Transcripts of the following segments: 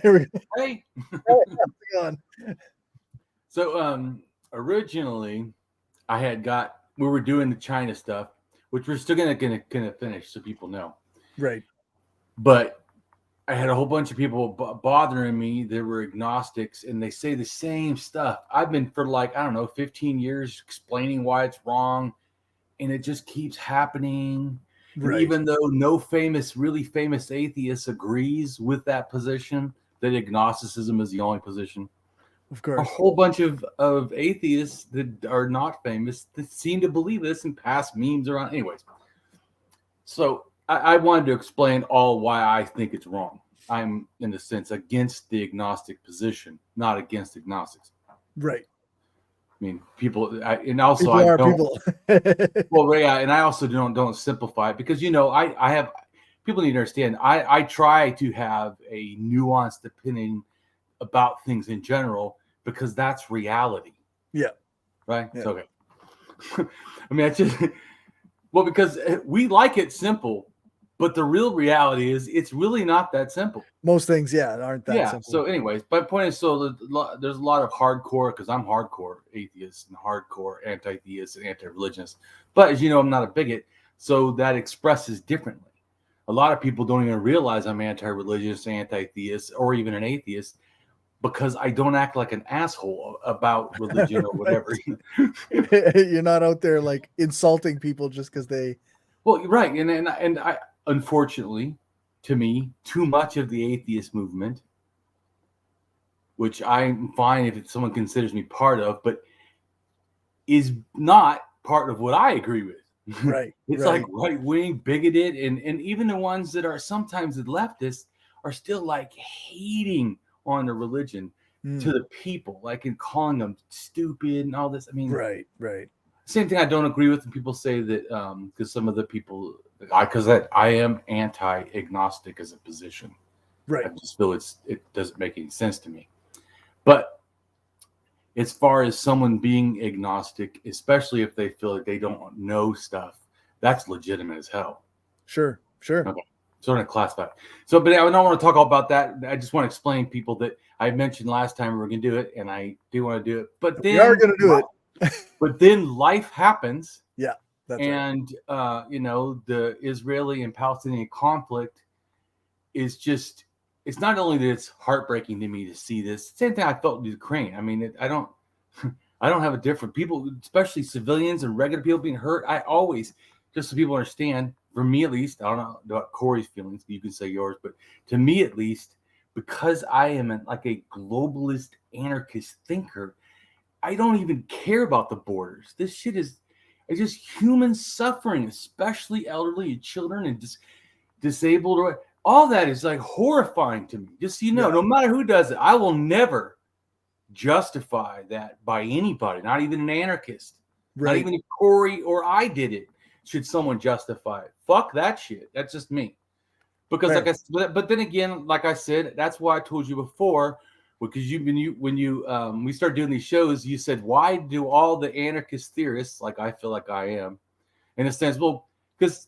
There we go. Hey. On. So originally we were doing the China stuff, which we're still gonna finish, so people know. Right. But I had a whole bunch of people bothering me. They were agnostics, and they say the same stuff. I've been for 15 years explaining why it's wrong, and it just keeps happening. Right. And even though no really famous atheist agrees with that position, that agnosticism is the only position. Of course. A whole bunch of atheists that are not famous that seem to believe this and pass memes around. Anyways, so I wanted to explain why I think it's wrong. I'm, in a sense, against the agnostic position, not against agnostics. Right. I mean, people, and also people I are don't. People. Well, yeah, and I also don't simplify it because I have people need to understand. I try to have a nuanced opinion about things in general because that's reality. Yeah. Right. Yeah. It's okay. I mean, because we like it simple, but the real reality is it's really not that simple. Most things, aren't that simple. So anyways, my point is, there's a lot of hardcore, because I'm hardcore atheist and hardcore anti-theist and anti-religionist. But as you know, I'm not a bigot, so that expresses differently. A lot of people don't even realize I'm anti-religious, anti-theist, or even an atheist, because I don't act like an asshole about religion or whatever. You're not out there like insulting people just because they. Well, right, and I, unfortunately, to me, too much of the atheist movement, which I'm fine if someone considers me part of, but is not part of what I agree with. Right. It's like right-wing, bigoted, and even the ones that are sometimes the leftists are still like hating on the religion to the people, like in calling them stupid and all this. I mean, right. Same thing I don't agree with when people say that because some of the people, because I am anti-agnostic as a position. Right. I just feel it doesn't make any sense to me. But as far as someone being agnostic, especially if they feel like they don't know stuff, that's legitimate as hell. Sure. Okay. So I'm going to classify it. So, but I don't want to talk all about that. I just want to explain people that I mentioned last time we were going to do it, and I do want to do it. But then we are going to do it. But then life happens. Yeah, that's right. The Israeli and Palestinian conflict is just, it's not only that it's heartbreaking to me to see this, same thing I felt in Ukraine. I mean, I don't have a different people, especially civilians and regular people being hurt. I always, just so people understand, for me at least, I don't know about Cory's feelings, you can say yours, but to me at least, because I am a globalist anarchist thinker, I don't even care about the borders. This shit is just human suffering, especially elderly and children and disabled. Or all that is like horrifying to me. Just so you know, no matter who does it, I will never justify that by anybody, not even an anarchist. Not even if Cory or I did it, should someone justify it. Fuck that shit. That's just me. Because but then again, like I said, that's why I told you before. Because when we started doing these shows, you said, why do all the anarchist theorists, like I feel like I am, in a sense, well, because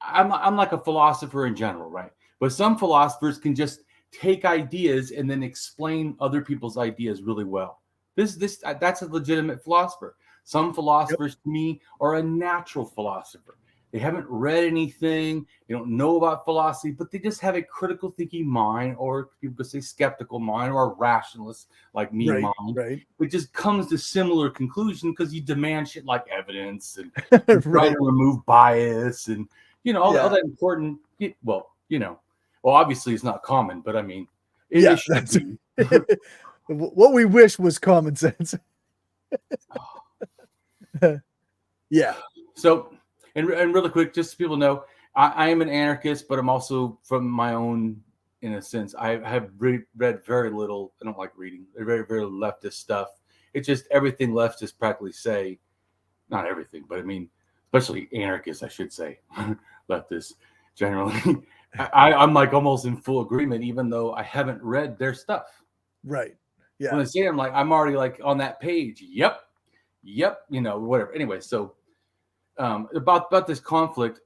I'm like a philosopher in general, right? But some philosophers can just take ideas and then explain other people's ideas really well. That's a legitimate philosopher. Some philosophers to me are a natural philosopher. They haven't read anything. They don't know about philosophy, but they just have a critical thinking mind, or people could say skeptical mind, or a rationalist like me mind. Right. It just comes to similar conclusion because you demand shit like evidence and try to remove bias and all that important. Well, obviously it's not common, but I mean, it should be. What we wish was common sense. Yeah. So. And really quick, just so people know, I am an anarchist, but I'm also from my own, in a sense, I have read very little. I don't like reading. Very, very leftist stuff. It's just everything leftists practically say. Not everything, but I mean, especially anarchists, I should say. Leftists, generally. I'm like almost in full agreement, even though I haven't read their stuff. Right. Yeah. When I say it, I'm already like on that page. Yep. Whatever. Anyway, so... about this conflict,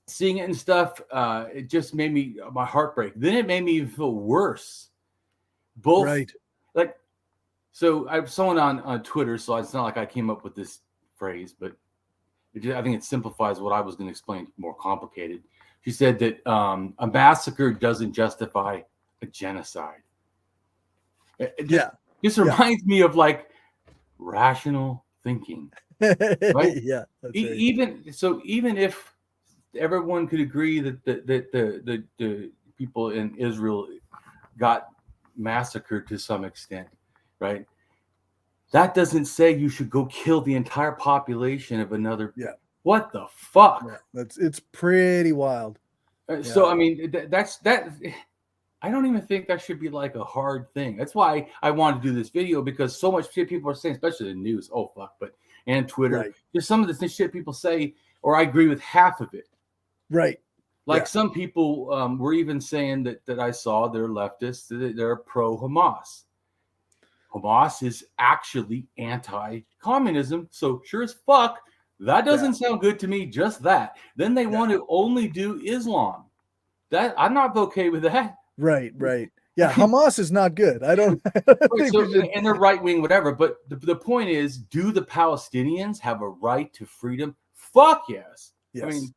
seeing it and stuff, it just made my heart break. Then it made me even feel worse. Both Right. like, so I have someone on Twitter, so it's not like I came up with this phrase, but I think it simplifies what I was going to explain more complicated. She said that a massacre doesn't justify a genocide. It just reminds me of like rational thinking, right? Yeah, that's right. Even if everyone could agree that the people in Israel got massacred to some extent, right? That doesn't say you should go kill the entire population of another. Yeah. What the fuck? Yeah, it's pretty wild. So I mean, that's. I don't even think that should be like a hard thing. That's why I wanted to do this video, because so much shit people are saying, especially the news. Oh fuck, and Twitter. Right. There's some of this shit people say, or I agree with half of it. Right. Like some people were even saying that I saw they're leftists. They're pro-Hamas. Hamas is actually anti-communism. So sure as fuck, that doesn't sound good to me. Just that. Then they want to only do Islam. That I'm not okay with that. Right. Yeah, Hamas is not good. I don't think and they're right wing, whatever. But the point is, do the Palestinians have a right to freedom? Fuck yes. I mean,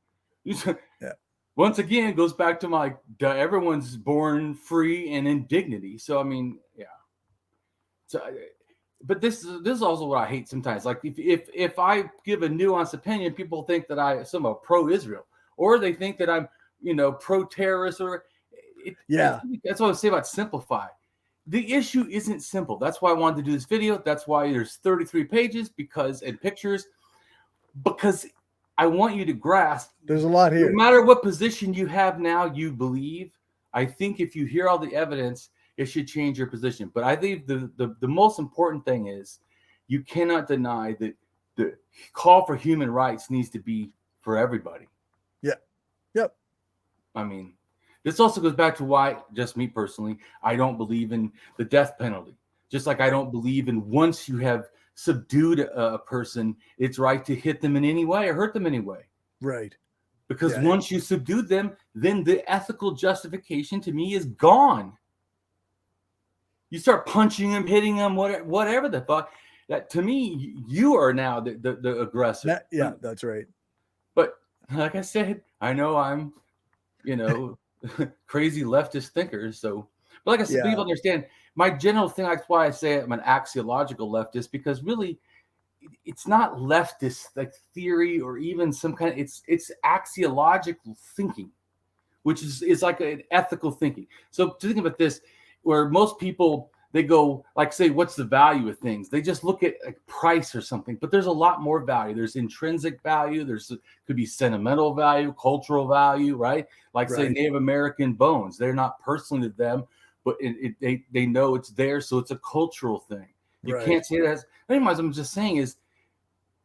once again, it goes back to my everyone's born free and in dignity. So I mean, yeah. So, but this is also what I hate sometimes. Like if I give a nuanced opinion, people think that I'm somehow pro-Israel, or they think that I'm pro-terrorist, or that's what I say about simplify. The issue isn't simple. That's why I wanted to do this video. That's why there's 33 pages and pictures, because I want you to grasp there's a lot here. No matter what position you have now, you believe. I think if you hear all the evidence, it should change your position. But I think the most important thing is you cannot deny that the call for human rights needs to be for everybody. Yeah. Yep. I mean, this also goes back to why, just me personally, I don't believe in the death penalty. Just like I don't believe in once you have subdued a person, it's right to hit them in any way or hurt them anyway. Right. Because once you subdue them, then the ethical justification to me is gone. You start punching them, hitting them, whatever the fuck. That to me, you are now the aggressor. That's right. But like I said, I know I'm, crazy leftist thinker. So, but like I said, people understand my general thing. That's why I say I'm an axiological leftist, because really, it's not leftist like theory or even some kind of. It's axiological thinking, which is like an ethical thinking. So to think about this, where most people, they go like, say, what's the value of things? They just look at like price or something, but there's a lot more value. There's intrinsic value. Could be sentimental value, cultural value, right? Like say Native American bones. They're not personally to them, but they know it's there. So it's a cultural thing. You can't say that. Anyways, I'm just saying is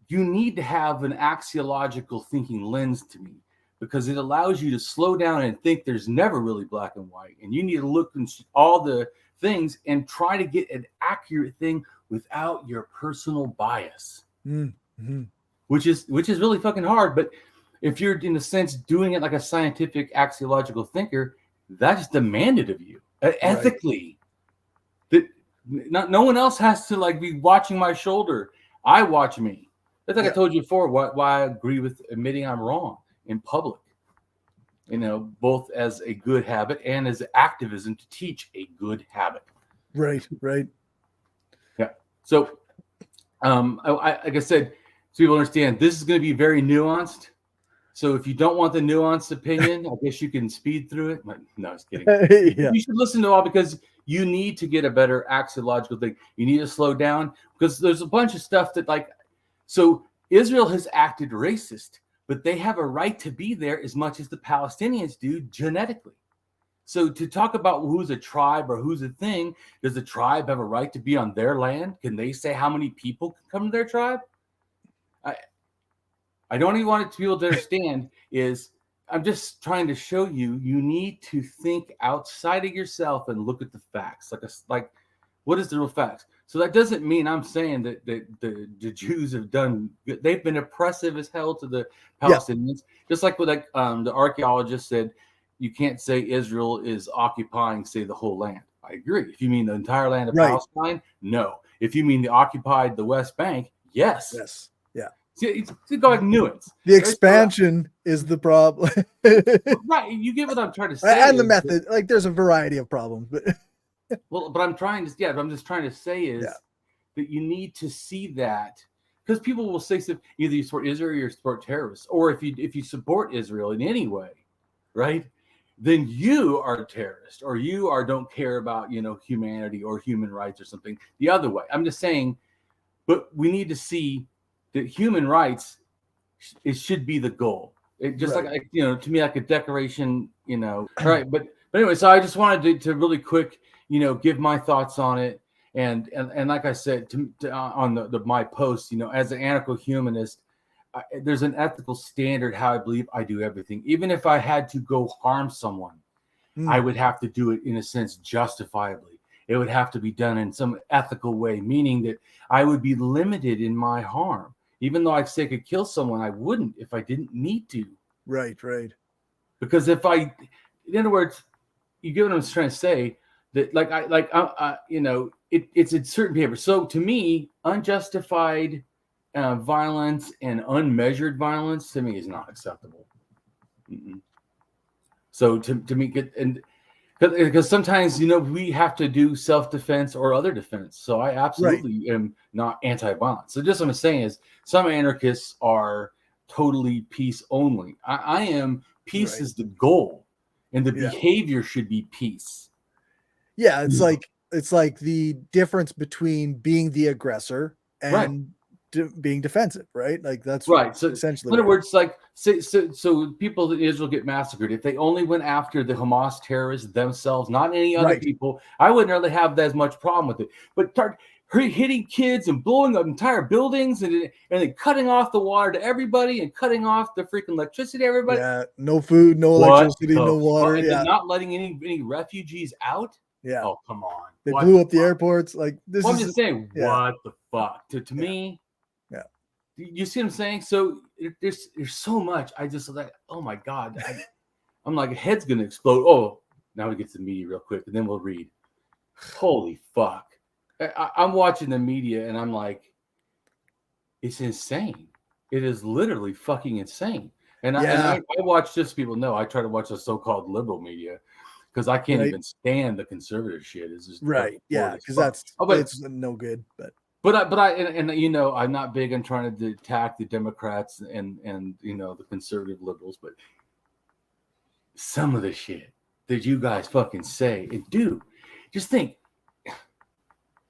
you need to have an axiological thinking lens to me, because it allows you to slow down and think there's never really black and white. And you need to look at all the things and try to get an accurate thing without your personal bias, which is really fucking hard. But if you're, in a sense, doing it like a scientific axiological thinker, that's demanded of you ethically. That no one else has to like be watching my shoulder. I watch me. That's like I told you before, why I agree with admitting I'm wrong in public, both as a good habit and as activism to teach a good habit. Right. Yeah. So, like I said, so people understand this is going to be very nuanced. So if you don't want the nuanced opinion, I guess you can speed through it. No, I was kidding. You should listen to all, because you need to get a better axiological thing. You need to slow down, because there's a bunch of stuff that so Israel has acted racist, but they have a right to be there as much as the Palestinians do genetically. So to talk about who's a tribe or who's a thing, does the tribe have a right to be on their land? Can they say how many people can come to their tribe? I don't even want people to understand is I'm just trying to show you need to think outside of yourself and look at the facts. Like What is the real facts? So that doesn't mean I'm saying that the Jews have done good. They've been oppressive as hell to the Palestinians. Just like with the archaeologist said, you can't say Israel is occupying, say, the whole land. I agree. If you mean the entire land of Palestine, no. If you mean the West Bank, yes. Yes. Yeah. See, it's like nuance. The expansion is the problem. Right. You get what I'm trying to say. And the method. Like, there's a variety of problems, but but I'm just trying to say is that you need to see that, because people will say either you support Israel or you support terrorists, or if you support Israel in any way, right, then you are a terrorist, or you don't care about humanity or human rights or something the other way. I'm just saying, but we need to see that human rights, it should be the goal. It just like to me, like a decoration, right? But anyway, so I just wanted to really quick, give my thoughts on it, and like I said on my post, as an anarcho-humanist, there's an ethical standard how I believe I do everything. Even if I had to go harm someone, I would have to do it in a sense justifiably. It would have to be done in some ethical way, meaning that I would be limited in my harm. Even though I say I could kill someone, I wouldn't if I didn't need to. Right. Because in other words, you get what I'm trying to say. That it's in certain behavior. So to me, unjustified violence and unmeasured violence to me is not acceptable. Mm-mm. So to me, because sometimes we have to do self-defense or other defense. So I absolutely am not anti-violence. So just what I'm saying is some anarchists are totally peace only. I am peace is the goal, and the behavior should be peace. Yeah, it's like the difference between being the aggressor and being defensive, right? Like that's right. So essentially, in other words, like so people in Israel get massacred. If they only went after the Hamas terrorists themselves, not any other people, I wouldn't really have as much problem with it. But start hitting kids and blowing up entire buildings and then cutting off the water to everybody and cutting off the freaking electricity to everybody. Yeah, no food, no electricity, no water. And then not letting any refugees out. Yeah. Oh, come on. They blew up the airports. Like this I'm just saying, what the fuck? To me, yeah. You see what I'm saying? So there's so much. I just like, oh my God. I'm like, head's gonna explode. Oh, now we get to the media real quick, and then we'll read. Holy fuck. I'm watching the media and I'm like, it's insane. It is literally fucking insane. And I watch just people know I try to watch the so-called liberal media because I can't even stand the conservative shit. It's just because it's no good. But I'm not big on trying to attack the Democrats and the conservative liberals, but some of the shit that you guys fucking say and do, just think,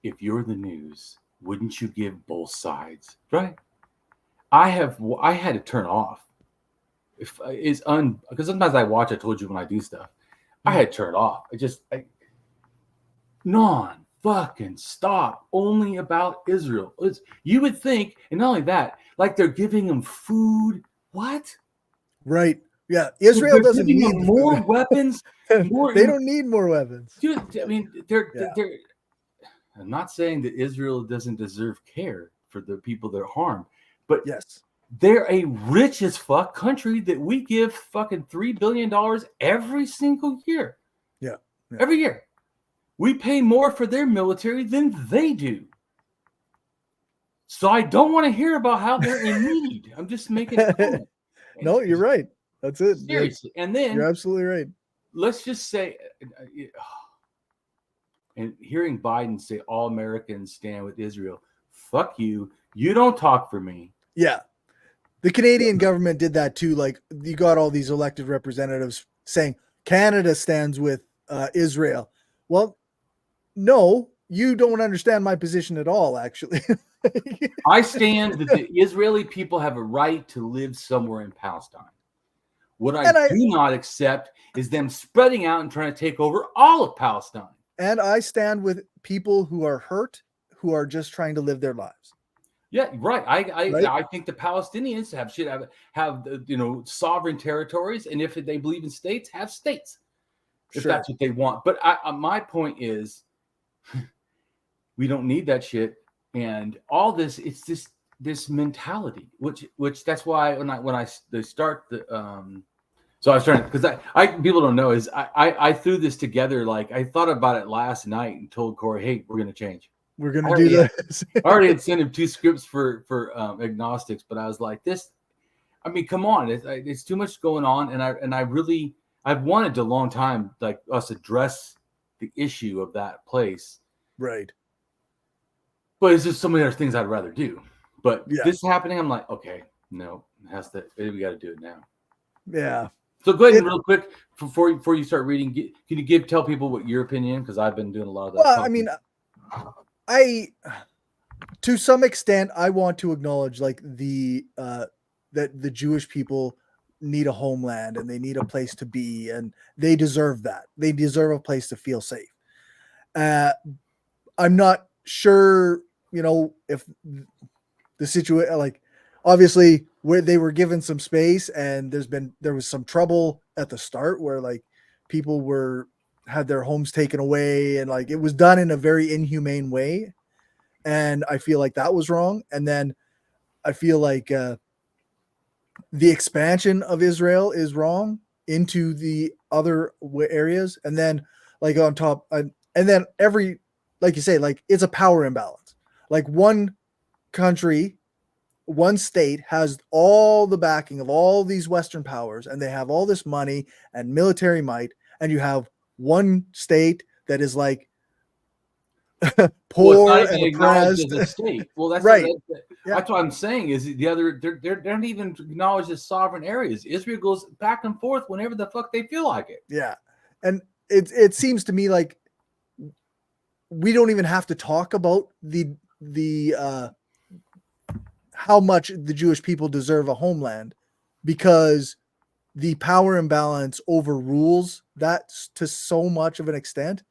if you're the news, wouldn't you give both sides, right? I had to turn off. Because sometimes I watch. I told you when I do stuff, I had to turn it off. Fucking stop. Only about Israel. You would think, and not only that, like they're giving them food. What? Right. Yeah. Israel doesn't need more weapons. They don't need more weapons. Dude, I mean, they're. I'm not saying that Israel doesn't deserve care for the people that are harmed, but they're a rich as fuck country that we give fucking $3 billion every single year. Yeah. Every year. We pay more for their military than they do. So I don't want to hear about how they're in need. I'm just making a comment. No, you're right. That's it. Seriously. And then you're absolutely right. Let's just say, and hearing Biden say all Americans stand with Israel, fuck you. You don't talk for me. Yeah. The Canadian government did that too. Like, you got all these elected representatives saying Canada stands with Israel. Well, no, you don't understand my position at all, actually. I stand that the Israeli people have a right to live somewhere in Palestine. What I do not accept is them spreading out and trying to take over all of Palestine. And I stand with people who are hurt, who are just trying to live their lives. Yeah, right. I think the Palestinians should have sovereign territories, and if they believe in states, have states. If that's what they want. But my point is, We don't need that shit. And all this, it's this mentality, which that's why when they start the so I was trying to, because I people don't know is I threw this together, like I thought about it last night and told Cory, hey, we're gonna change. We're gonna do this. I already had sent him 2 scripts for agnostics, but I was like, this, I mean, come on, it's too much going on, and I've wanted to a long time, like us address the issue of that place, right? But it's just so many other things I'd rather do. But this happening, I'm like, okay, no, we got to do it now. Yeah. So go ahead and real quick before you start reading, can you tell people what your opinion? Because I've been doing a lot of that. Well, I mean, to some extent, I want to acknowledge like that the Jewish people need a homeland and they need a place to be, and they deserve that. They deserve a place to feel safe. I'm not sure, if the situation, like, obviously where they were given some space, and there was some trouble at the start where like people had their homes taken away, and like it was done in a very inhumane way, and I feel like that was wrong. And then I feel like the expansion of Israel is wrong into the other areas, and then like on top, and then like you say, like it's a power imbalance. Like one country, one state has all the backing of all these Western powers, and they have all this money and military might, and you have one state that is like poor and oppressed. As a state. Well, that's right. That's what I'm saying. Is the other they're not even acknowledged as sovereign areas. Israel goes back and forth whenever the fuck they feel like it. Yeah, and it seems to me like we don't even have to talk about the how much the Jewish people deserve a homeland, because the power imbalance overrules that to so much of an extent.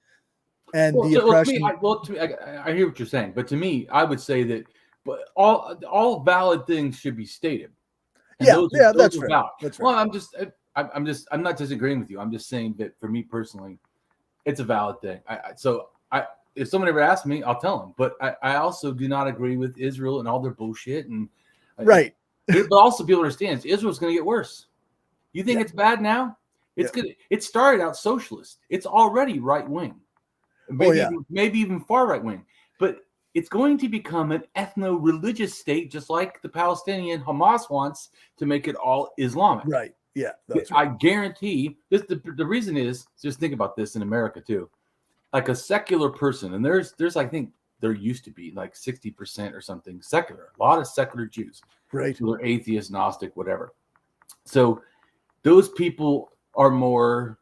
And the oppression. I hear what you're saying, but to me, I would say that, but all valid things should be stated. And that's fair. That's fair. Well, I'm not disagreeing with you. I'm just saying that for me personally, it's a valid thing. If someone ever asks me, I'll tell them. But I also do not agree with Israel and all their bullshit. And right. But also people understand Israel's going to get worse. You think it's bad now? It's good. It started out socialist. It's already right wing. Maybe even far right wing. But it's going to become an ethno-religious state, just like the Palestinian Hamas wants to make it all Islamic. Right. Yeah. Right. I guarantee this. The reason is, just think about this in America too. Like a secular person, and there's I think there used to be like 60% or something secular. A lot of secular Jews. Right. Who are atheist, Gnostic, whatever. So those people are more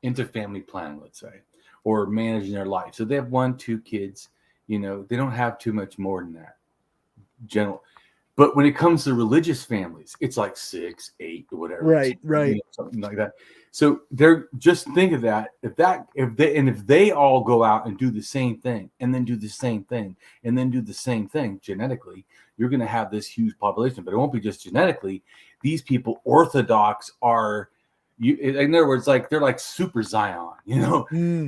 into family planning, let's say, or managing their life. So they have 1, 2 kids. They don't have too much more than that. General. But when it comes to religious families, it's like 6, 8, or whatever. Right. Something like that. So they're just think of that. If they all go out and do the same thing, and then do the same thing, and then do the same thing genetically, you're going to have this huge population. But it won't be just genetically. These people, Orthodox, are. In other words, like they're like super Zion,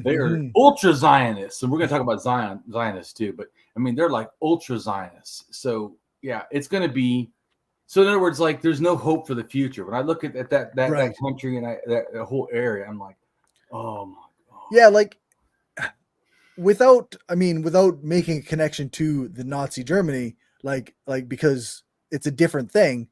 they're ultra Zionists, and we're going to talk about Zionists too. But I mean, they're like ultra Zionists. So yeah, it's going to be. So in other words, like there's no hope for the future. When I look at that country and that whole area, I'm like, oh my god. Yeah, like without making a connection to the Nazi Germany, like because it's a different thing.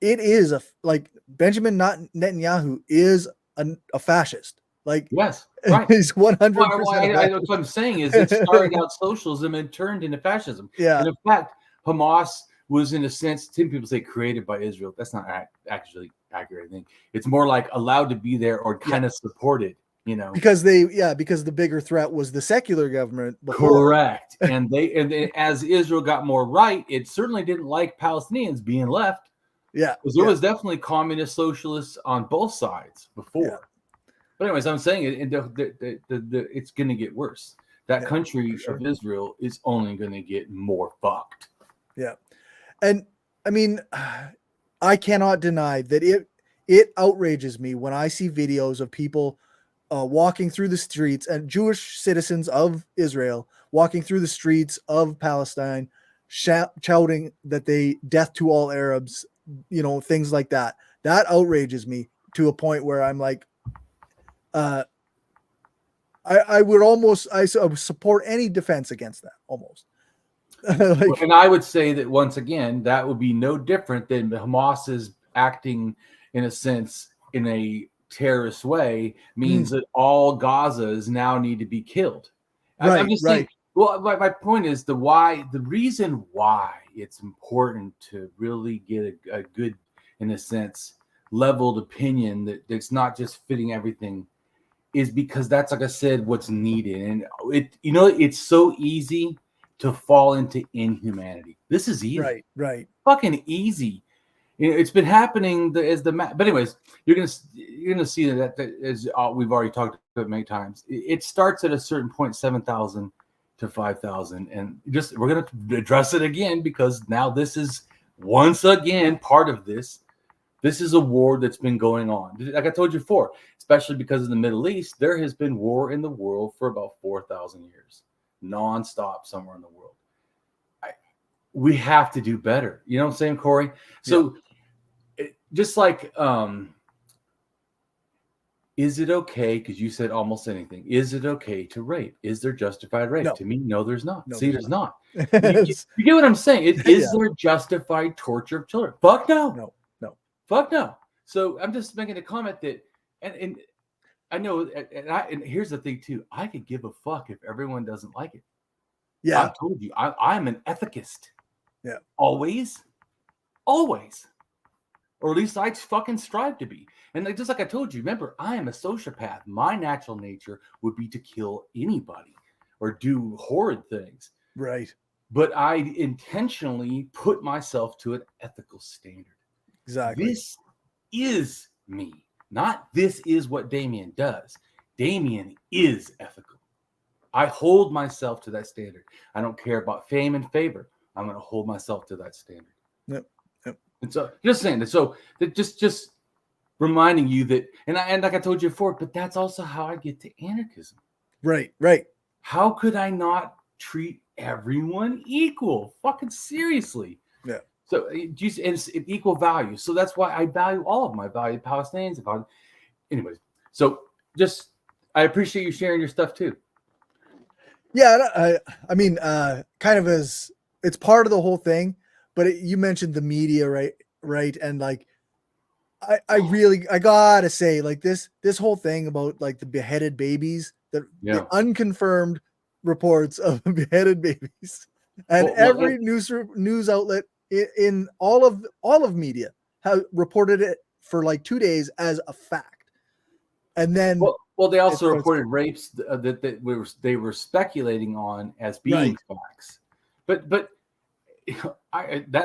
It is like Benjamin Netanyahu is a fascist. Like yes, right. He's 100%. What I'm saying is it started out socialism and turned into fascism. Yeah. And in fact, Hamas was in a sense, some people say created by Israel. That's not actually accurate. I think it's more like allowed to be there or kind of supported. Because the bigger threat was the secular government before. Correct. and as Israel got more right, it certainly didn't like Palestinians being left. Yeah, because there was definitely communist socialists on both sides before. Yeah. But anyways, I'm saying it's going to get worse. That country of Israel is only going to get more fucked. Yeah, and I mean, I cannot deny that it outrages me when I see videos of people walking through the streets, and Jewish citizens of Israel walking through the streets of Palestine, shouting that they death to all Arabs, things like that. That outrages me to a point where I'm like, I would support any defense against that almost. And I would say that once again, that would be no different than Hamas is acting in a sense in a terrorist way means that all Gazas now need to be killed. I'm just saying. Well, my point is the reason why it's important to really get a good, in a sense, leveled opinion that's not just fitting everything, is because that's, like I said, what's needed. And it's so easy to fall into inhumanity. This is easy. Right. Fucking easy. It's been happening but anyways, you're gonna see that as we've already talked about many times. It starts at a certain point, 7,000 to 5,000, and we're gonna address it again because now this is once again part of this. This is a war that's been going on. Like I told you before, especially because of the Middle East, there has been war in the world for about 4,000 years, nonstop somewhere in the world. We have to do better. You know what I'm saying, Cory? So just like, is it okay? Because you said almost anything. Is it okay to rape? Is there justified rape? No. To me, no, there's not. No, See, there's not. You get what I'm saying? Is there justified torture of children? Fuck no. No. Fuck no. So I'm just making a comment that, and I know, and here's the thing too. I could give a fuck if everyone doesn't like it. Yeah. I told you, I'm an ethicist. Yeah. Always. Or at least I fucking strive to be. And just like I told you, remember, I am a sociopath. My natural nature would be to kill anybody or do horrid things. Right. But I intentionally put myself to an ethical standard. Exactly. This is me. Not this is what Damien does. Damien is ethical. I hold myself to that standard. I don't care about fame and favor. I'm going to hold myself to that standard. Yep. And so, just saying that. So, just reminding you that, and like I told you before, but that's also how I get to anarchism. Right. How could I not treat everyone equal? Fucking seriously. Yeah. So, it's equal value. So that's why I value all of them. I value Palestinians. Anyways, so I appreciate you sharing your stuff too. Yeah, I mean, kind of as it's part of the whole thing, but you mentioned the media, right? And like, I gotta say, like this whole thing about like the beheaded babies, the unconfirmed reports of beheaded babies, and every news outlet in all of media have reported it for like 2 days as a fact, and then well they also reported rapes that they were speculating on as being facts, but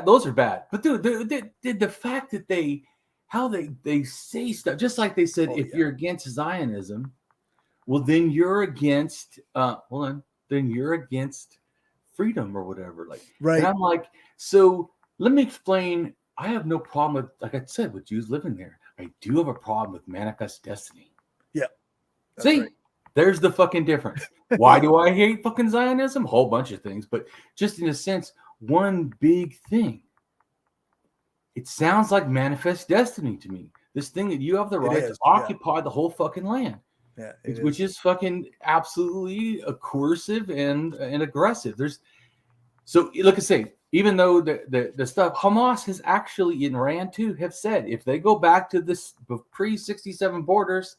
those are bad. But dude, the fact that they say stuff, just like they said, if you're against Zionism, well then you're against then you're against freedom or whatever. Like, and I'm like, so let me explain. I have no problem with, like I said, with Jews living there. I do have a problem with manifest destiny. Yeah. See, there's the fucking difference. Why do I hate fucking Zionism? A whole bunch of things, but just in a sense, one big thing. It sounds like manifest destiny to me. This thing that you have the right to occupy the whole fucking land. Yeah, which is fucking absolutely coercive and aggressive. So look and say, even though the stuff Hamas has actually in Iran too have said if they go back to this pre-67 borders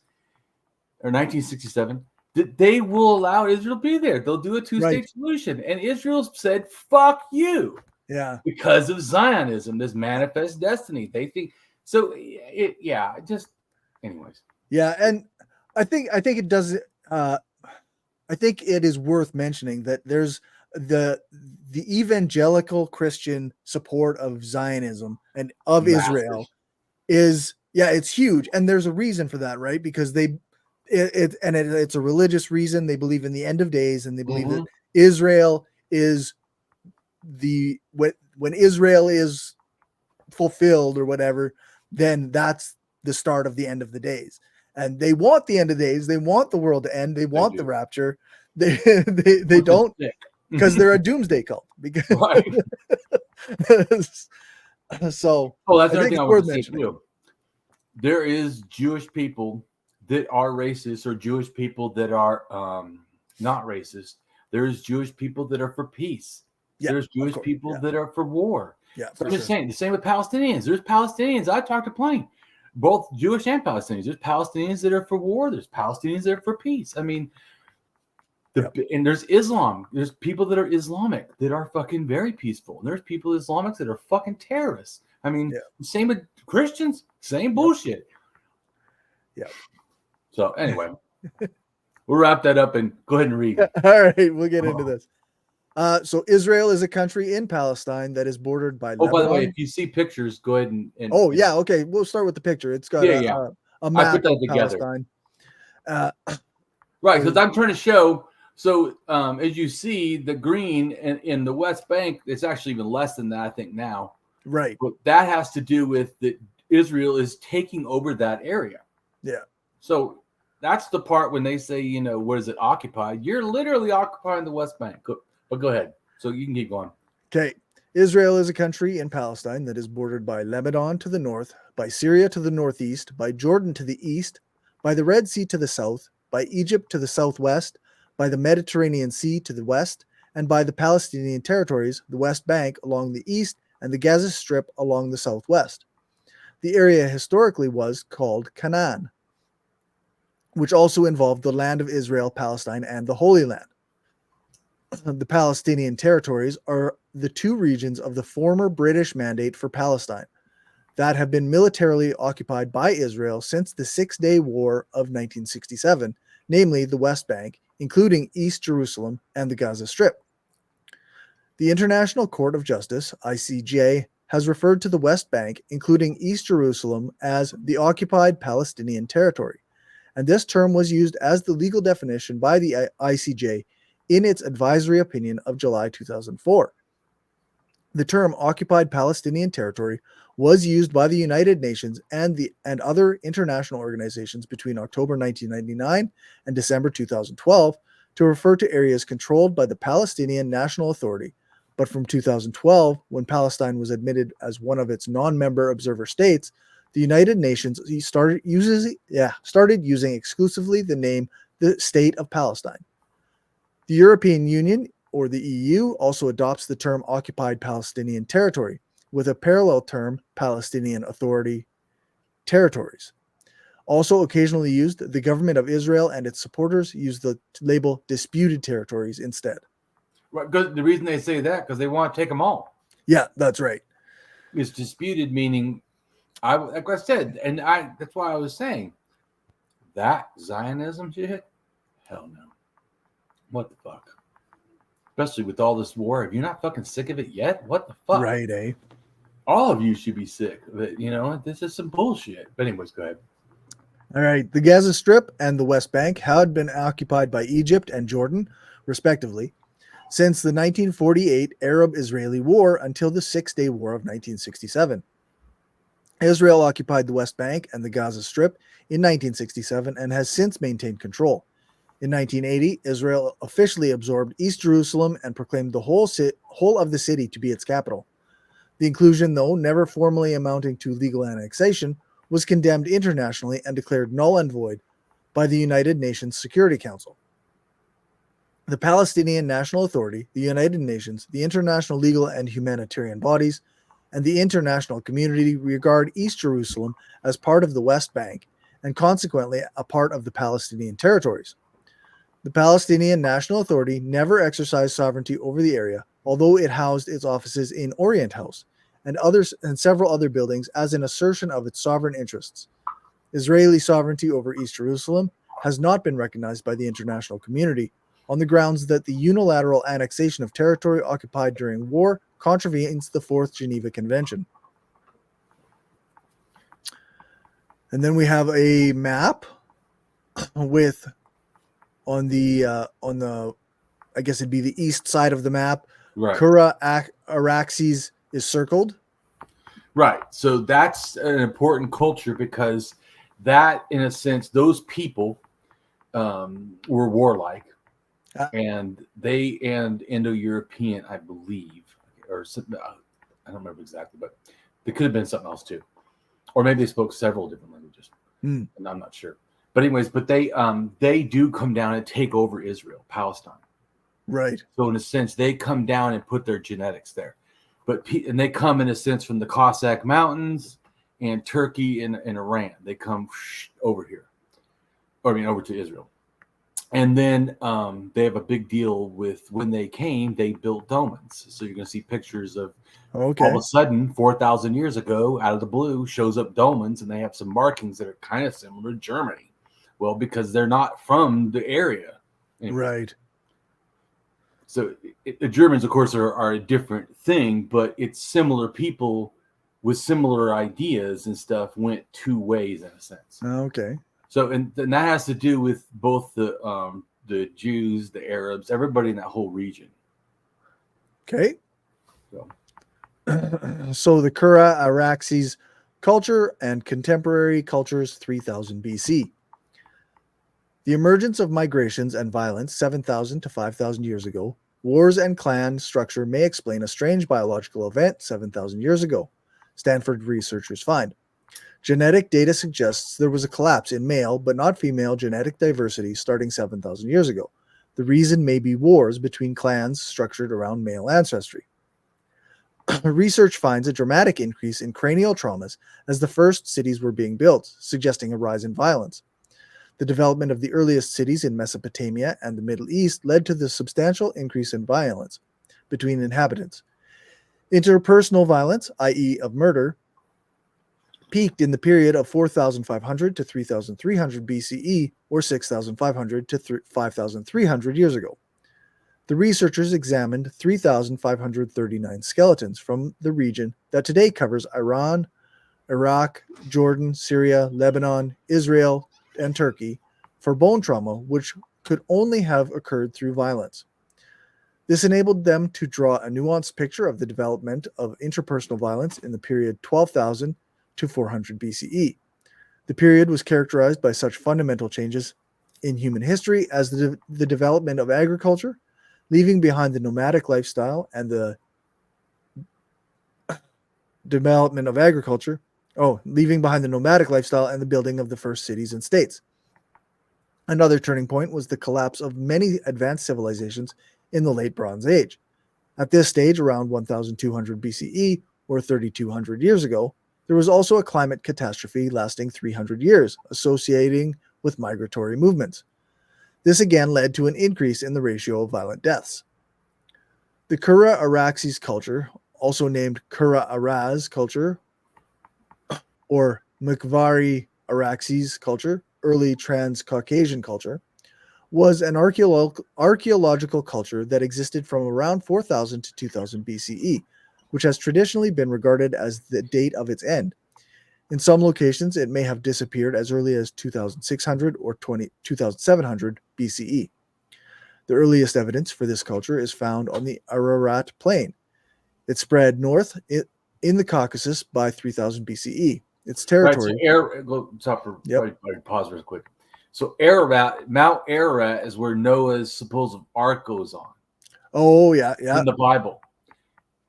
or 1967, that they will allow Israel to be there. They'll do a two-state solution, and Israel said "fuck you." Yeah, because of Zionism, this manifest destiny. They think so. Anyways. Yeah, and I think it does. I think it is worth mentioning that there's the evangelical Christian support of Zionism and of Israel is it's huge, and there's a reason for that, right? Because it's a religious reason. They believe in the end of days, and they believe that Israel is when Israel is fulfilled or whatever, then that's the start of the end of the days. and they want the end of days. They want the world to end. They want the rapture. They don't, because they're a doomsday cult. Because Right. so, that's I think everything I it's want worth to say mentioning. too. There is Jewish people that are racist, or Jewish people that are not racist. There's Jewish people that are for peace. Yeah, There's Jewish people that are for war. Yeah, so I'm just saying, the same with Palestinians. There's Palestinians. I talked to plenty, both Jewish and Palestinians. There's Palestinians that are for war. There's Palestinians that are for peace. I mean, and there's Islam. There's people that are Islamic that are fucking very peaceful. And there's people Islamics that are fucking terrorists. I mean, same with Christians, same bullshit. Yeah. So anyway, we'll wrap that up and go ahead and read. All right, we'll get into this. So Israel is a country in Palestine that is bordered by Lebanon. By the way, if you see pictures, go ahead and okay. We'll start with the picture. It's got a map I put that of together. Palestine. Right, because I'm trying to show. So as you see, the green in the West Bank, it's actually even less than that, I think, now. Right. But that has to do with that Israel is taking over that area. Yeah. So that's the part when they say, what is it, occupied? You're literally occupying the West Bank. But go ahead. So you can keep going. Okay. Israel is a country in Palestine that is bordered by Lebanon to the north, by Syria to the northeast, by Jordan to the east, by the Red Sea to the south, by Egypt to the southwest, by the Mediterranean Sea to the west, and by the Palestinian territories, the West Bank along the east, and the Gaza Strip along the southwest. The area historically was called Canaan, which also involved the land of Israel, Palestine, and the Holy Land. The Palestinian territories are the two regions of the former British Mandate for Palestine that have been militarily occupied by Israel since the Six-Day War of 1967, namely the West Bank, including East Jerusalem and the Gaza Strip. The International Court of Justice, ICJ, has referred to the West Bank, including East Jerusalem, as the occupied Palestinian territory, and this term was used as the legal definition by the ICJ in its advisory opinion of July 2004. The term occupied Palestinian territory was used by the United Nations and other international organizations between October 1999 and December 2012 to refer to areas controlled by the Palestinian National Authority. But from 2012, when Palestine was admitted as one of its non-member observer states, the United Nations started using exclusively the name the State of Palestine. The European Union, or the EU, also adopts the term occupied Palestinian territory, with a parallel term, Palestinian Authority territories. Also occasionally used, the government of Israel and its supporters use the label disputed territories instead. Right, the reason they say that, because they want to take them all. Yeah, that's right. It's disputed, meaning, like I said, and that's why I was saying, that Zionism shit, hell no. What the fuck? Especially with all this war. If you're not fucking sick of it yet, what the fuck? Right, eh? All of you should be sick of it. This is some bullshit. But anyways, go ahead. All right. The Gaza Strip and the West Bank had been occupied by Egypt and Jordan, respectively, since the 1948 Arab-Israeli War until the Six-Day War of 1967. Israel occupied the West Bank and the Gaza Strip in 1967 and has since maintained control. In 1980, Israel officially absorbed East Jerusalem and proclaimed the whole of the city to be its capital. The inclusion, though never formally amounting to legal annexation, was condemned internationally and declared null and void by the United Nations Security Council. The Palestinian National Authority, the United Nations, the international legal and humanitarian bodies, and the international community regard East Jerusalem as part of the West Bank and consequently a part of the Palestinian territories. The Palestinian National Authority never exercised sovereignty over the area, although it housed its offices in Orient House and several other buildings as an assertion of its sovereign interests. Israeli sovereignty over East Jerusalem has not been recognized by the international community on the grounds that the unilateral annexation of territory occupied during war contravenes the Fourth Geneva Convention. And then we have a map with on the I guess it'd be the east side of the map. Right. Kura Araxes is circled. Right. So that's an important culture because that, in a sense, those people were warlike, and Indo-European, I believe, or something, I don't remember exactly, but it could have been something else too, or maybe they spoke several different languages, and I'm not sure. But anyways, they do come down and take over Israel, Palestine. Right. So in a sense, they come down and put their genetics there, and they come in a sense from the Cossack Mountains and Turkey and Iran. They come over here, over to Israel. And then they have a big deal with when they came, they built dolmens. So you're going to see pictures of all of a sudden, 4,000 years ago, out of the blue, shows up dolmens, and they have some markings that are kind of similar to Germany. Well, because they're not from the area. Anyway. Right. So the Germans, of course, are a different thing, but it's similar people with similar ideas and stuff went two ways in a sense. Okay. So, and that has to do with both the Jews, the Arabs, everybody in that whole region. Okay. So the Kura Araxes culture and contemporary cultures 3000 BC. The emergence of migrations and violence 7,000 to 5,000 years ago, wars and clan structure may explain a strange biological event 7,000 years ago, Stanford researchers find. Genetic data suggests there was a collapse in male but not female genetic diversity starting 7,000 years ago. The reason may be wars between clans structured around male ancestry. Research finds a dramatic increase in cranial traumas as the first cities were being built, suggesting a rise in violence. The development of the earliest cities in Mesopotamia and the Middle East led to the substantial increase in violence between inhabitants. Interpersonal violence, i.e., of murder, peaked in the period of 4,500 to 3,300 BCE, or 6,500 to 5,300 years ago. The researchers examined 3,539 skeletons from the region that today covers Iran, Iraq, Jordan, Syria, Lebanon, Israel, and Turkey for bone trauma, which could only have occurred through violence. This enabled them to draw a nuanced picture of the development of interpersonal violence in the period 12,000 to 400 BCE. The period was characterized by such fundamental changes in human history as the development of agriculture, leaving behind the nomadic lifestyle and the development of agriculture. Leaving behind the nomadic lifestyle and the building of the first cities and states. Another turning point was the collapse of many advanced civilizations in the late Bronze Age. At this stage, around 1200 BCE, or 3,200 years ago, there was also a climate catastrophe lasting 300 years, associating with migratory movements. This again led to an increase in the ratio of violent deaths. The Kura Araxes culture, also named Kura Araz culture, or Mkvari Araxes culture, early Trans-Caucasian culture, was an archaeological culture that existed from around 4,000 to 2,000 BCE, which has traditionally been regarded as the date of its end. In some locations, it may have disappeared as early as 2,600 or 2,700 BCE. The earliest evidence for this culture is found on the Ararat Plain. It spread north in the Caucasus by 3000 BCE. Its territory. Pause real quick. So Ararat, Mount Ararat is where Noah's supposed ark goes on. Oh, yeah. In the Bible.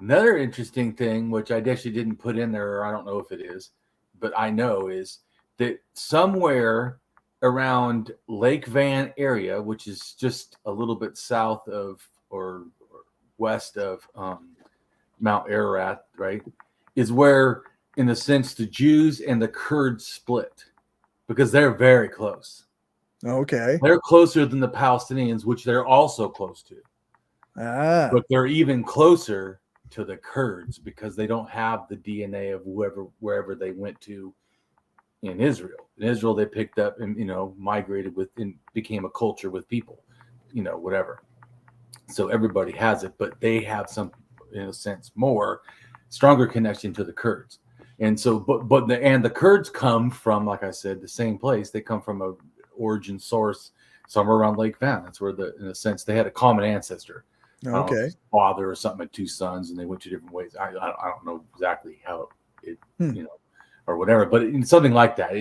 Another interesting thing, which I actually didn't put in there, or I don't know if it is, but I know is that somewhere around Lake Van area, which is just a little bit south of or west of Mount Ararat, right, is where, in a sense, the Jews and the Kurds split because they're very close. Okay. They're closer than the Palestinians, which they're also close to. But they're even closer to the Kurds because they don't have the DNA of wherever they went to in Israel. In Israel, they picked up and, migrated with and became a culture with people, whatever. So everybody has it, but they have some, in a sense, stronger connection to the Kurds. And so, the Kurds come from, like I said, the same place. They come from a origin source somewhere around Lake Van. That's where in a sense, they had a common ancestor. Okay. Father or something had two sons, and they went two different ways. I don't know exactly how it. or whatever, but something like that.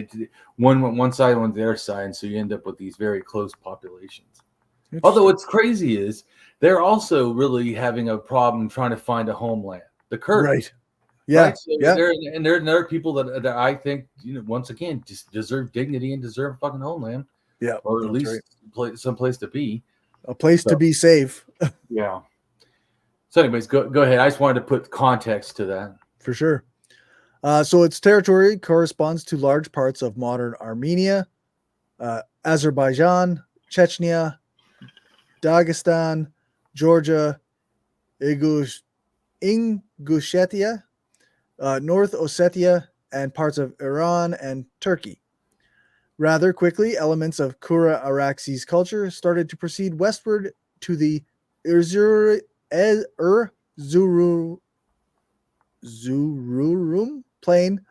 One side, one's the other side, and so you end up with these very close populations. Although what's crazy is they're also really having a problem trying to find a homeland. The Kurds, right? Yeah, right? So there are people that I think, once again, just deserve dignity and deserve a fucking homeland. Yeah, or at least some place to be. A place to be safe. Yeah. So, anyways, go ahead. I just wanted to put context to that. For sure. So its territory corresponds to large parts of modern Armenia, Azerbaijan, Chechnya, Dagestan, Georgia, Ingushetia, North Ossetia, and parts of Iran and Turkey. Rather quickly, elements of Kura-Araxes culture started to proceed westward to the Erzurum plain,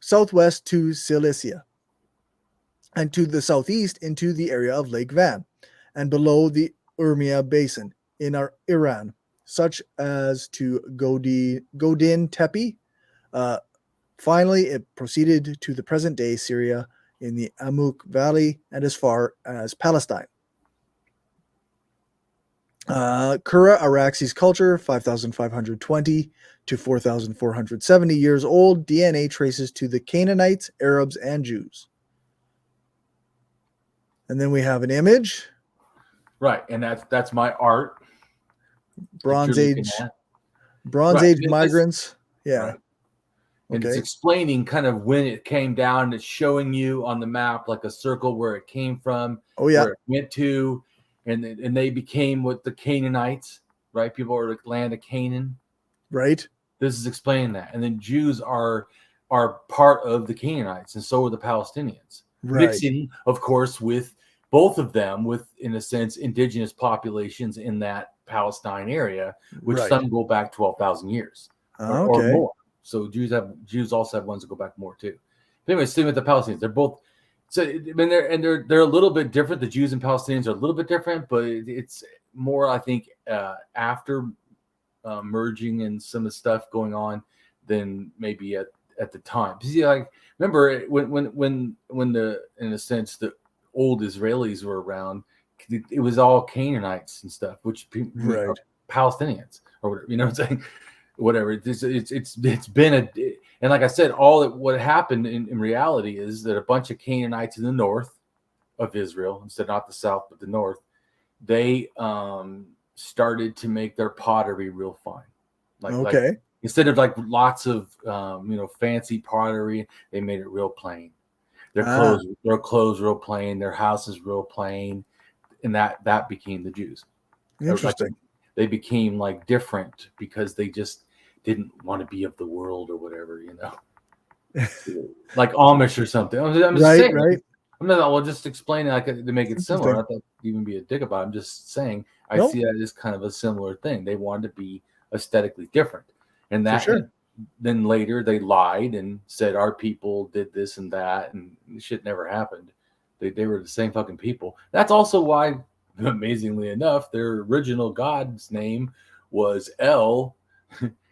southwest to Cilicia, and to the southeast into the area of Lake Van, and below the Urmia Basin in Iran, such as to Godin Tepe. Finally, it proceeded to the present-day Syria in the Amuk Valley and as far as Palestine. Kura-Araxes culture, 5,520 to 4,470 years old. DNA traces to the Canaanites, Arabs, and Jews. And then we have an image. Right, and that's my art. Bronze Age migrants. Yeah. Right. And it's explaining kind of when it came down. It's showing you on the map like a circle where it came from, where it went to, and they became what the Canaanites, right? People are the land of Canaan. Right. This is explaining that. And then Jews are part of the Canaanites, and so are the Palestinians. Right. Mixing, of course, with both of them, with, in a sense, indigenous populations in that Palestine area, which some go back 12,000 years or more. So Jews also have ones that go back more too. But anyway, same with the Palestinians. They're both, so I mean, they're a little bit different. The Jews and Palestinians are a little bit different, but it's more, I think, after merging and some of the stuff going on than maybe at the time. See, like, remember when the, in a sense, the old Israelis were around, it was all Canaanites and stuff, which are Palestinians or whatever, you know what I'm saying? Whatever. It's been and like I said, what happened in reality is that a bunch of Canaanites in the north of Israel, instead not the south but the north, they started to make their pottery real fine. Like instead of like lots of fancy pottery, they made it real plain. Their clothes real plain, their houses real plain, and that became the Jews. Interesting. They became like different because they just didn't want to be of the world or whatever, like Amish or something. I'm just saying, right? I'm not just explaining like to make it similar. Not that even be a dick about it. I'm just saying I see that as kind of a similar thing. They wanted to be aesthetically different, and that then later they lied and said our people did this and that, and shit never happened. They were the same fucking people. That's also why, amazingly enough, their original god's name was El.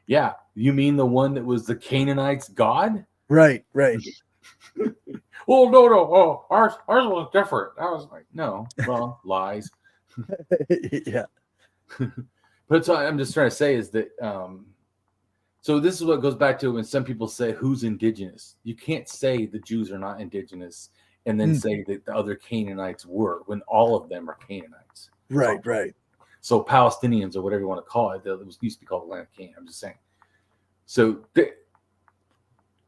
Yeah, you mean the one that was the Canaanites' god? Right. Well, no. Oh, ours was different. I was like, no, well, lies. Yeah. But so I'm just trying to say is that, so this is what goes back to when some people say who's indigenous. You can't say the Jews are not indigenous and then say that the other Canaanites were, when all of them are Canaanites. Right. So Palestinians, or whatever you want to call it, it used to be called the land of Canaan. I'm just saying. So,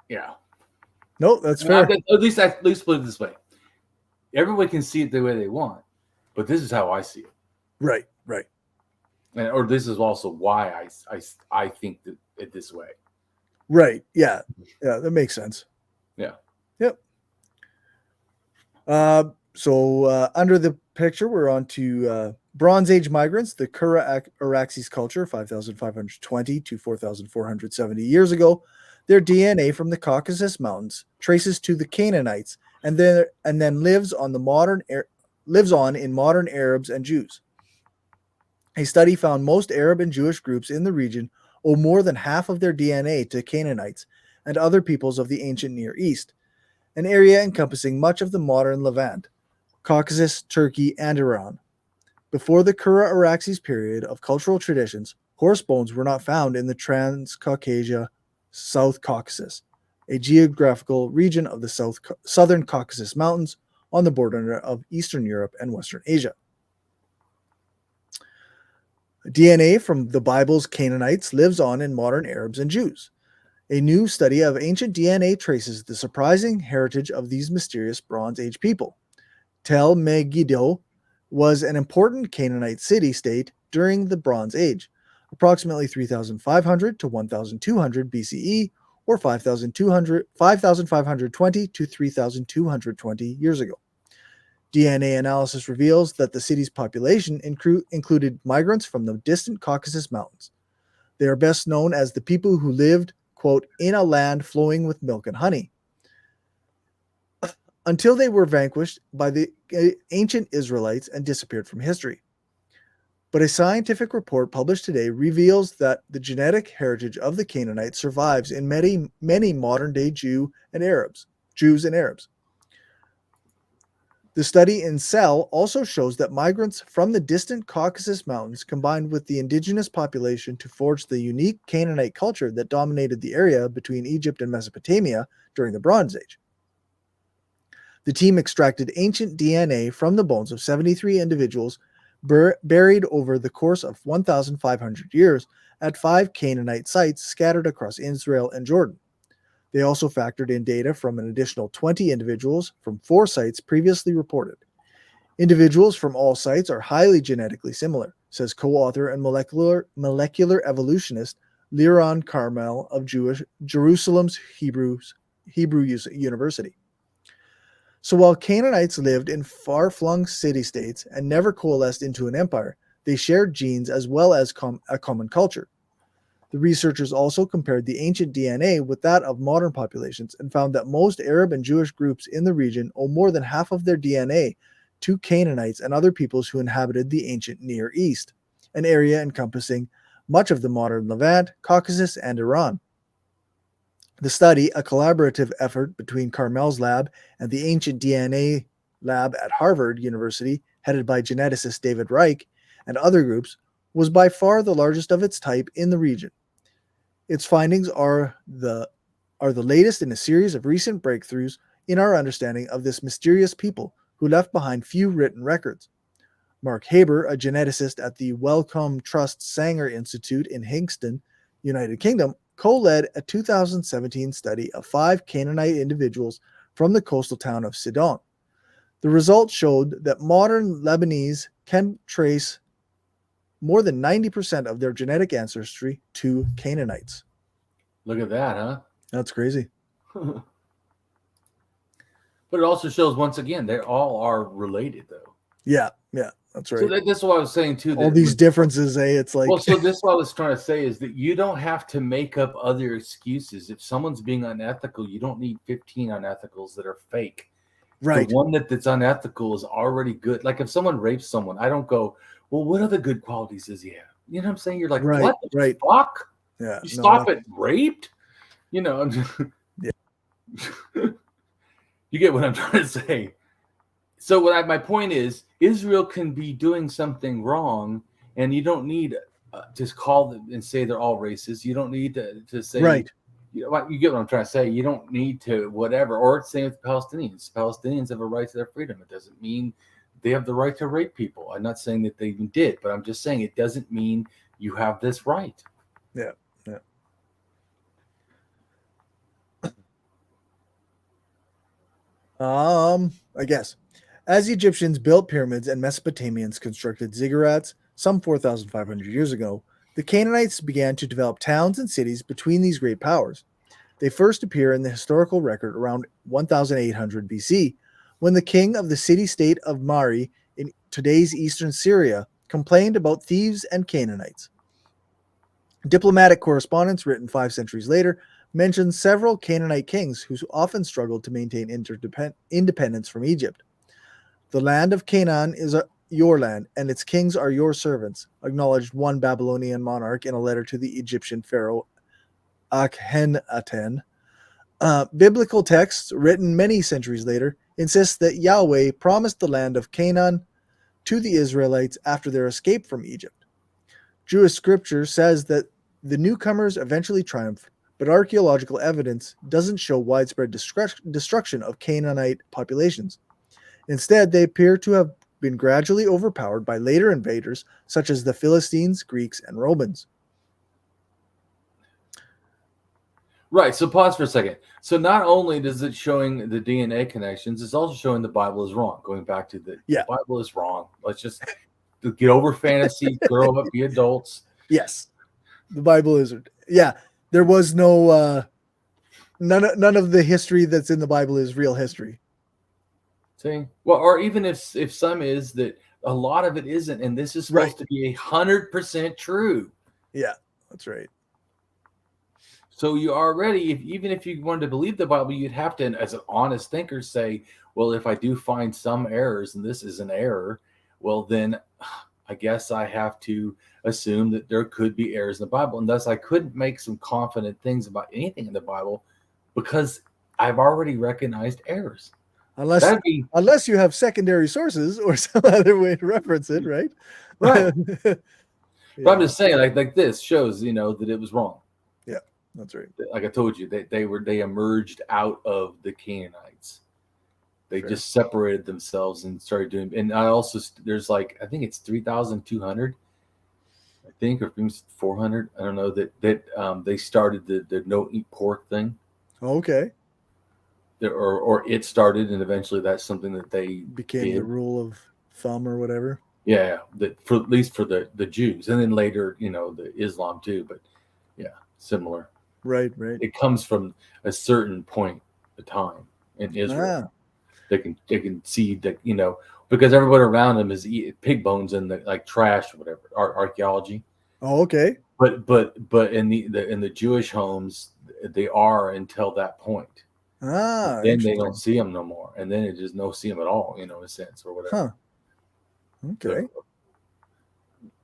yeah. No, that's fair. At least put it this way. Everyone can see it the way they want, but this is how I see it. Right. Or this is also why I think that it this way. Right. Yeah, that makes sense. Yeah. Yep. So under the picture, we're on to Bronze Age migrants, the Kura-Araxes culture, 5,520 to 4,470 years ago. Their DNA from the Caucasus Mountains traces to the Canaanites, and then lives on in modern Arabs and Jews. A study found most Arab and Jewish groups in the region owe more than half of their DNA to Canaanites, and other peoples of the ancient Near East, an area encompassing much of the modern Levant, Caucasus, Turkey, and Iran. Before the Kura-Araxes period of cultural traditions, horse bones were not found in the Transcaucasia South Caucasus, a geographical region of the southern Caucasus Mountains on the border of Eastern Europe and Western Asia. DNA from the Bible's Canaanites lives on in modern Arabs and Jews. A new study of ancient DNA traces the surprising heritage of these mysterious Bronze Age people. Tel Megiddo was an important Canaanite city-state during the Bronze Age, approximately 3,500 to 1,200 BCE, or 5,520 to 3,220 years ago. DNA analysis reveals that the city's population included migrants from the distant Caucasus Mountains. They are best known as the people who lived, quote, in a land flowing with milk and honey, until they were vanquished by the ancient Israelites and disappeared from history. But a scientific report published today reveals that the genetic heritage of the Canaanites survives in many modern-day Jews and Arabs. The study in Cell also shows that migrants from the distant Caucasus Mountains combined with the indigenous population to forge the unique Canaanite culture that dominated the area between Egypt and Mesopotamia during the Bronze Age. The team extracted ancient DNA from the bones of 73 individuals buried over the course of 1,500 years at 5 Canaanite sites scattered across Israel and Jordan. They also factored in data from an additional 20 individuals from 4 sites previously reported. Individuals from all sites are highly genetically similar, says co-author and molecular evolutionist Liron Carmel of Jerusalem's Hebrew University. So while Canaanites lived in far-flung city-states and never coalesced into an empire, they shared genes as well as a common culture. The researchers also compared the ancient DNA with that of modern populations and found that most Arab and Jewish groups in the region owe more than half of their DNA to Canaanites and other peoples who inhabited the ancient Near East, an area encompassing much of the modern Levant, Caucasus, and Iran. The study, a collaborative effort between Carmel's lab and the ancient DNA lab at Harvard University, headed by geneticist David Reich and other groups, was by far the largest of its type in the region. Its findings are the latest in a series of recent breakthroughs in our understanding of this mysterious people who left behind few written records. Mark Haber, a geneticist at the Wellcome Trust Sanger Institute in Hingston, United Kingdom, co-led a 2017 study of 5 Canaanite individuals from the coastal town of Sidon. The results showed that modern Lebanese can trace more than 90% of their genetic ancestry to Canaanites. Look at that, huh? That's crazy. But it also shows, once again, they all are related, though. Yeah, that's right. So that's what I was saying, too. All these differences, it's like... Well, so this is what I was trying to say, is that you don't have to make up other excuses. If someone's being unethical, you don't need 15 unethicals that are fake. Right. The one that's unethical is already good. Like if someone rapes someone, I don't go, well, what other good qualities does he have? You know what I'm saying? You're like, right, what the right. fuck? Yeah. You stop at raped? You know, yeah. You get what I'm trying to say. So my point is, Israel can be doing something wrong, and you don't need to call them and say they're all racist. You don't need to say, right. You get what I'm trying to say. You don't need to whatever. Or same with Palestinians. Palestinians have a right to their freedom. It doesn't mean they have the right to rape people. I'm not saying that they even did, but I'm just saying it doesn't mean you have this right. Yeah. I guess. As Egyptians built pyramids and Mesopotamians constructed ziggurats some 4,500 years ago, the Canaanites began to develop towns and cities between these great powers. They first appear in the historical record around 1800 BC, when the king of the city-state of Mari in today's eastern Syria complained about thieves and Canaanites. Diplomatic correspondence written 5 centuries later mentions several Canaanite kings who often struggled to maintain independence from Egypt. The land of Canaan is your land, and its kings are your servants, acknowledged one Babylonian monarch in a letter to the Egyptian pharaoh Akhenaten. Biblical texts, written many centuries later, insist that Yahweh promised the land of Canaan to the Israelites after their escape from Egypt. Jewish scripture says that the newcomers eventually triumphed, but archaeological evidence doesn't show widespread destruction of Canaanite populations. Instead, they appear to have been gradually overpowered by later invaders such as the Philistines, Greeks, and Romans. Right. So pause for a second. So not only does it showing the DNA connections, it's also showing the Bible is wrong. Going back to the Bible is wrong. Let's just get over fantasy, grow up, be adults. Yes, the Bible is. Yeah, there was no none of the history that's in the Bible is real history. See, well, or even if some is, that a lot of it isn't, and this is supposed to be 100% true. Yeah, that's right. So you already, even if you wanted to believe the Bible, you'd have to, as an honest thinker, say, well, if I do find some errors, and this is an error, well, then I guess I have to assume that there could be errors in the Bible. And thus I couldn't make some confident things about anything in the Bible because I've already recognized errors. Unless you have secondary sources or some other way to reference it, right? Right. But I'm just saying, like this shows, that it was wrong. Yeah, that's right. Like I told you, they emerged out of the Canaanites. They just separated themselves and started doing. And I also, there's I think it's 3,200, I think, or 400. I don't know that they started the no eat pork thing. Okay. Or it started, and eventually that's something that they became the rule of thumb or whatever. Yeah, that for at least for the Jews, and then later, the Islam too. But yeah, similar. Right. It comes from a certain point of time in Israel. They can see that, because everybody around them is pig bones and trash or whatever, archaeology. Oh, okay. But in the Jewish homes, they are until that point. Then they don't see them no more, and then it just no see them at all, in a sense, or whatever. Huh. Okay.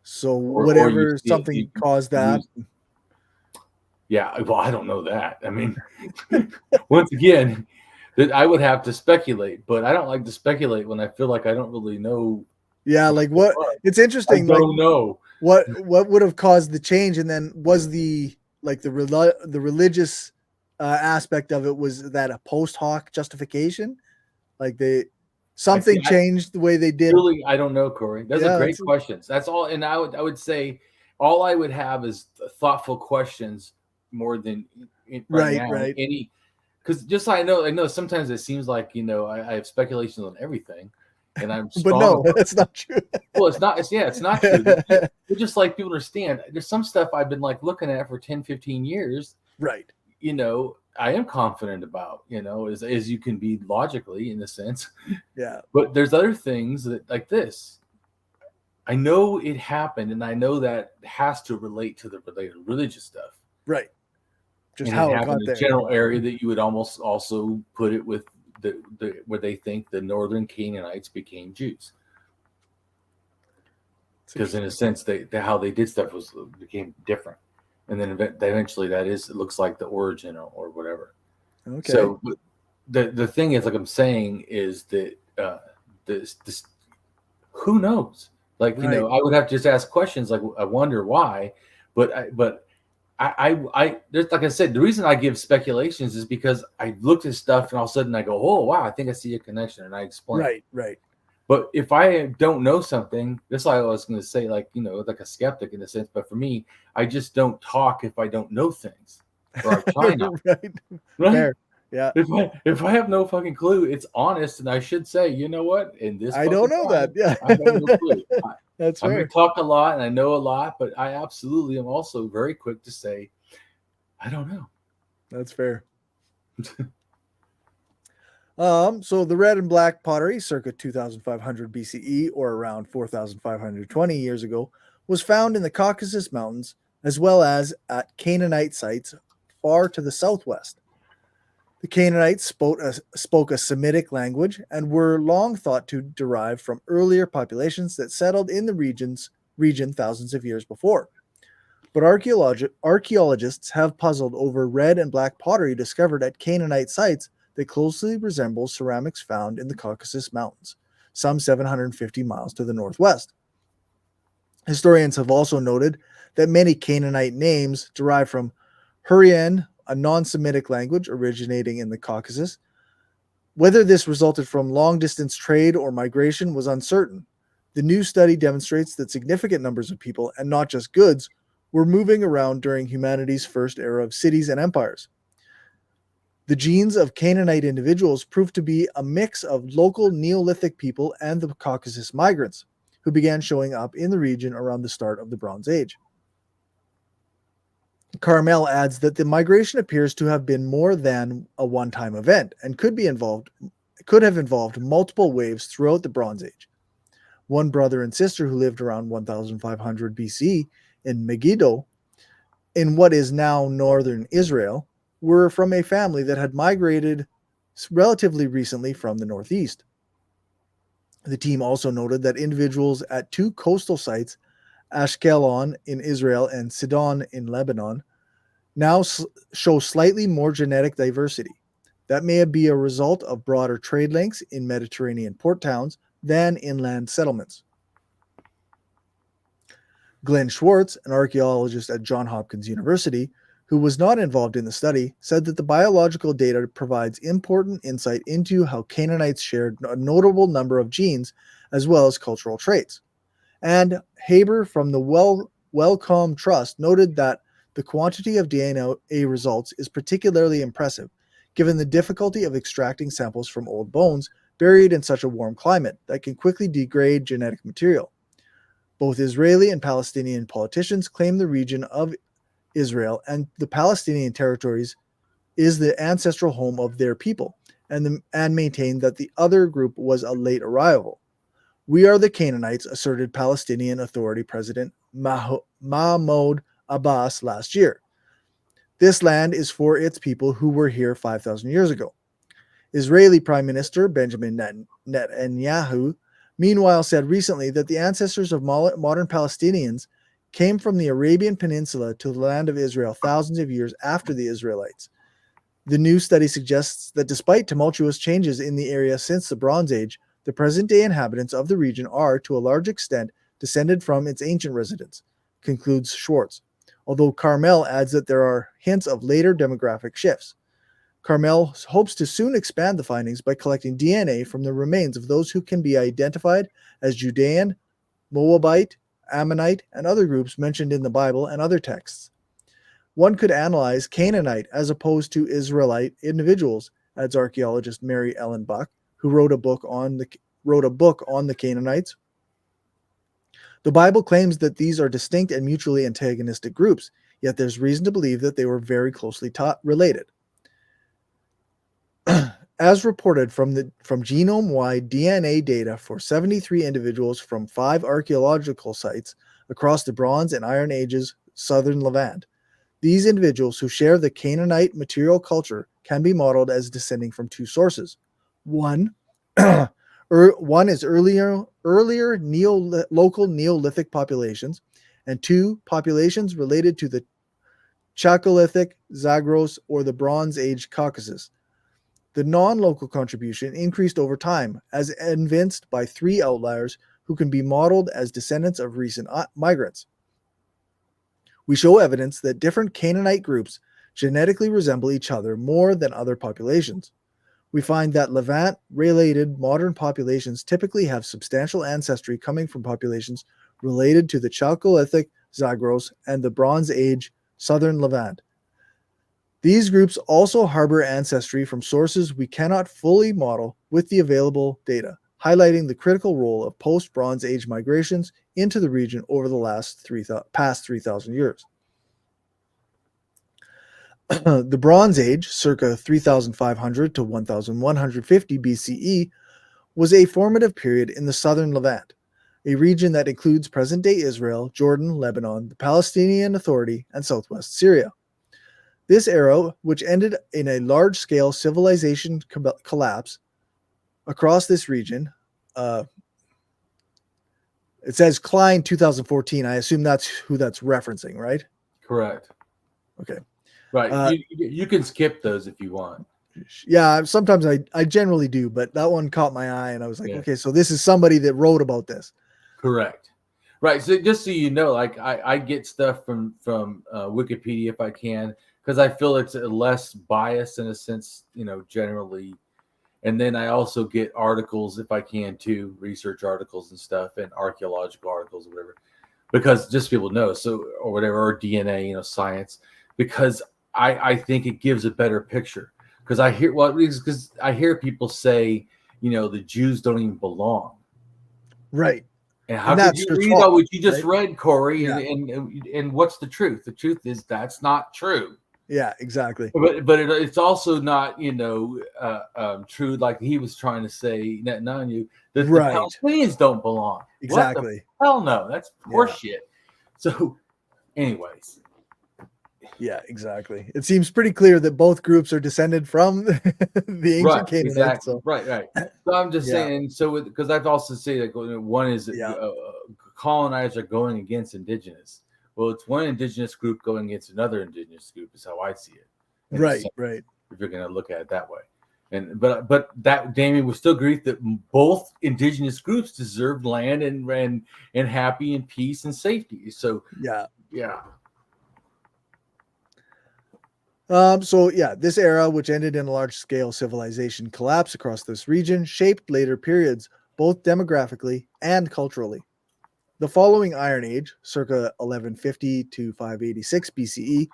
So whatever something caused that. Yeah, well, I don't know that. I mean, once again, that I would have to speculate, but I don't like to speculate when I feel like I don't really know. Yeah, what? It's interesting. I don't know what would have caused the change, and then was the religious aspect of it, was that a post hoc justification? Something changed the way they did. Really, I don't know, Cory. Those are great questions. That's all, and I would say all I would have is thoughtful questions more than right now. Any. Because just I know sometimes it seems like I have speculations on everything, and I'm but no, that's not true. Well, it's not. It's not true. It's just like people understand. There's some stuff I've been looking at for 10, 15 years. Right. I am confident about. As you can be logically, in a sense. Yeah. But there's other things that like this. I know it happened, and I know that has to relate to the related religious stuff. Right. Just how it got there. The general area that you would almost also put it with the where they think the northern Canaanites became Jews, because in a sense how they did stuff became different, and then eventually it looks like the origin or whatever. Okay. So the thing is, like I'm saying, is that this who knows? I would have to just ask questions like I wonder why, but there's, like I said, the reason I give speculations is because I looked at stuff and all of a sudden I go, oh wow, I think I see a connection, and I explain. Right. But if I don't know something, that's why I was going to say, like a skeptic in a sense. But for me, I just don't talk if I don't know things, or I try not. Right. Fair. Yeah. If I have no fucking clue, it's honest, and I should say, you know what? In this, I don't know that. Yeah. I have no clue. That's fair. I'm going to talk a lot and I know a lot, but I absolutely am also very quick to say, I don't know. That's fair. So the red and black pottery circa 2500 BCE, or around 4520 years ago, was found in the Caucasus Mountains, as well as at Canaanite sites far to the southwest. The Canaanites spoke a Semitic language and were long thought to derive from earlier populations that settled in the region thousands of years before. But archaeologists have puzzled over red and black pottery discovered at Canaanite sites that closely resembles ceramics found in the Caucasus Mountains, some 750 miles to the northwest. Historians have also noted that many Canaanite names derive from Hurrian, a non-Semitic language originating in the Caucasus. Whether this resulted from long-distance trade or migration was uncertain. The new study demonstrates that significant numbers of people, and not just goods, were moving around during humanity's first era of cities and empires. The genes of Canaanite individuals proved to be a mix of local Neolithic people and the Caucasus migrants, who began showing up in the region around the start of the Bronze Age. Carmel adds that the migration appears to have been more than a one-time event and could have involved multiple waves throughout the Bronze Age. One brother and sister who lived around 1500 BC in Megiddo, in what is now northern Israel, were from a family that had migrated relatively recently from the northeast. The team also noted that individuals at two coastal sites, Ashkelon in Israel and Sidon in Lebanon, now show slightly more genetic diversity. That may be a result of broader trade links in Mediterranean port towns than inland settlements. Glenn Schwartz, an archaeologist at Johns Hopkins University, who was not involved in the study, said that the biological data provides important insight into how Canaanites shared a notable number of genes as well as cultural traits. And Haber from the Wellcome Trust noted that the quantity of DNA results is particularly impressive, given the difficulty of extracting samples from old bones buried in such a warm climate that can quickly degrade genetic material. Both Israeli and Palestinian politicians claim the region of Israel and the Palestinian territories is the ancestral home of their people, and maintain that the other group was a late arrival. We are the Canaanites, asserted Palestinian Authority President Mahmoud Abbas last year. This land is for its people who were here 5,000 years ago. Israeli Prime Minister Benjamin Netanyahu, meanwhile, said recently that the ancestors of modern Palestinians came from the Arabian Peninsula to the land of Israel thousands of years after the Israelites. The new study suggests that despite tumultuous changes in the area since the Bronze Age, the present-day inhabitants of the region are, to a large extent, descended from its ancient residents, concludes Schwartz, although Carmel adds that there are hints of later demographic shifts. Carmel hopes to soon expand the findings by collecting DNA from the remains of those who can be identified as Judean, Moabite, Ammonite, and other groups mentioned in the Bible and other texts. One could analyze Canaanite as opposed to Israelite individuals, adds archaeologist Mary Ellen Buck, who wrote a book on the Canaanites. The Bible claims that these are distinct and mutually antagonistic groups, yet there's reason to believe that they were very closely related. As reported from genome-wide DNA data for 73 individuals from 5 archaeological sites across the Bronze and Iron Ages southern Levant, these individuals who share the Canaanite material culture can be modeled as descending from 2 sources. One is earlier local Neolithic populations, and 2 populations related to the Chalcolithic, Zagros, or the Bronze Age Caucasus. The non-local contribution increased over time, as evinced by 3 outliers who can be modeled as descendants of recent migrants. We show evidence that different Canaanite groups genetically resemble each other more than other populations. We find that Levant-related modern populations typically have substantial ancestry coming from populations related to the Chalcolithic, Zagros, and the Bronze Age southern Levant. These groups also harbor ancestry from sources we cannot fully model with the available data, highlighting the critical role of post-Bronze Age migrations into the region over the past 3,000 years. The Bronze Age, circa 3,500 to 1,150 BCE, was a formative period in the southern Levant, a region that includes present-day Israel, Jordan, Lebanon, the Palestinian Authority, and southwest Syria. This era, which ended in a large-scale civilization collapse across this region, it says Klein 2014. I assume that's who that's referencing, right? Correct. Okay. Right. You can skip those if you want. Yeah, sometimes I generally do, but that one caught my eye, and I was like, Yeah. okay, so this is somebody that wrote about this. Correct. Right. So just so you know, like I get stuff from Wikipedia if I can, because I feel it's less biased in a sense, generally. And then I also get articles if I can too, research articles and stuff, and archaeological articles or whatever, because just people know, so or whatever, or DNA, science, because I think it gives a better picture. Because I hear people say, the Jews don't even belong. Right. And how And could that's you their read fault, what you just right? read, Cory? Yeah. And what's the truth? The truth is that's not true. Yeah, exactly. But it's also not true, like he was trying to say, none you that the Right. Palestinians don't belong. Exactly. What the hell no? That's horseshit. So, anyways. Yeah, exactly. It seems pretty clear that both groups are descended from the ancient Canaanites. Exactly. So. Right. So I'm just saying. So because I've also said that one is colonizers are going against indigenous. Well, it's one indigenous group going against another indigenous group is how I see it. Right. If you're going to look at it that way, but that Damien would still agree that both indigenous groups deserve land and happy and peace and safety. So yeah. This era, which ended in a large-scale civilization collapse across this region, shaped later periods, both demographically and culturally. The following Iron Age, circa 1150 to 586 BCE,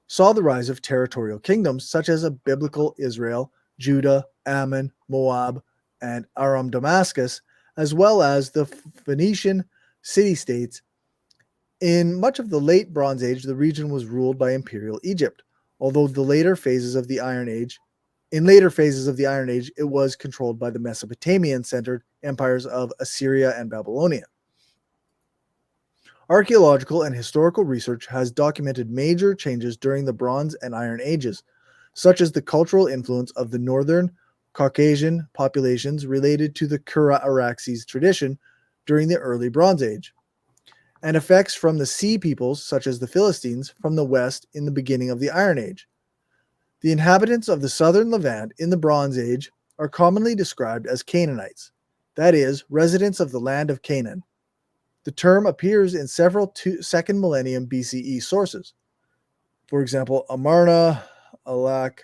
saw the rise of territorial kingdoms such as a biblical Israel, Judah, Ammon, Moab, and Aram Damascus, as well as the Phoenician city-states. In much of the late Bronze Age, the region was ruled by Imperial Egypt, although in later phases of the Iron Age, it was controlled by the Mesopotamian-centered empires of Assyria and Babylonia. Archaeological and historical research has documented major changes during the Bronze and Iron Ages, such as the cultural influence of the northern Caucasian populations related to the Kura-Araxes tradition during the early Bronze Age, and effects from the sea peoples, such as the Philistines, from the west in the beginning of the Iron Age. The inhabitants of the southern Levant in the Bronze Age are commonly described as Canaanites, that is, residents of the land of Canaan. The term appears in several second millennium BCE sources. For example, Amarna, Alalak,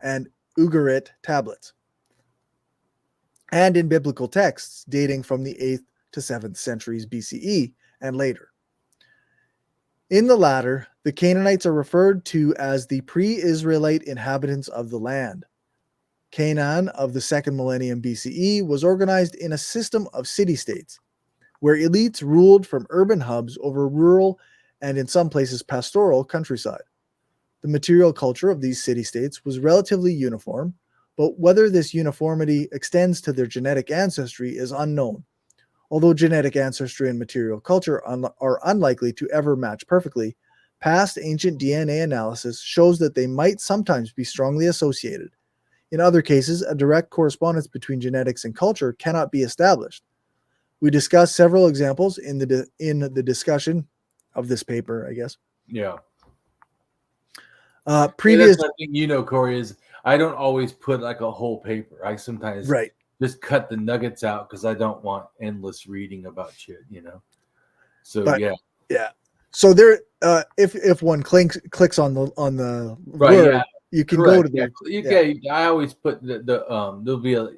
and Ugarit tablets, and in biblical texts dating from the 8th to 7th centuries BCE and later. In the latter, the Canaanites are referred to as the pre-Israelite inhabitants of the land. Canaan of the second millennium BCE was organized in a system of city-states, where elites ruled from urban hubs over rural and in some places pastoral countryside. The material culture of these city-states was relatively uniform, but whether this uniformity extends to their genetic ancestry is unknown. Although genetic ancestry and material culture are unlikely to ever match perfectly, past ancient DNA analysis shows that they might sometimes be strongly associated. In other cases, a direct correspondence between genetics and culture cannot be established. We discussed several examples in the discussion of this paper, I guess. Yeah. Previous, that's the thing, Cory, is I don't always put like a whole paper. I sometimes just cut the nuggets out because I don't want endless reading about shit, So but, yeah. So there, if one clicks on the right, word, yeah. You can Correct. go to the. I always put the there'll be a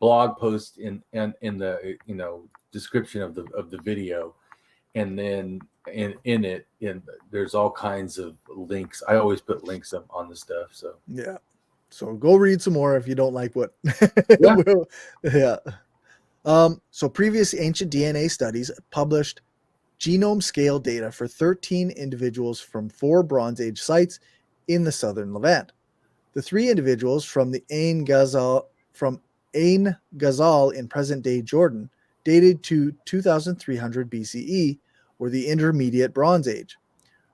blog post in the description of the video, and then in it there's all kinds of links. I always put links on the stuff. So yeah, so go read some more if you don't like what. So previous ancient DNA studies published genome scale data for 13 individuals from 4 Bronze Age sites in the southern Levant. The 3 individuals from the Ain Ghazal in present-day Jordan dated to 2300 BCE, or the Intermediate Bronze Age.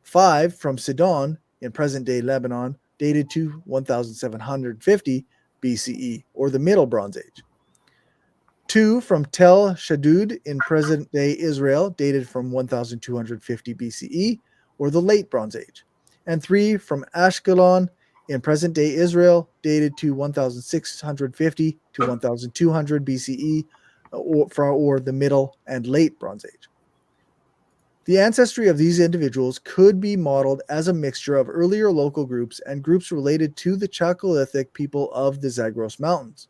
5 from Sidon in present-day Lebanon dated to 1750 BCE, or the Middle Bronze Age. 2 from Tel Shaddud in present-day Israel, dated from 1250 BCE, or the Late Bronze Age, and 3 from Ashkelon in present-day Israel, dated to 1650 to 1200 BCE, or the Middle and Late Bronze Age. The ancestry of these individuals could be modeled as a mixture of earlier local groups and groups related to the Chalcolithic people of the Zagros Mountains,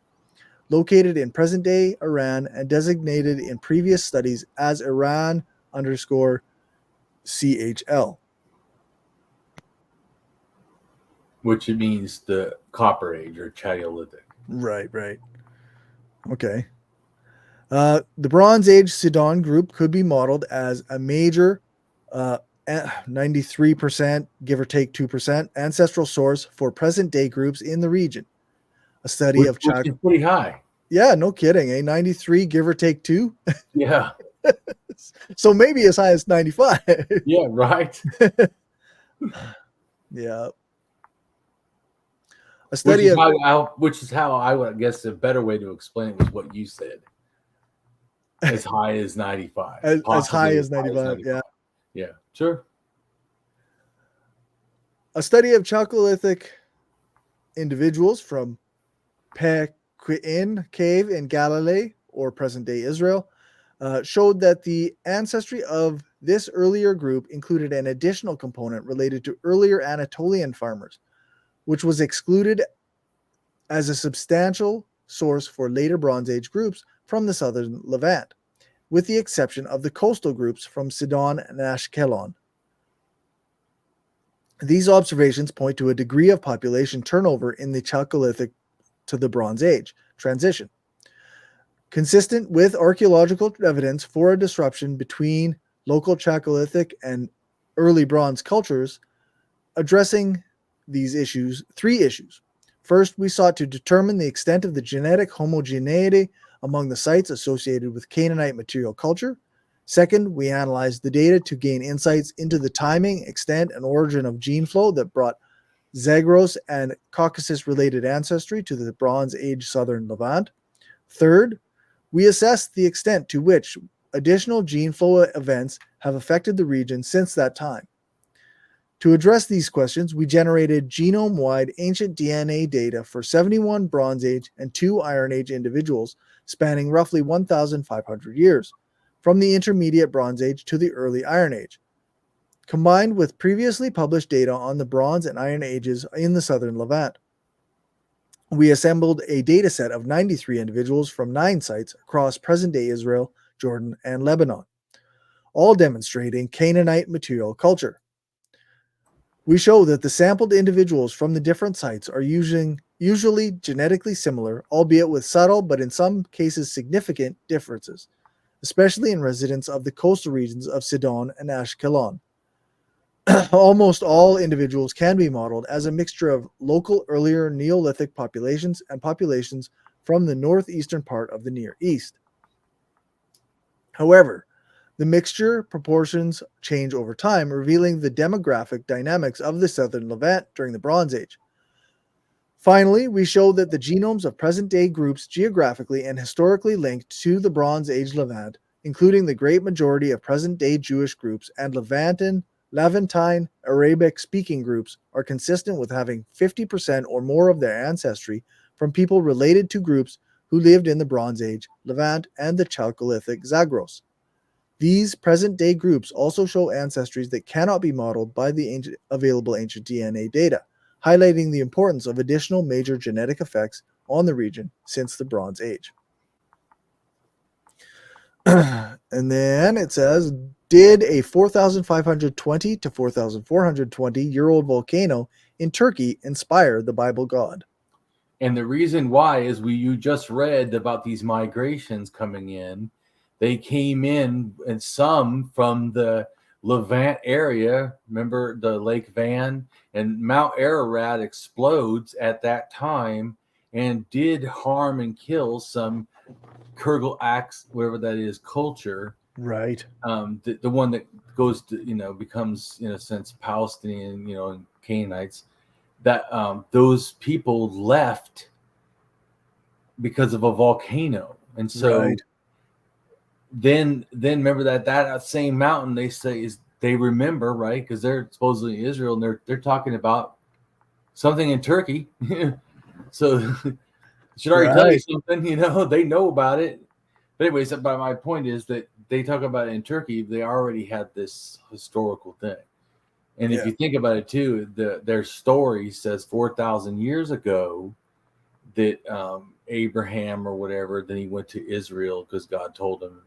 located in present-day Iran and designated in previous studies as Iran_CHL. Which it means the Copper Age or Chalcolithic. Right. Okay. The Bronze Age Sidon group could be modeled as a major 93%, give or take 2%, ancestral source for present-day groups in the region. A study of which is pretty high. Yeah, no kidding. 93, give or take 2. Yeah. So maybe as high as 95. Yeah, right. Yeah. A study which is how I would guess a better way to explain it was what you said. As high as 95. As high as 95, yeah. Yeah, sure. A study of Chalcolithic individuals from Pequin Cave in Galilee, or present-day Israel, showed that the ancestry of this earlier group included an additional component related to earlier Anatolian farmers, which was excluded as a substantial source for later Bronze Age groups from the southern Levant, with the exception of the coastal groups from Sidon and Ashkelon. These observations point to a degree of population turnover in the Chalcolithic to the Bronze Age transition, consistent with archaeological evidence for a disruption between local Chalcolithic and early Bronze cultures. Addressing these issues, 3 issues. First, we sought to determine the extent of the genetic homogeneity among the sites associated with Canaanite material culture. Second, we analyzed the data to gain insights into the timing, extent, and origin of gene flow that brought Zagros and Caucasus-related ancestry to the Bronze Age southern Levant. Third, we assessed the extent to which additional gene flow events have affected the region since that time. To address these questions, we generated genome-wide ancient DNA data for 71 Bronze Age and 2 Iron Age individuals spanning roughly 1,500 years, from the intermediate Bronze Age to the early Iron Age, combined with previously published data on the Bronze and Iron Ages in the southern Levant. We assembled a dataset of 93 individuals from 9 sites across present-day Israel, Jordan, and Lebanon, all demonstrating Canaanite material culture. We show that the sampled individuals from the different sites are usually genetically similar, albeit with subtle but in some cases significant differences, especially in residents of the coastal regions of Sidon and Ashkelon. Almost all individuals can be modeled as a mixture of local earlier Neolithic populations and populations from the northeastern part of the Near East. However, the mixture proportions change over time, revealing the demographic dynamics of the southern Levant during the Bronze Age. Finally, we show that the genomes of present-day groups geographically and historically linked to the Bronze Age Levant, including the great majority of present-day Jewish groups and Levantine Arabic-speaking groups, are consistent with having 50% or more of their ancestry from people related to groups who lived in the Bronze Age Levant and the Chalcolithic Zagros. These present-day groups also show ancestries that cannot be modeled by the available ancient DNA data, highlighting the importance of additional major genetic effects on the region since the Bronze Age. And then it says, did a 4,520 to 4,420-year-old volcano in Turkey inspire the Bible God? And the reason why is you just read about these migrations coming in. They came in, and some from the Levant area. Remember the Lake Van? And Mount Ararat explodes at that time and did harm and kill some Kurgal Axe, whatever that is, culture. Right. The one that goes to, becomes, in a sense, Palestinian, and Canaanites. That those people left because of a volcano. And so Right. then remember that same mountain they say is they remember, right? Because they're supposedly Israel, and they're talking about something in Turkey. So should already tell you Right. something, they know about it. But anyways, but my point is that they talk about it in Turkey, they already had this historical thing. And if Yeah. you think about it too, their story says 4,000 years ago that Abraham or whatever, then he went to Israel because God told him.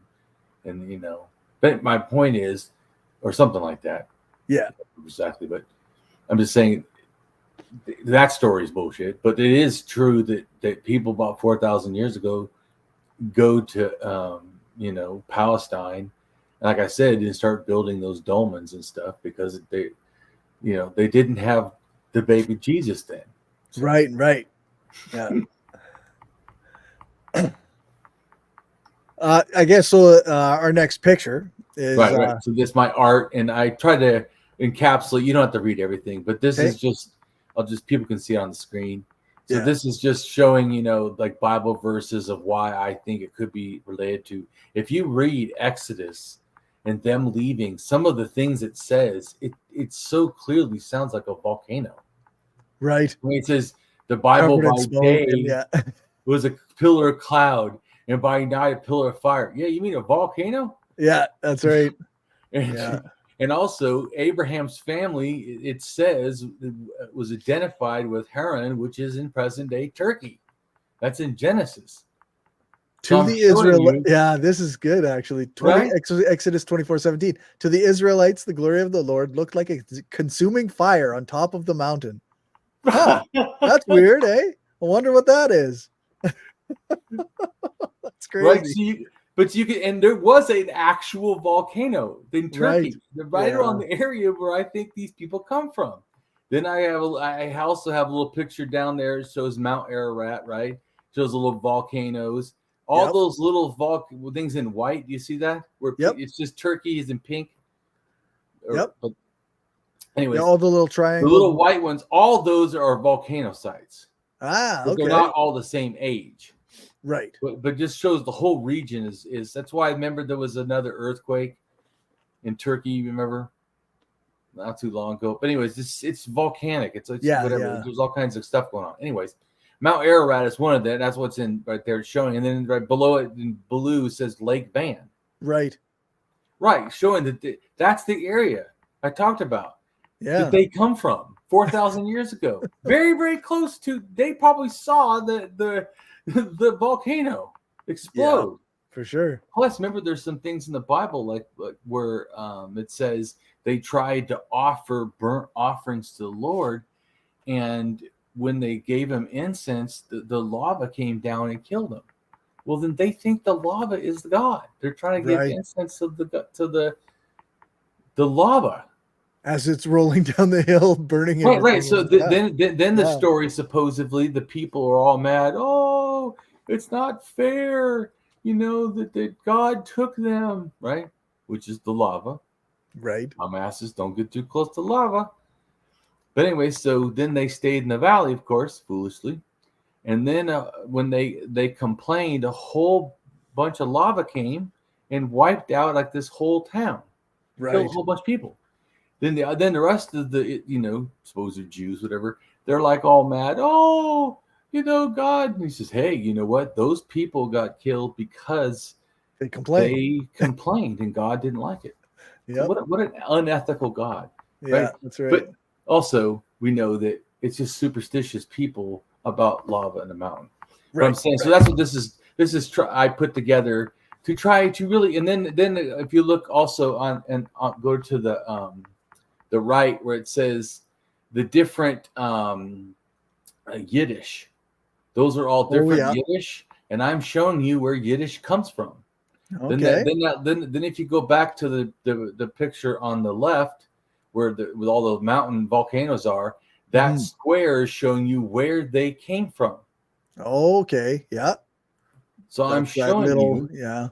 And, but my point is, or something like that. Yeah. Exactly. But I'm just saying that story is bullshit. But it is true that people about 4,000 years ago go to, Palestine. Like I said, and start building those dolmens and stuff because they didn't have the baby Jesus then. So. Right. Yeah. I guess so. Our next picture is right. So this is my art, and I try to encapsulate. You don't have to read everything, but this is just people can see it on the screen. So this is just showing, like Bible verses of why I think it could be related to. If you read Exodus and them leaving, some of the things it says, it so clearly sounds like a volcano. Right. When it says the Bible by day was a pillar of cloud, and by night a pillar of fire. Yeah, you mean a volcano? Yeah, that's right. And also Abraham's family, it says, was identified with Haran, which is in present day Turkey. That's in Genesis. To the Israel, this is good actually. Exodus 24:17. To the Israelites, the glory of the Lord looked like a consuming fire on top of the mountain. Huh, that's weird, eh? I wonder what that is. That's crazy. Right, and there was an actual volcano in Turkey, right around the area where I think these people come from. Then I also have a little picture down there. It shows Mount Ararat, right? Shows little volcanoes. All those little things in white. Do you see that? Where it's just Turkey is in pink. But anyways, all the little triangles, the little white ones. All those are volcano sites. But they're not all the same age. Right. But just shows the whole region is that's why I remember there was another earthquake in Turkey, you remember? Not too long ago. But anyways, it's volcanic. It's whatever. Yeah. There's all kinds of stuff going on. Anyways, Mount Ararat is one of them. That's what's in right there showing. And then right below it in blue says Lake Van. Right. Right. Showing that that's the area I talked about. Yeah. That they come from 4,000 years ago. Very, very close to, they probably saw the volcano explode. For sure. Plus, remember, there's some things in the Bible like where it says they tried to offer burnt offerings to the Lord, and when they gave him incense, the lava came down and killed them. Well, then they think the lava is God. They're trying to give incense to the lava as it's rolling down the hill, burning it. Right. So then the story, supposedly the people are all mad. Oh, it's not fair. That God took them, right? Which is the lava. Right. Dumbasses don't get too close to lava. But anyway, so then they stayed in the valley, of course, foolishly. And then when they complained, a whole bunch of lava came and wiped out like this whole town. Right. Killed a whole bunch of people. Then the rest of the, supposed Jews, whatever, they're like all mad. Oh, God. And he says, hey, you know what? Those people got killed because they complained and God didn't like it. Yeah. What an unethical God. Yeah, right? That's right. But also, we know that it's just superstitious people about lava in the mountain. Right. What I'm saying. So that's what this is. This is I put together to try to really, and then if you look also on go to the right where it says the different Yiddish. Those are all different Yiddish, and I'm showing you where Yiddish comes from. Okay. Then if you go back to the picture on the left, with all the mountain volcanoes are, that square is showing you where they came from. Okay. Yeah. So I'm showing you. Yeah.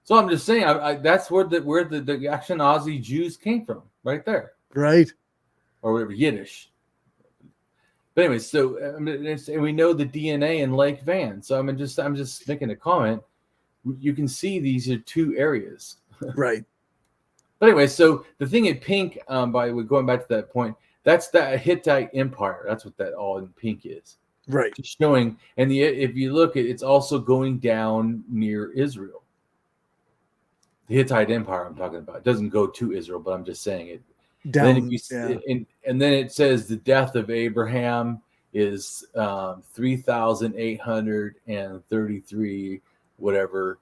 So I'm just saying, that's where the Ashkenazi Jews came from, right there. Right. Or whatever, Yiddish. But anyway, so and we know the DNA in Lake Van. So I'm just making a comment. You can see these are two areas. Right. But anyway, so the thing in pink, by going back to that point, that's that Hittite Empire. That's what that all in pink is. Right. Just showing, and if you look, it's also going down near Israel. The Hittite Empire I'm talking about. It doesn't go to Israel, but I'm just saying it. Down. And then, and then it says the death of Abraham is 3,833 whatever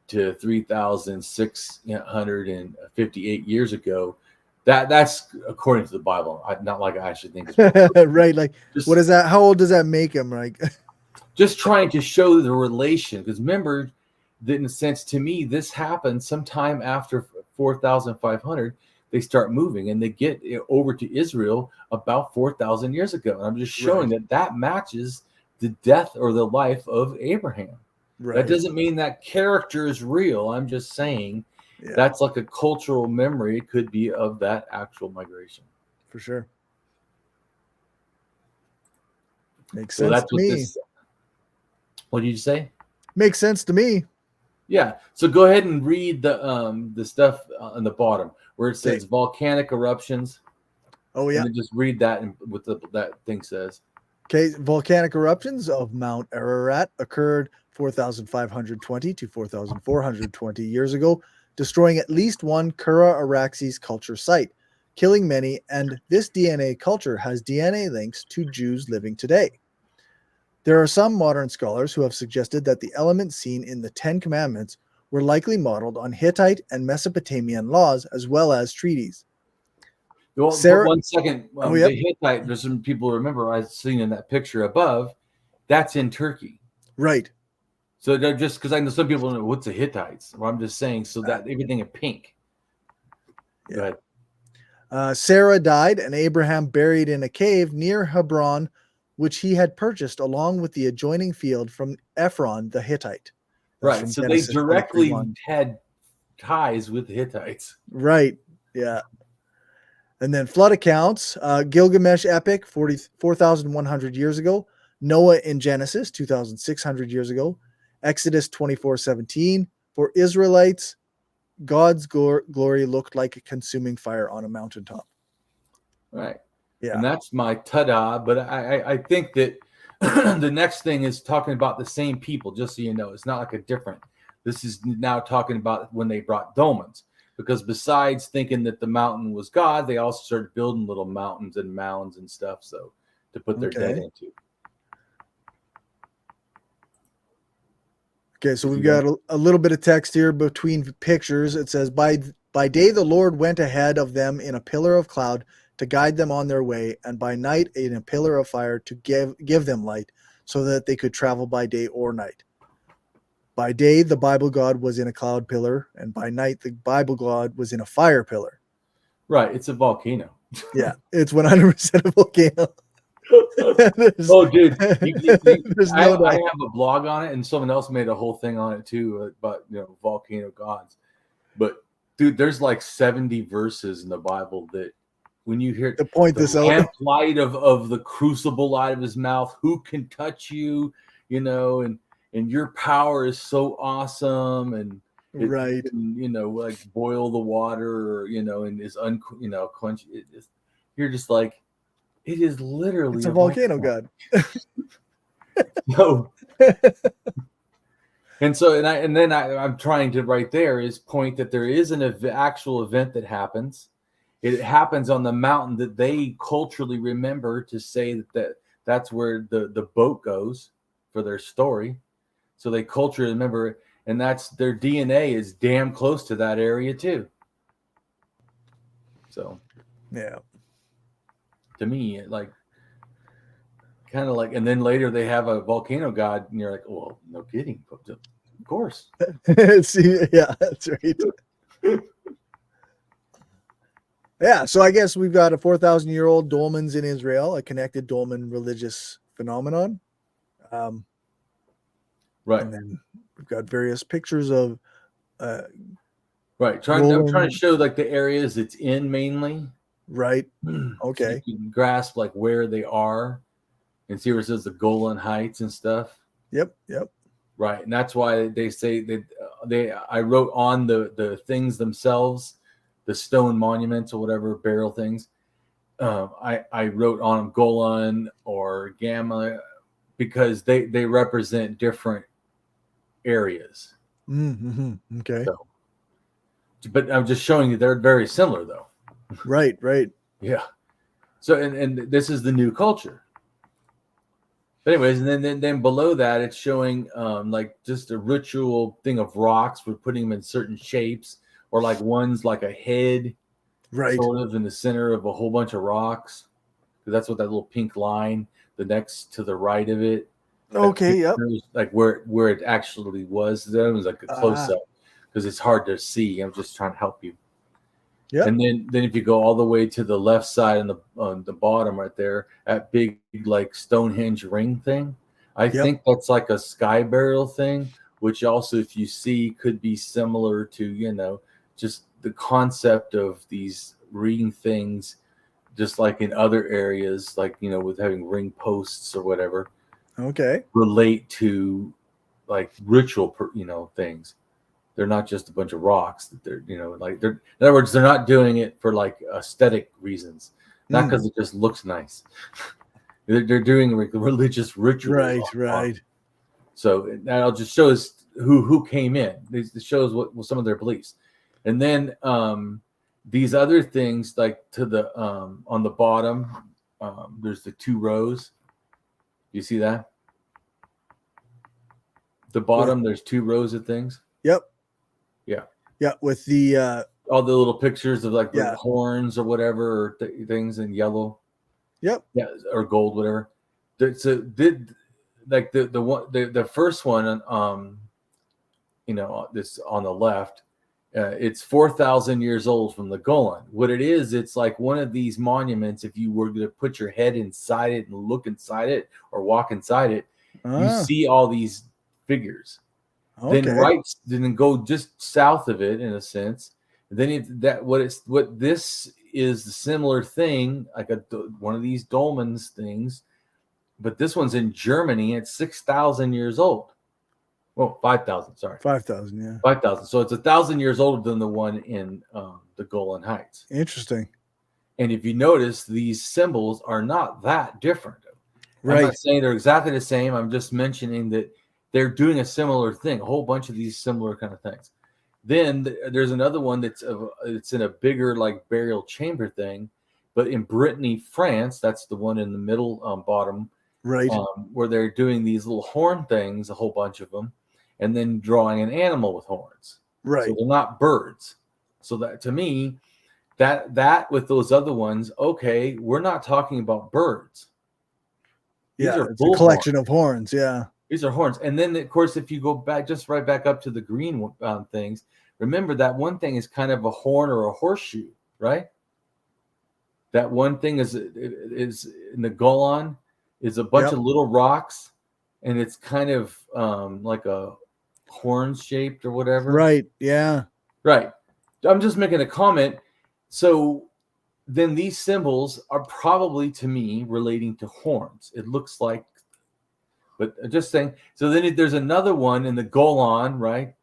to 3,658 years ago. That's according to the Bible. Not like I actually think it's right. Like, just, what is that? How old does that make him? Like, just trying to show the relation, because remember that in a sense, to me, this happened sometime after 4,500. They start moving and they get over to Israel about 4,000 years ago. And I'm just showing that matches the death or the life of Abraham. Right. That doesn't mean that character is real. I'm just saying that's like a cultural memory. It could be of that actual migration. For sure. Makes sense to me. What did you say? Makes sense to me. Yeah. So go ahead and read the stuff on the bottom where it says volcanic eruptions. Oh yeah. And then just read that and what that thing says. Okay. Volcanic eruptions of Mount Ararat occurred 4,520 to 4,420 years ago, destroying at least one Kura-Araxes culture site, killing many, and this DNA culture has DNA links to Jews living today. There are some modern scholars who have suggested that the elements seen in the Ten Commandments were likely modeled on Hittite and Mesopotamian laws as well as treaties. Well, one second. The Hittite, there's some people remember I've seen in that picture above, that's in Turkey. Right. So they're just, because I know some people know what's the Hittites. Well, I'm just saying, so that everything in pink. Yeah. Go ahead. Sarah died and Abraham buried in a cave near Hebron, which he had purchased along with the adjoining field from Ephron the Hittite. Right. So Genesis they directly had ties with the Hittites. Right. Yeah. And then flood accounts, Gilgamesh epic 4,100 years ago, Noah in Genesis 2,600 years ago, Exodus 24:17. For Israelites, God's glory looked like a consuming fire on a mountaintop. Right. Yeah. And that's my ta-da. But I think that the next thing is talking about the same people, just so you know. It's not like a different. This is now talking about when they brought dolmens. Because besides thinking that the mountain was God, they also started building little mountains and mounds and stuff, so to put their dead into. Okay, so we've got a little bit of text here between pictures. It says, by day the Lord went ahead of them in a pillar of cloud to guide them on their way, and by night in a pillar of fire to give them light, so that they could travel by day or night. By day, the Bible God was in a cloud pillar, and by night, the Bible God was in a fire pillar. Right, it's a volcano. Yeah, it's 100% a volcano. Oh, dude, I have a blog on it, and someone else made a whole thing on it too about volcano gods. But dude, there's like 70 verses in the Bible that when you hear to point this out, light of the crucible light of his mouth, who can touch you, and your power is so awesome, and right, can, like boil the water, or and is quench. You're just like, it is literally it's a volcano god. No. And so, and then I'm trying to right there is point that there is an actual event that happens. It happens on the mountain that they culturally remember to say that's where the boat goes for their story. So they culturally remember, and that's their DNA is damn close to that area too. So, yeah, to me, kind of like, and then later they have a volcano god, and you're like, well, no kidding, of course. See, yeah, that's right. Yeah, so I guess we've got a 4,000-year-old dolmens in Israel, a connected dolmen religious phenomenon. Right. And then we've got various pictures of right. I'm trying to show like the areas it's in mainly. Right. Okay. So you can grasp like where they are. And see where it says the Golan Heights and stuff. Yep. Right, and that's why they say that I wrote on the things themselves, the stone monuments or whatever burial things. I wrote on them Golan or Gamma because they represent different areas. Mm-hmm. Okay. So, but I'm just showing you they're very similar though. Right. Yeah. So and this is the new culture. But anyways, and then below that, it's showing like just a ritual thing of rocks. We're putting them in certain shapes, or like one's like a head, Right. sort of in the center of a whole bunch of rocks. Because that's what that little pink line, the next to the right of it. Okay. Yep. Like where it actually was. That was like a close up because it's hard to see. I'm just trying to help you. Yep. And then if you go all the way to the left side on the bottom right there, that big like Stonehenge ring thing, I think that's like a sky burial thing, which also, if you see, could be similar to, just the concept of these ring things, just like in other areas, like, with having ring posts or whatever. Okay. Relate to like ritual, things. They're not just a bunch of rocks that they're, like in other words, they're not doing it for like aesthetic reasons, not because it just looks nice. They're doing religious rituals. Right. So that'll just shows who came in. It shows what some of their beliefs. And then these other things, like to the on the bottom, there's the 2 rows. You see that? The bottom, there's 2 rows of things. Yep. Yeah, with the all the little pictures of like the horns or whatever, or things in yellow. Yep. Yeah, or gold, whatever. So like the first one, this on the left, it's 4,000 years old from the Golan. What it is, it's like one of these monuments. If you were to put your head inside it and look inside it or walk inside it, you see all these figures. Okay. Then go just south of it in a sense. Then what this is a similar thing, like one of these dolmens things, but this one's in Germany. It's 6,000 years old. Well, 5,000. Sorry, 5,000. Yeah. 5,000. So it's 1,000 years older than the one in the Golan Heights. Interesting. And if you notice, these symbols are not that different. Right. I'm not saying they're exactly the same. I'm just mentioning that they're doing a similar thing, a whole bunch of these similar kind of things. Then there's another one it's in a bigger like burial chamber thing, but in Brittany, France, that's the one in the middle bottom, right, where they're doing these little horn things, a whole bunch of them, and then drawing an animal with horns. Right. So they're not birds. So that to me, that with those other ones, okay, we're not talking about birds. These are it's a collection of horns. Yeah. These are horns. And then, of course, if you go back, just right back up to the green things, remember that one thing is kind of a horn or a horseshoe, right? That one thing is in the Golan is a bunch of little rocks, and it's kind of like a horn shaped or whatever. Right. Yeah. Right. I'm just making a comment. So then these symbols are probably, to me, relating to horns. It looks like. But just saying, so then there's another one in the Golan, right,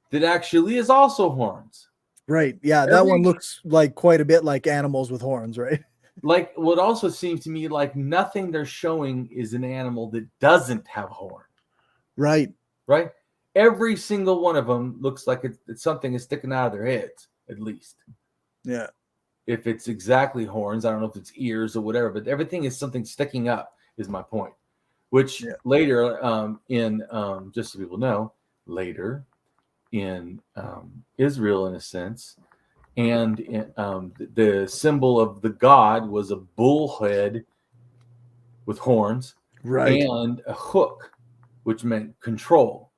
that actually is also horns. Right. Yeah, that one looks like quite a bit like animals with horns, right? Like what also seems to me like nothing they're showing is an animal that doesn't have horn. Right. Right? Every single one of them looks like it's something is sticking out of their heads, at least. Yeah. If it's exactly horns, I don't know if it's ears or whatever, but everything is something sticking up, is my point. Which later just so people know, later in Israel, in a sense, and the symbol of the god was a bull head with horns, right, and a hook, which meant control.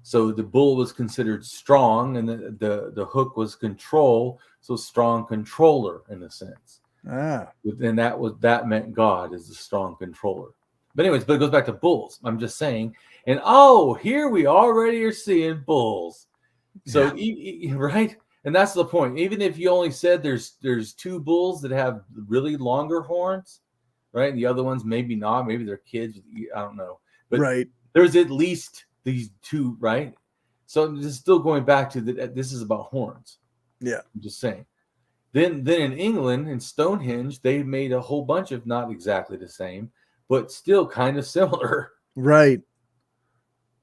So the bull was considered strong, and the hook was control, so strong controller in a sense. And that meant God is the strong controller. But anyways, but it goes back to bulls. I'm just saying, and here we already are seeing bulls. So right, and that's the point. Even if you only said there's 2 bulls that have really longer horns, right? And the other ones maybe not. Maybe they're kids. I don't know. But right. there's at least these two, right? So this is still going back to that. This is about horns. Yeah. I'm just saying. Then in England, in Stonehenge, they made a whole bunch of not exactly the same, but still kind of similar. Right.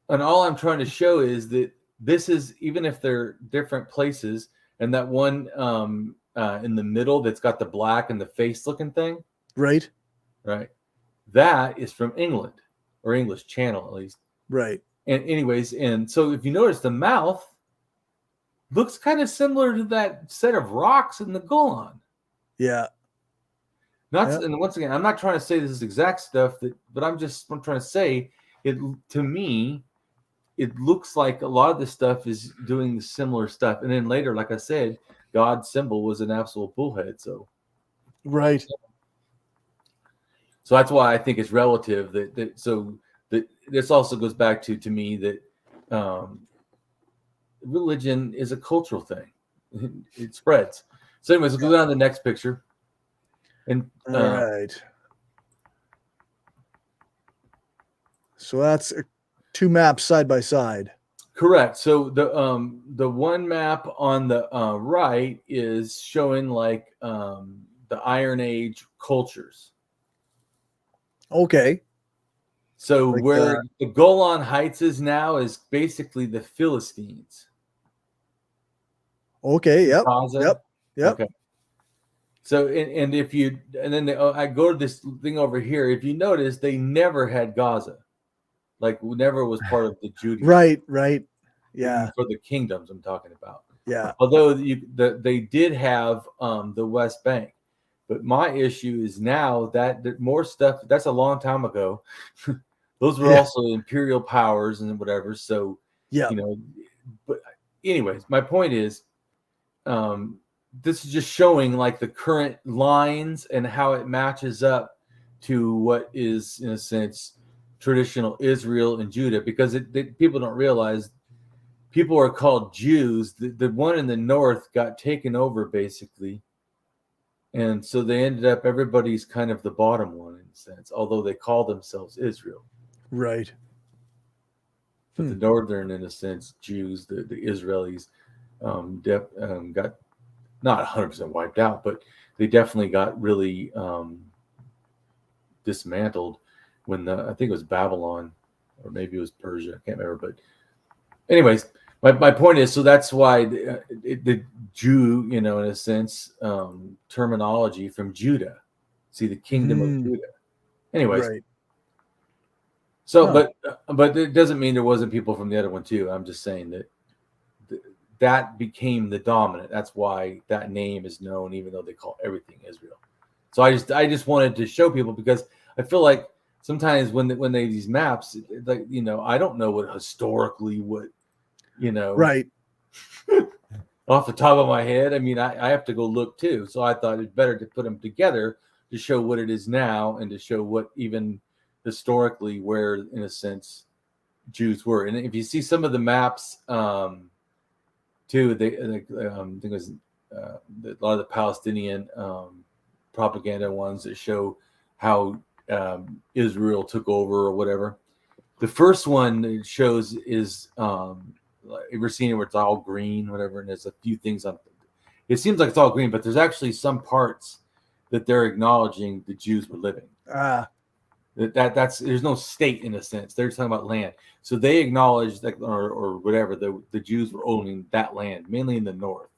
And all I'm trying to show is that this is, even if they're different places, and that one in the middle that's got the black and the face looking thing, Right. right? That is from England, or English Channel at least. Right. And anyways, and so if you notice, the mouth looks kind of similar to that set of rocks in the Golan. Yeah. And once again, I'm not trying to say this is exact stuff, but I'm trying to say it. To me, it looks like a lot of this stuff is doing the similar stuff. And then later, like I said, God's symbol was an absolute bullhead. So right. So that's why I think it's relative. That this also goes back to me that religion is a cultural thing. It spreads. So anyways, we'll go down to the next picture. And all right. So that's two maps side by side. Correct. So the one map on the right is showing like the Iron Age cultures. Okay. So like where the Golan Heights is now is basically the Philistines. Okay. Yep. Gaza. Yep. Okay. So and if you I go to this thing over here. If you notice, they never had Gaza, like never was part of the Judaism. Right. Yeah. For the kingdoms I'm talking about. Yeah. Although they did have the West Bank, but my issue is now that more stuff. That's a long time ago. Those were also imperial powers and whatever. So but anyways, my point is, this is just showing like the current lines and how it matches up to what is, in a sense, traditional Israel and Judah, because people don't realize people are called Jews. The one in the north got taken over basically. And so they ended up, everybody's kind of the bottom one in a sense, although they call themselves Israel. Right. But the northern, in a sense, Jews, the Israelis, got not 100% wiped out, but they definitely got really dismantled when I think it was Babylon, or maybe it was Persia. I can't remember. But anyways, my point is, so that's why the Jew, in a sense, terminology from Judah. See, the kingdom of Judah. Anyways. Right. So, but it doesn't mean there wasn't people from the other one too. I'm just saying that became the dominant. That's why that name is known, even though they call everything Israel. So I just wanted to show people, because I feel like sometimes when they these maps, like, I don't know what historically right. off the top of my head. I mean, I have to go look too. So I thought it's better to put them together to show what it is now and to show what even historically where, in a sense, Jews were. And if you see some of the maps too, I think it was a lot of the Palestinian propaganda ones that show how Israel took over or whatever. The first one it shows is we're seeing it where it's all green, whatever, and there's a few things on it. Seems like it's all green, but there's actually some parts that they're acknowledging the Jews were living. That's there's no state, in a sense. They're talking about land. So they acknowledge that, or whatever, the Jews were owning that land, mainly in the north.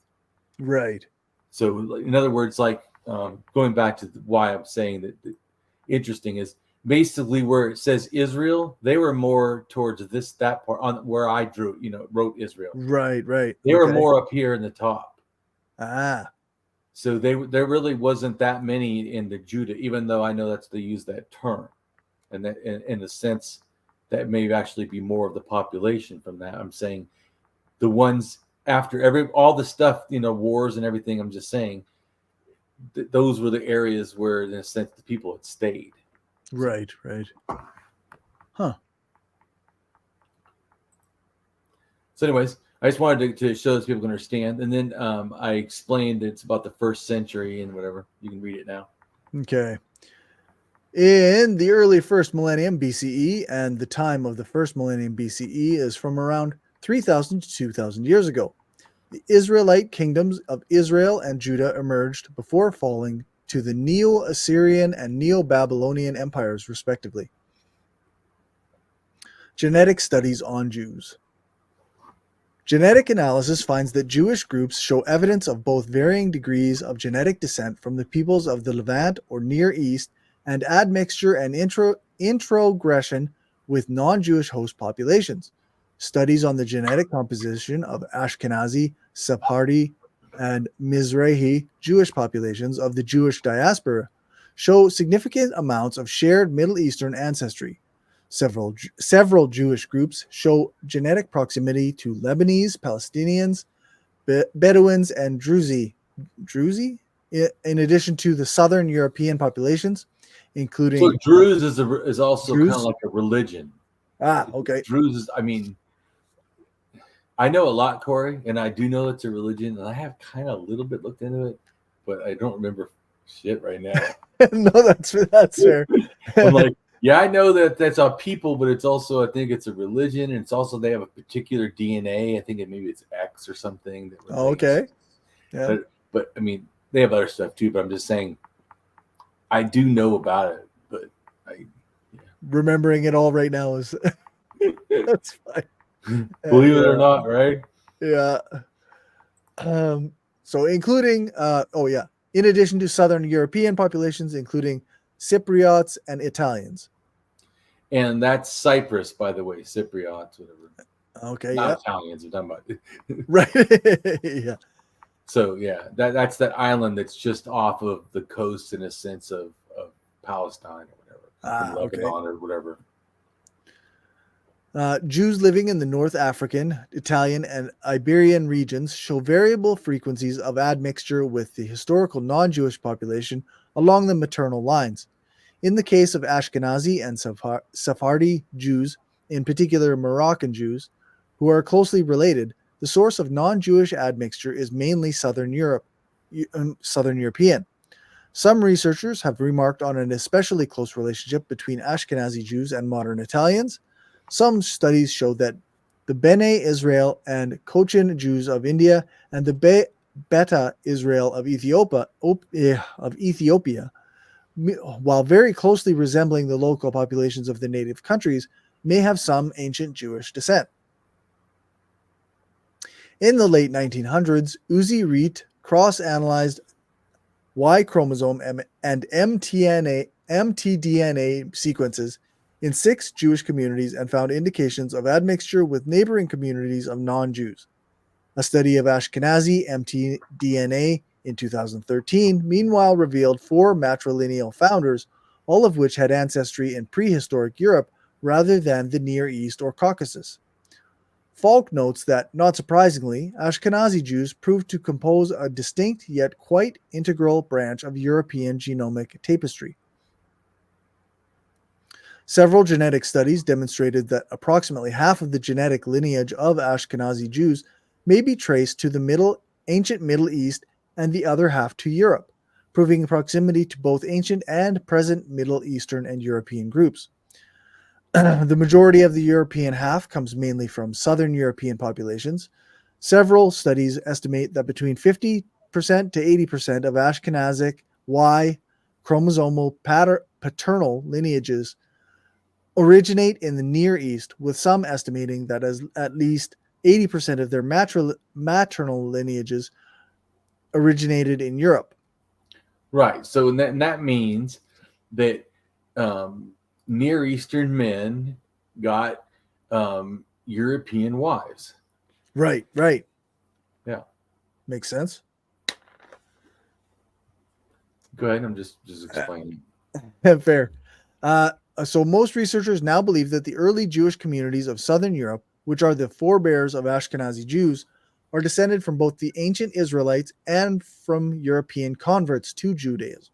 Right. So in other words, like going back to why I'm saying that interesting is basically where it says Israel, they were more towards that part on where I drew, wrote Israel. Right. They were more up here in the top. So there really wasn't that many in the Judah, even though I know they use that term, and that in the sense that may actually be more of the population from that. I'm saying the ones after all the stuff, wars and everything. I'm just saying those were the areas where, in a sense, the people had stayed. Right. Huh. So anyways, I just wanted to show this people can understand. And then I explained it's about the 1st century and whatever. You can read it now. Okay. In the early first millennium BCE, and the time of the first millennium BCE is from around 3,000 to 2,000 years ago, the Israelite kingdoms of Israel and Judah emerged before falling to the Neo-Assyrian and Neo-Babylonian empires, respectively. Genetic studies on Jews. Genetic analysis finds that Jewish groups show evidence of both varying degrees of genetic descent from the peoples of the Levant or Near East and admixture and introgression with non-Jewish host populations. Studies on the genetic composition of Ashkenazi, Sephardi, and Mizrahi Jewish populations of the Jewish diaspora show significant amounts of shared Middle Eastern ancestry. Several Jewish groups show genetic proximity to Lebanese, Palestinians, Bedouins, and Druzi, in addition to the Southern European populations, including. So Druze is also kind of like a religion. Okay. Druze is, I mean, I know a lot, Cory, and I do know it's a religion, and I have kind of a little bit looked into it, but I don't remember shit right now. No, that's fair. I'm like, yeah, I know that that's a people, but it's also, I think it's a religion, and it's also, they have a particular DNA. I think maybe it's X or something. That okay. Yeah. But I mean, they have other stuff too, but I'm just saying, I do know about it, but remembering it all right now is that's fine. Believe it or not, right? Yeah. So including in addition to Southern European populations, including Cypriots and Italians. And that's Cyprus, by the way, Cypriots, whatever. Okay, not Italians, we're talking about. Right. Yeah. So yeah, that's that island that's just off of the coast in a sense of Palestine or whatever, Lebanon or whatever. Jews living in the North African, Italian, and Iberian regions show variable frequencies of admixture with the historical non-Jewish population along the maternal lines. In the case of Ashkenazi and Sephardi Jews, in particular Moroccan Jews, who are closely related, the source of non-Jewish admixture is mainly Southern European. Some researchers have remarked on an especially close relationship between Ashkenazi Jews and modern Italians. Some studies show that the Bene Israel and Cochin Jews of India and the Beta Israel of Ethiopia, while very closely resembling the local populations of the native countries, may have some ancient Jewish descent. In the late 1900s, Uzi Reet cross-analyzed Y chromosome and mtDNA sequences in 6 Jewish communities and found indications of admixture with neighboring communities of non-Jews. A study of Ashkenazi mtDNA in 2013, meanwhile, revealed 4 matrilineal founders, all of which had ancestry in prehistoric Europe rather than the Near East or Caucasus. Falk notes that, not surprisingly, Ashkenazi Jews proved to compose a distinct yet quite integral branch of European genomic tapestry. Several genetic studies demonstrated that approximately half of the genetic lineage of Ashkenazi Jews may be traced to the ancient Middle East and the other half to Europe, proving proximity to both ancient and present Middle Eastern and European groups. The majority of the European half comes mainly from Southern European populations. Several studies estimate that between 50% to 80% of Ashkenazic Y chromosomal paternal lineages originate in the Near East, with some estimating that at least 80% of their maternal lineages originated in Europe. Right. So that means that Near Eastern men got European wives. Right. Yeah. Makes sense. Go ahead. I'm just explaining. Fair. So most researchers now believe that the early Jewish communities of Southern Europe, which are the forebears of Ashkenazi Jews, are descended from both the ancient Israelites and from European converts to Judaism.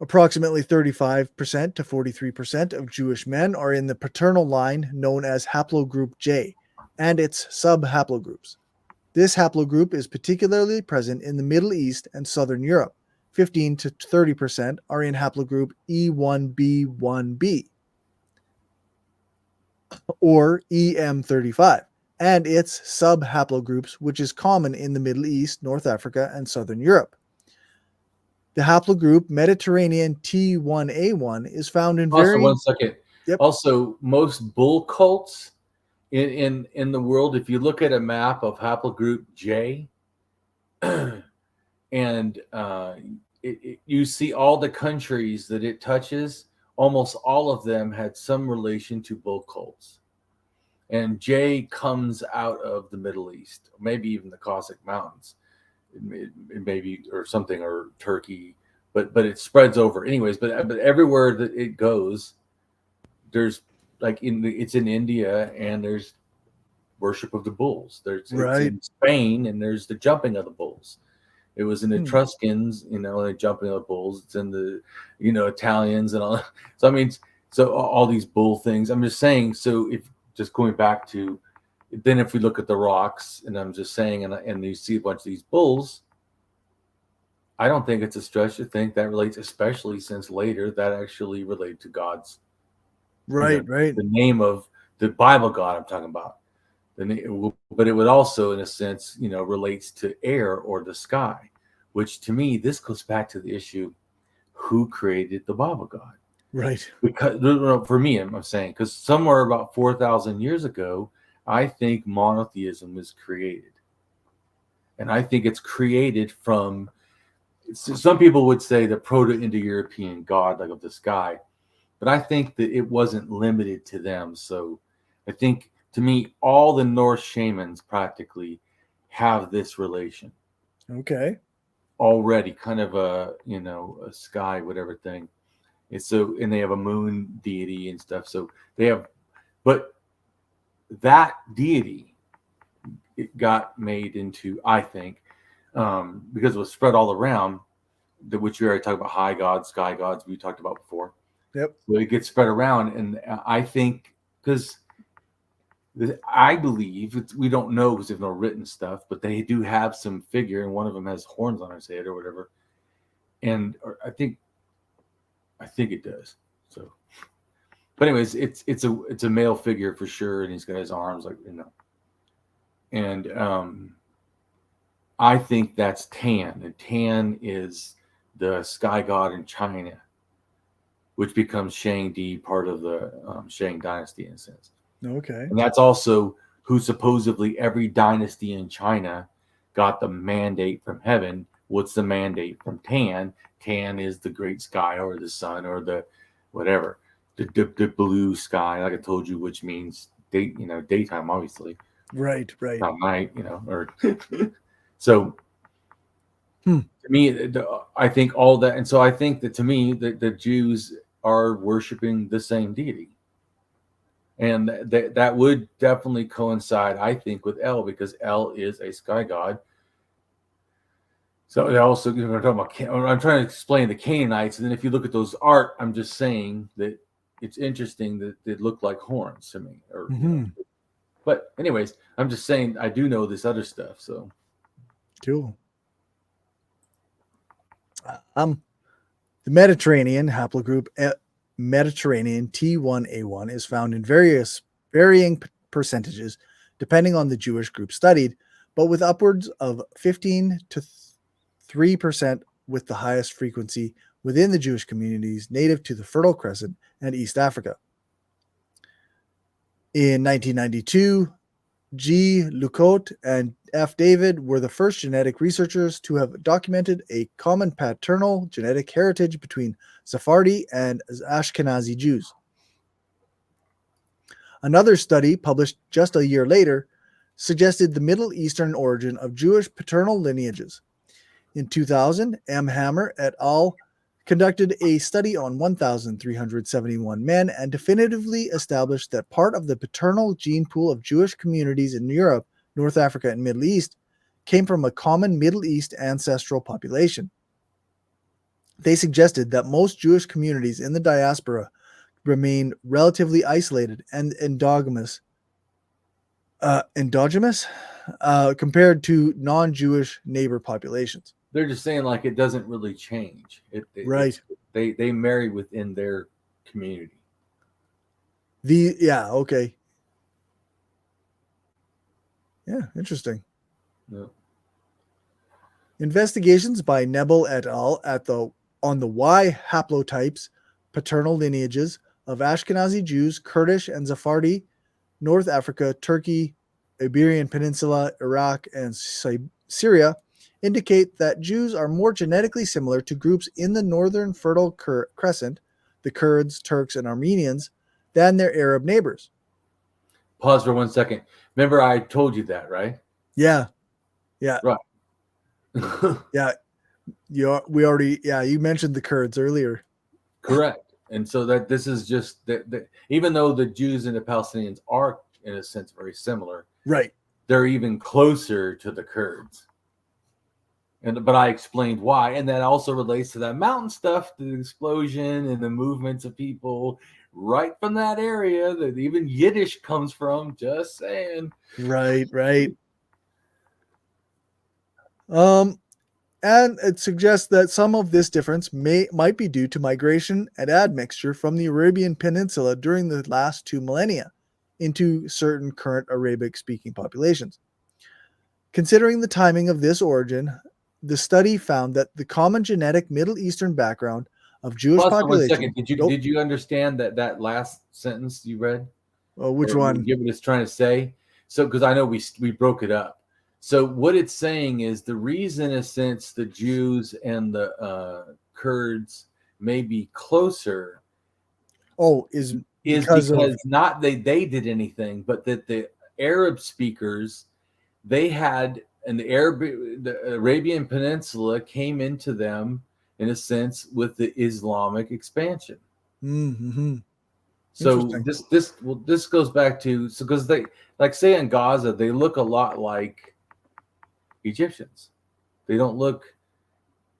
Approximately 35% to 43% of Jewish men are in the paternal line known as haplogroup J and its sub-haplogroups. This haplogroup is particularly present in the Middle East and Southern Europe, 15 to 30% are in haplogroup E1b1b or EM35 and its sub-haplogroups, which is common in the Middle East, North Africa, and Southern Europe. The haplogroup Mediterranean T1A1 is found in Also, one second. Yep. Also, most bull cults in the world, if you look at a map of haplogroup J, and you see all the countries that it touches, almost all of them had some relation to bull cults. And J comes out of the Middle East, maybe even the Cossack Mountains, maybe, or something, or Turkey, but it spreads over. Anyways, but everywhere that it goes, there's like it's in India, and there's worship of the bulls. It's in Spain, and there's the jumping of the bulls. It was in the Etruscans, the jumping of the bulls. It's in the, Italians and all. So I mean, so all these bull things. I'm just saying. So if just going back to, then if we look at the rocks, and I'm just saying, and you see a bunch of these bulls, I don't think it's a stretch to think that relates, especially since later that actually related to God's, right. The name of the Bible God I'm talking about. But it would also, in a sense, relates to air or the sky, which to me, this goes back to the issue, who created the Bible God? Right. Because for me, I'm saying, because somewhere about 4,000 years ago, I think monotheism was created. And I think it's created from, some people would say, the Proto-Indo-European God, like of the sky. But I think that it wasn't limited to them. So I think, to me, all the Norse shamans practically have this relation. Okay. Already, kind of a sky, whatever thing. And they have a moon deity and stuff. So they have, but that deity, it got made into, I think, because it was spread all around, which we already talked about, high gods, sky gods, we talked about before. Yep. So it gets spread around, and I think, because I believe, we don't know because there's no written stuff, but they do have some figure, and one of them has horns on his head or whatever. And I think it does. So, but anyways, it's a male figure for sure, and he's got his arms and I think that's Tan, and Tan is the sky god in China, which becomes Shang-Di, part of the Shang dynasty in a sense. Okay. And that's also who supposedly every dynasty in China got the mandate from heaven. What's the mandate from Tan? Tan is the great sky, or the sun, or the whatever, the blue sky, like I told you, which means daytime, obviously. Right. Not night, or so. To me, I think all that, and so I think that, to me, the Jews are worshiping the same deity. And that would definitely coincide, I think, with El, because El is a sky god. So also, I'm talking about, I'm trying to explain the Canaanites, and then if you look at those art, I'm just saying that it's interesting that they look like horns to me. But anyways, I'm just saying I do know this other stuff. So cool. The Mediterranean haplogroup Mediterranean T1A1 is found in varying percentages depending on the Jewish group studied, but with upwards of 15 to 3% with the highest frequency within the Jewish communities native to the Fertile Crescent and East Africa. In 1992, G. Lucotte and F. David were the first genetic researchers to have documented a common paternal genetic heritage between Sephardi and Ashkenazi Jews. Another study, published just a year later, suggested the Middle Eastern origin of Jewish paternal lineages. In 2000, M. Hammer et al. Conducted a study on 1,371 men and definitively established that part of the paternal gene pool of Jewish communities in Europe, North Africa, and Middle East came from a common Middle East ancestral population. They suggested that most Jewish communities in the diaspora remain relatively isolated and endogamous compared to non-Jewish neighbor populations. They're just saying like it doesn't really change. Right. They marry within their community. Okay. Yeah, interesting. Yeah. Investigations by Nebel et al. On the Y haplotypes, paternal lineages of Ashkenazi Jews, Kurdish and Sephardi, North Africa, Turkey, Iberian Peninsula, Iraq, and Syria indicate that Jews are more genetically similar to groups in the northern Fertile Crescent, the Kurds, Turks, and Armenians, than their Arab neighbors. Pause for 1 second. Remember, I told you that, right? Yeah. Yeah. Right. Yeah. You mentioned the Kurds earlier. Correct. And so that this is just that even though the Jews and the Palestinians are, in a sense, very similar, right? They're even closer to the Kurds. But I explained why, and that also relates to that mountain stuff, the explosion and the movements of people right from that area that even Yiddish comes from. Just saying. Right. And it suggests that some of this difference might be due to migration and admixture from the Arabian Peninsula during the last 2 millennia into certain current Arabic-speaking populations. Considering the timing of this origin, the study found that the common genetic Middle Eastern background of Jewish population. 1 second. Did you understand that last sentence you read? Which one? Give what it's trying to say. So, because I know we broke it up. So what it's saying is the reason, in a sense, the Jews and the Kurds may be closer. Is because not they did anything, but that the Arab speakers, they had, and the Arabian Peninsula came into them, in a sense, with the Islamic expansion. Mm-hmm. So this goes back to, because they, like, say in Gaza, they look a lot like Egyptians. They don't look,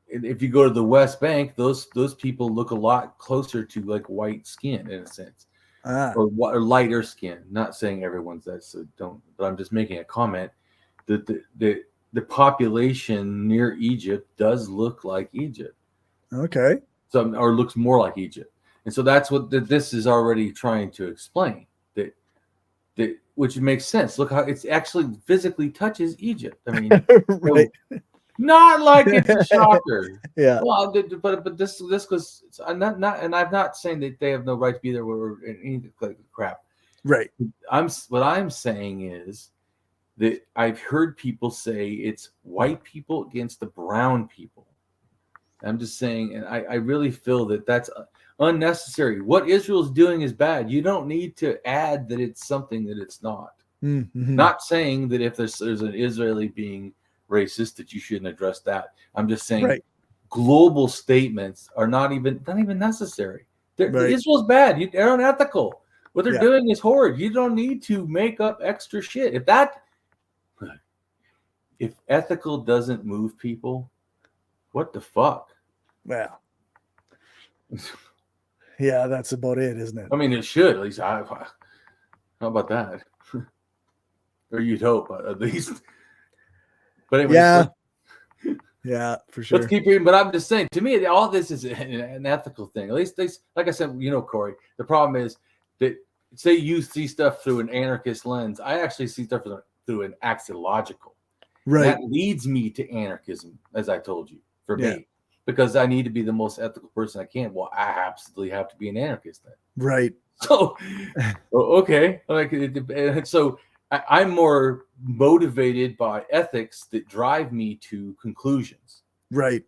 if you go to the West Bank, those people look a lot closer to like white skin, in a sense, or lighter skin. Not saying everyone's that, so don't, but I'm just making a comment that the population near Egypt does look like Egypt. Okay. So, or looks more like Egypt. And so that's what this is already trying to explain, that which makes sense. Look how it's actually physically touches Egypt. I mean, right. Not like it's a shocker. Yeah. Well, but this goes. I'm not, and I'm not saying that they have no right to be there or any like crap. Right. What I'm saying is that I've heard people say it's white people against the brown people. I'm just saying, and I really feel that that's unnecessary. What Israel's doing is bad. You don't need to add that it's something that it's not. Mm-hmm. Not saying that if there's an Israeli being racist that you shouldn't address that. I'm just saying global statements are not even necessary. Israel's bad. They're unethical. What they're doing is horrid. You don't need to make up extra shit. If ethical doesn't move people, what the fuck? Well, yeah, that's about it, isn't it? I mean, it should, at least. How about that? Or you'd hope, at least. But anyway, yeah, for sure. Let's keep reading. But I'm just saying, to me, all this is an ethical thing. At least, like I said, Cory, the problem is that, say you see stuff through an anarchist lens, I actually see stuff through an axiological. Right. That leads me to anarchism, as I told you, for me, because I need to be the most ethical person I can. Well, I absolutely have to be an anarchist then. Right. So, okay. So I'm more motivated by ethics that drive me to conclusions. Right.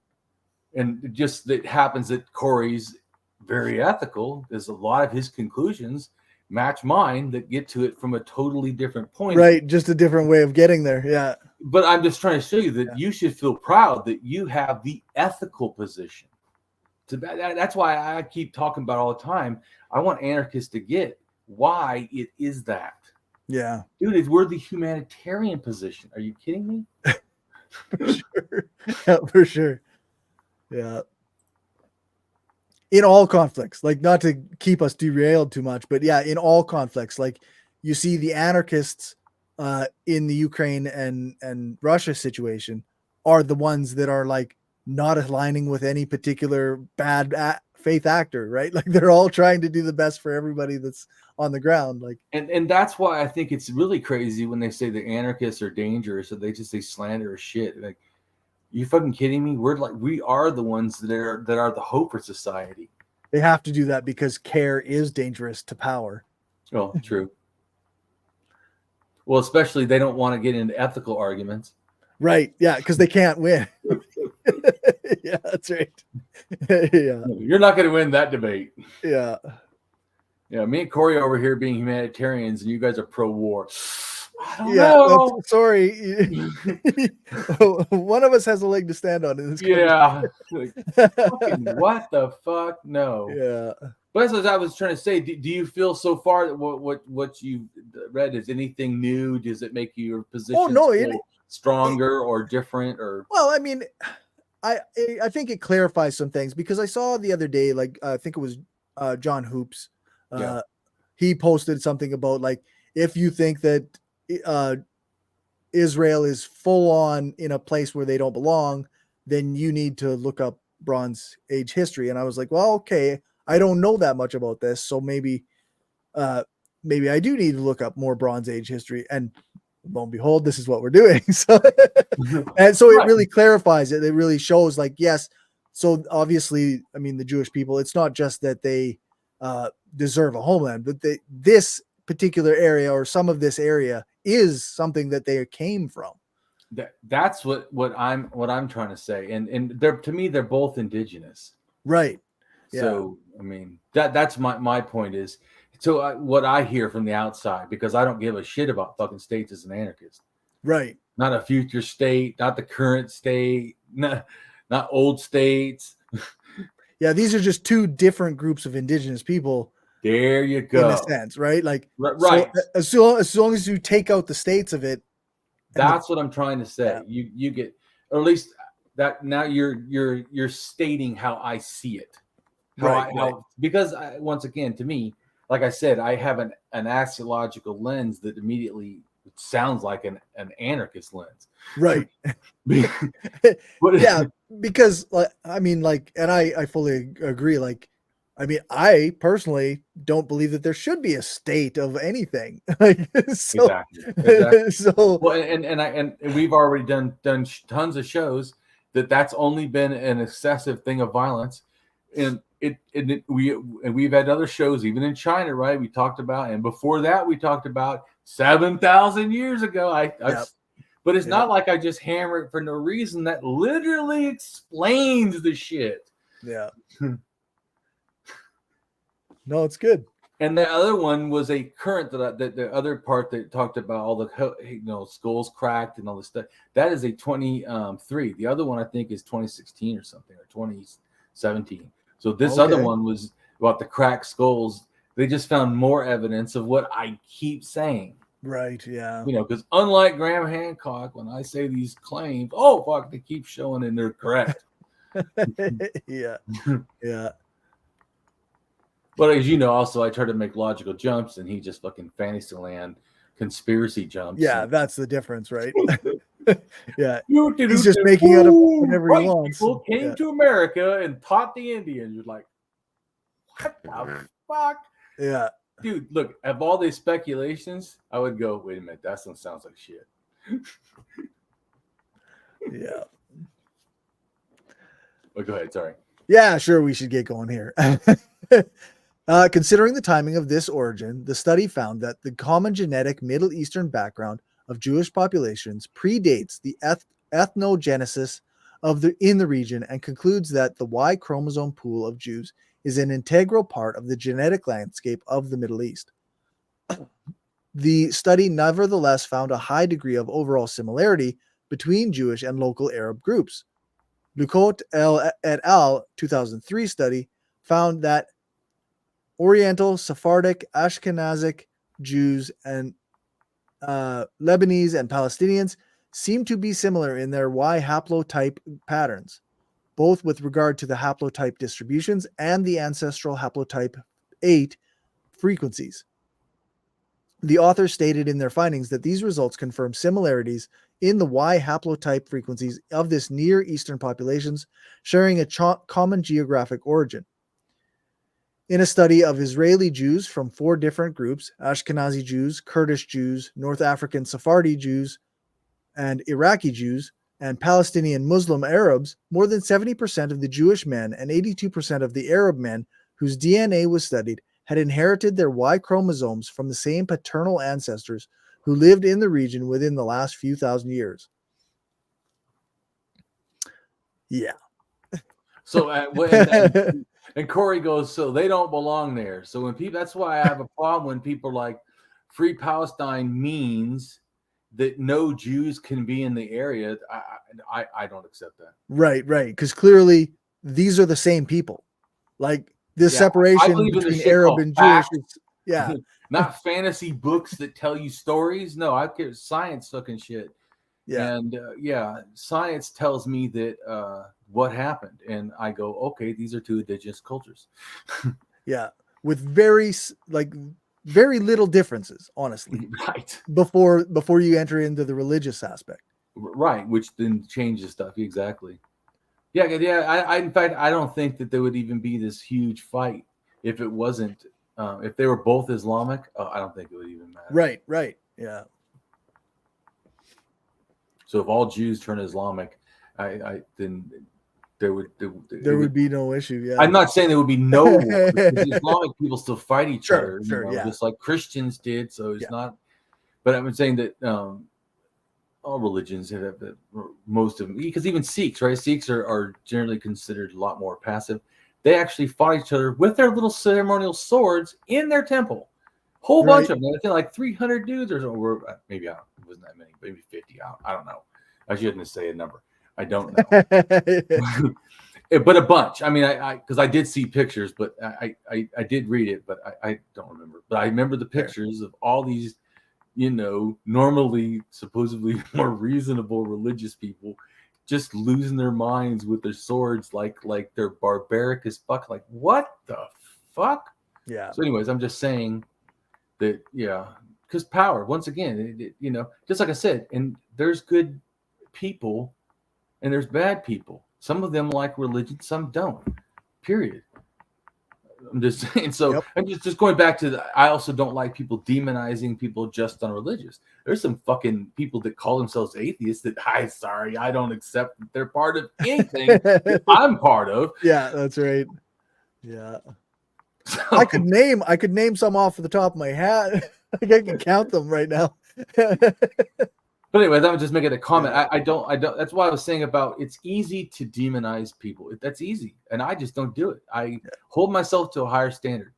And just that happens that Cory's very ethical, because a lot of his conclusions match mine that get to it from a totally different point. Right. Just a different way of getting there. Yeah. But I'm just trying to show you that you should feel proud that you have the ethical position. So that's why I keep talking about all the time. I want anarchists to get why it is that. Yeah. Dude, we're the humanitarian position. Are you kidding me? For sure. Yeah, for sure. Yeah. In all conflicts, like, not to keep us derailed too much, but yeah, in all conflicts, like, you see the anarchists in the Ukraine and Russia situation are the ones that are like not aligning with any particular bad faith actor, right? Like they're all trying to do the best for everybody that's on the ground. Like, and that's why I think it's really crazy when they say the anarchists are dangerous, or they just say slanderous shit. Like, you fucking kidding me? We are the ones that are the hope for society. they have to do that because care is dangerous to power. Oh, true. Well, especially they don't want to get into ethical arguments. Right. Yeah, because they can't win. Yeah, that's right. Yeah. You're not going to win that debate. Yeah. Yeah, me and Cory over here being humanitarians, and you guys are pro-war. I don't Yeah, know. sorry. One of us has a leg to stand on in this. Yeah. Like, fucking what the fuck? No. Yeah. But as I was trying to say, do you feel so far that what you read is anything new? Does it make your position stronger or different? Or well, I mean, I think it clarifies some things, because I saw the other day, like I think it was John Hoops. He posted something about, like, if you think that Israel is full on in a place where they don't belong, then you need to look up Bronze Age history. And I was like, well, okay, I don't know that much about this, so maybe I do need to look up more Bronze Age history. And lo and behold, this is what we're doing. So, and so it really clarifies it. It really shows, like, yes. So obviously, I mean, the Jewish people, it's not just that they deserve a homeland, but this particular area, or some of this area, is something that they came from. That's what I'm trying to say. And they're, to me, they're both indigenous. Right. So, I mean, that's my point is, so what I hear from the outside, because I don't give a shit about fucking states as an anarchist. Right. Not a future state, not the current state, not old states. Yeah, these are just two different groups of indigenous people. There you go. In a sense, right? Like, right. So as long as you take out the states of it. That's what I'm trying to say. Yeah. You get, or at least that now you're stating how I see it. Because once again, to me, like I said, I have an axiological lens that immediately sounds like an anarchist lens. Right. Yeah, because I mean, like, and I fully agree. Like, I mean, I personally don't believe that there should be a state of anything. Like, so, exactly. So, well, and we've already done tons of shows that's only been an excessive thing of violence, and we've had other shows even in China, right? We talked about, and before that we talked about 7,000 years ago. But it's not like I just hammer it for no reason. That literally explains the shit. Yeah. No, it's good. And the other one was a current that the other part that talked about all the skulls cracked and all this stuff. That is a 23. The other one I think is 2016 or something, or 2017. So this other one was about the cracked skulls. They just found more evidence of what I keep saying. Right. Yeah. Because unlike Graham Hancock, when I say these claims, oh fuck, they keep showing and they're correct. Yeah. Yeah. But as you know, also I try to make logical jumps, and he just fucking Fantasyland conspiracy jumps. Yeah, that's the difference, right? Yeah, he's just making out of whatever he wants. People came to America and taught the Indians. You're like, what the fuck? Yeah, dude. Look, of all these speculations, I would go, wait a minute, that one sounds like shit. Yeah. But go ahead. Sorry. Yeah, sure. We should get going here. Considering the timing of this origin, the study found that the common genetic Middle Eastern background of Jewish populations predates the ethnogenesis in the region, and concludes that the Y chromosome pool of Jews is an integral part of the genetic landscape of the Middle East. The study nevertheless found a high degree of overall similarity between Jewish and local Arab groups. Lucotte et al. 2003 study found that Oriental, Sephardic, Ashkenazic Jews, and Lebanese and Palestinians seem to be similar in their Y haplotype patterns, both with regard to the haplotype distributions and the ancestral haplotype 8 frequencies. The authors stated in their findings that these results confirm similarities in the Y haplotype frequencies of this Near Eastern populations, sharing a common geographic origin. In a study of Israeli Jews from 4 different groups, Ashkenazi Jews, Kurdish Jews, North African Sephardi Jews, and Iraqi Jews, and Palestinian Muslim Arabs, more than 70% of the Jewish men and 82% of the Arab men whose DNA was studied had inherited their Y chromosomes from the same paternal ancestors who lived in the region within the last few thousand years. Yeah. So, and Cory goes, so they don't belong there. So when people, that's why I have a problem when people are like, free Palestine means that no Jews can be in the area. I don't accept that. Right. Because clearly these are the same people. Like this separation between Arab and Jewish. Not fantasy books that tell you stories. No, I care science fucking shit. Yeah. And science tells me that what happened, and I go, okay, these are 2 indigenous cultures. Yeah, with very little differences, honestly. Right. Before you enter into the religious aspect. Right, which then changes stuff. Exactly. Yeah. I in fact, I don't think that there would even be this huge fight if it wasn't. If they were both Islamic, I don't think it would even matter. Right. Yeah. So if all Jews turn Islamic, then there would be no issue. Yeah. I'm not saying there would be no war, because Islamic people still fight each other, just like Christians did. So it's not. But I'm saying that all religions have most of them, because even Sikhs, right? Sikhs are generally considered a lot more passive. They actually fought each other with their little ceremonial swords in their temple. Whole bunch of them. I think like 300 dudes or so. Maybe it wasn't that many. Maybe 50. I don't know. I shouldn't say a number. I don't know. But a bunch. I mean, because I did see pictures, but I did read it, but I don't remember. But I remember the pictures of all these, normally supposedly more reasonable religious people just losing their minds with their swords, like they're barbaric as fuck. Like, what the fuck? Yeah. So anyways, I'm just saying that, because power, once again, just like I said, and there's good people and there's bad people. Some of them like religion, some don't. Period. I'm just saying. So I'm just going back to I also don't like people demonizing people just on religious. There's some fucking people that call themselves atheists that I don't accept that they're part of anything that I'm part of. Yeah, that's right. Yeah. So, I could name some off the top of my head. I can count them right now. But anyways, I was just making a comment. I don't. That's why I was saying about it's easy to demonize people. That's easy, and I just don't do it. I hold myself to a higher standard.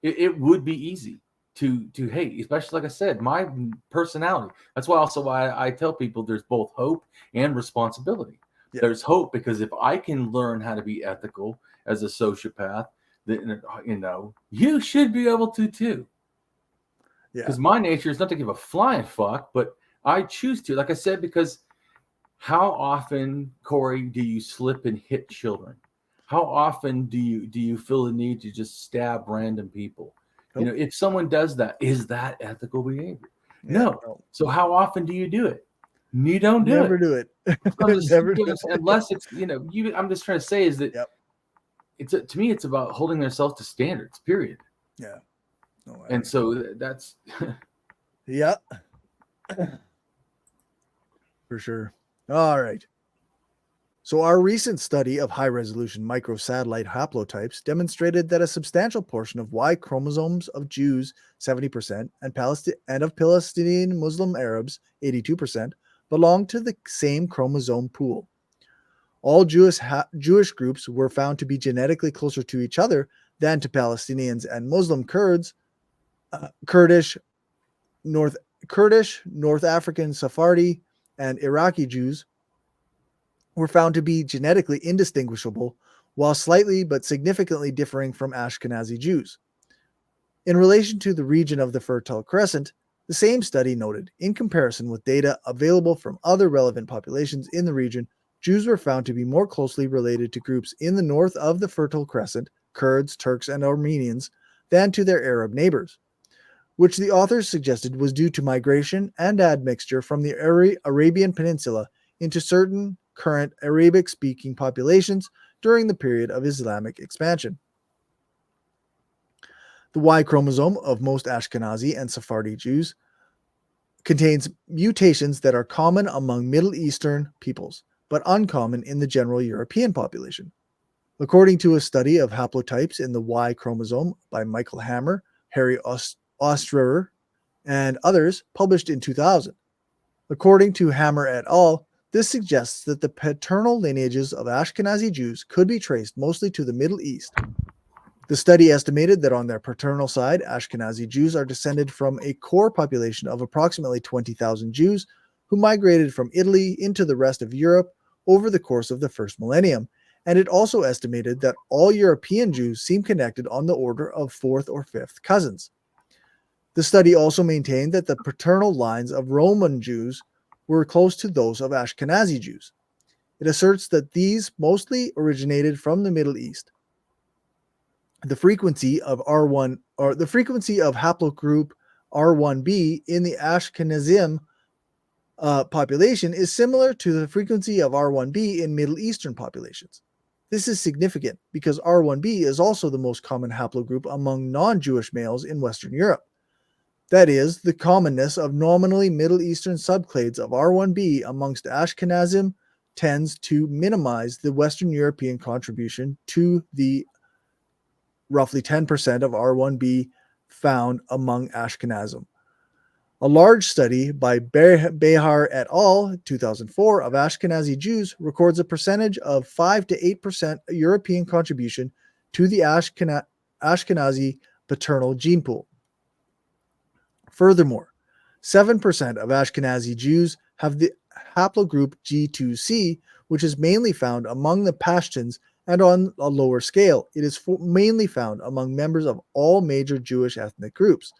It would be easy to hate, especially like I said, my personality. That's why I tell people there's both hope and responsibility. Yeah. There's hope because if I can learn how to be ethical as a sociopath, then you should be able to too. Because my nature is not to give a flying fuck, but I choose to, like I said, because how often, Cory, do you slip and hit children? How often do you feel the need to just stab random people? Nope. If someone does that, is that ethical behavior? Yeah, no. So how often do you do it? You don't do Never do it. Unless it's, I'm just trying to say is that to me, it's about holding themselves to standards, period. Yeah. No, and so that's. Yeah. For sure. All right. So our recent study of high-resolution microsatellite haplotypes demonstrated that a substantial portion of Y chromosomes of Jews, 70%, and of Palestinian Muslim Arabs, 82%, belong to the same chromosome pool. All Jewish groups were found to be genetically closer to each other than to Palestinians and Muslim Kurds, Kurdish, North African Sephardi, and Iraqi Jews were found to be genetically indistinguishable, while slightly but significantly differing from Ashkenazi Jews. In relation to the region of the Fertile Crescent, the same study noted, in comparison with data available from other relevant populations in the region, Jews were found to be more closely related to groups in the north of the Fertile Crescent, Kurds, Turks, and Armenians, than to their Arab neighbors. which the authors suggested was due to migration and admixture from the Arabian Peninsula into certain current Arabic-speaking populations during the period of Islamic expansion. The Y chromosome of most Ashkenazi and Sephardi Jews contains mutations that are common among Middle Eastern peoples, but uncommon in the general European population. According to a study of haplotypes in the Y chromosome by Michael Hammer, Harry Osterer, and others, published in 2000. According to Hammer et al., this suggests that the paternal lineages of Ashkenazi Jews could be traced mostly to the Middle East. The study estimated that on their paternal side, Ashkenazi Jews are descended from a core population of approximately 20,000 Jews who migrated from Italy into the rest of Europe over the course of the first millennium, and it also estimated that all European Jews seem connected on the order of fourth or fifth cousins. The study also maintained that the paternal lines of Roman Jews were close to those of Ashkenazi Jews. It asserts that these mostly originated from the Middle East. The frequency of R1 or the frequency of haplogroup R1b in the Ashkenazim population is similar to the frequency of R1b in Middle Eastern populations. This is significant because R1b is also the most common haplogroup among non-Jewish males in Western Europe. That is, the commonness of nominally Middle Eastern subclades of R1b amongst Ashkenazim tends to minimize the Western European contribution to the roughly 10% of R1b found among Ashkenazim. A large study by Behar et al. 2004 of Ashkenazi Jews records a percentage of 5 to 8% European contribution to the Ashkenazi paternal gene pool. Furthermore, 7% of Ashkenazi Jews have the haplogroup G2C, which is mainly found among the Pashtuns, and on a lower scale, it is mainly found among members of all major Jewish ethnic groups,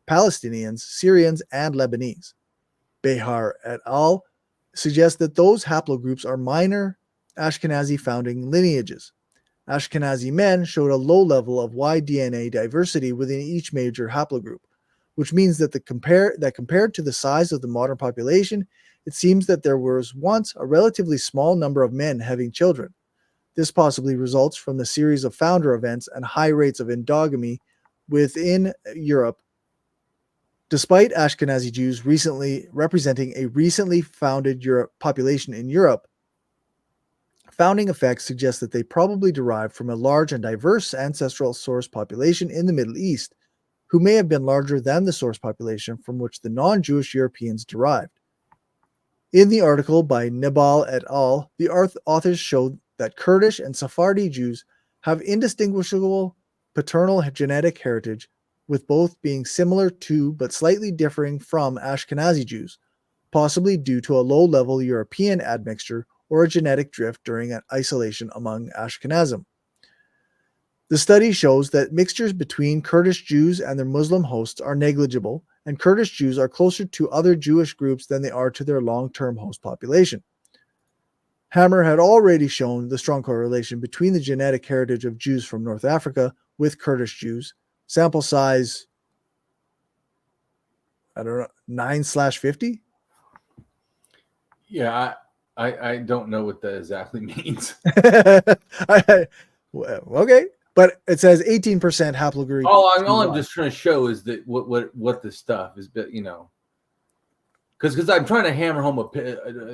Palestinians, Syrians, and Lebanese. Behar et al. Suggest that those haplogroups are minor Ashkenazi founding lineages. Ashkenazi men showed a low level of Y DNA diversity within each major haplogroup, which means that compared to the size of the modern population, it seems that there was once a relatively small number of men having children. This possibly results from the series of founder events and high rates of endogamy within Europe. Despite Ashkenazi Jews representing a recently founded population in Europe, founding effects suggest that they probably derived from a large and diverse ancestral source population in the Middle East, who may have been larger than the source population from which the non-Jewish Europeans derived. In the article by Nebal et al., the authors showed that Kurdish and Sephardi Jews have indistinguishable paternal genetic heritage, with both being similar to but slightly differing from Ashkenazi Jews, possibly due to a low-level European admixture or a genetic drift during an isolation among Ashkenazim. The study shows that mixtures between Kurdish Jews and their Muslim hosts are negligible, and Kurdish Jews are closer to other Jewish groups than they are to their long-term host population. Hammer had already shown the strong correlation between the genetic heritage of Jews from North Africa with Kurdish Jews. Sample size, 9/50? Yeah, I don't know what that exactly means. Okay, but it says 18% haplogroup. All I'm just trying to show is that what the stuff is, but because I'm trying to hammer home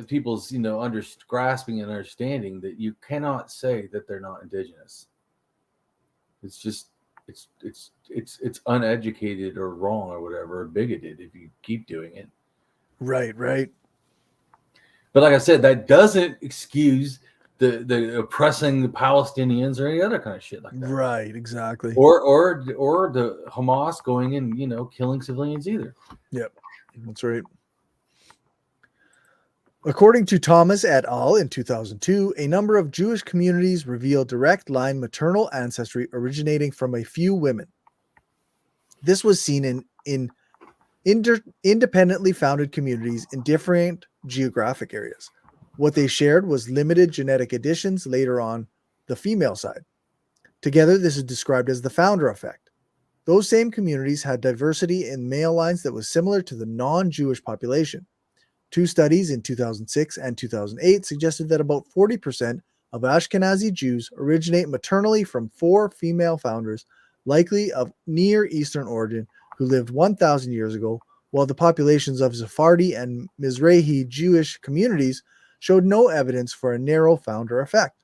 people's grasping and understanding that you cannot say that they're not indigenous. It's just it's uneducated or wrong or whatever, or bigoted if you keep doing it. Right. But like I said, that doesn't excuse the oppressing the Palestinians or any other kind of shit like that. Right, exactly. Or the Hamas going and killing civilians either. Yep, that's right. According to Thomas et al. In 2002, a number of Jewish communities reveal direct line maternal ancestry originating from a few women. This was seen in independently founded communities in different geographic areas. What they shared was limited genetic additions later on the female side. Together, this is described as the founder effect. Those same communities had diversity in male lines that was similar to the non-Jewish population. Two studies in 2006 and 2008 suggested that about 40% of Ashkenazi Jews originate maternally from 4 female founders, likely of Near Eastern origin, who lived 1,000 years ago, while the populations of Sephardi and Mizrahi Jewish communities showed no evidence for a narrow founder effect.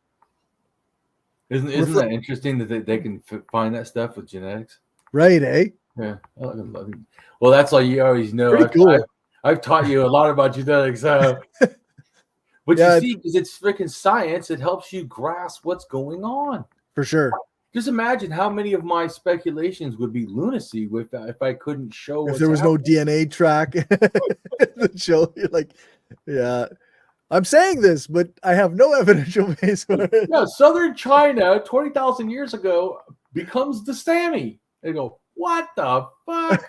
Isn't that interesting that they can find that stuff with genetics? Right, eh? Yeah. Well, that's all you always know. Pretty cool. I've taught you a lot about genetics. But Yeah, you see, because it's freaking science, it helps you grasp what's going on. For sure. Just imagine how many of my speculations would be lunacy if I couldn't show. If there was no DNA track that show you, like, yeah, I'm saying this, but I have no evidential base for it. Yeah, southern China 20,000 years ago becomes the Sami. They go, what the fuck?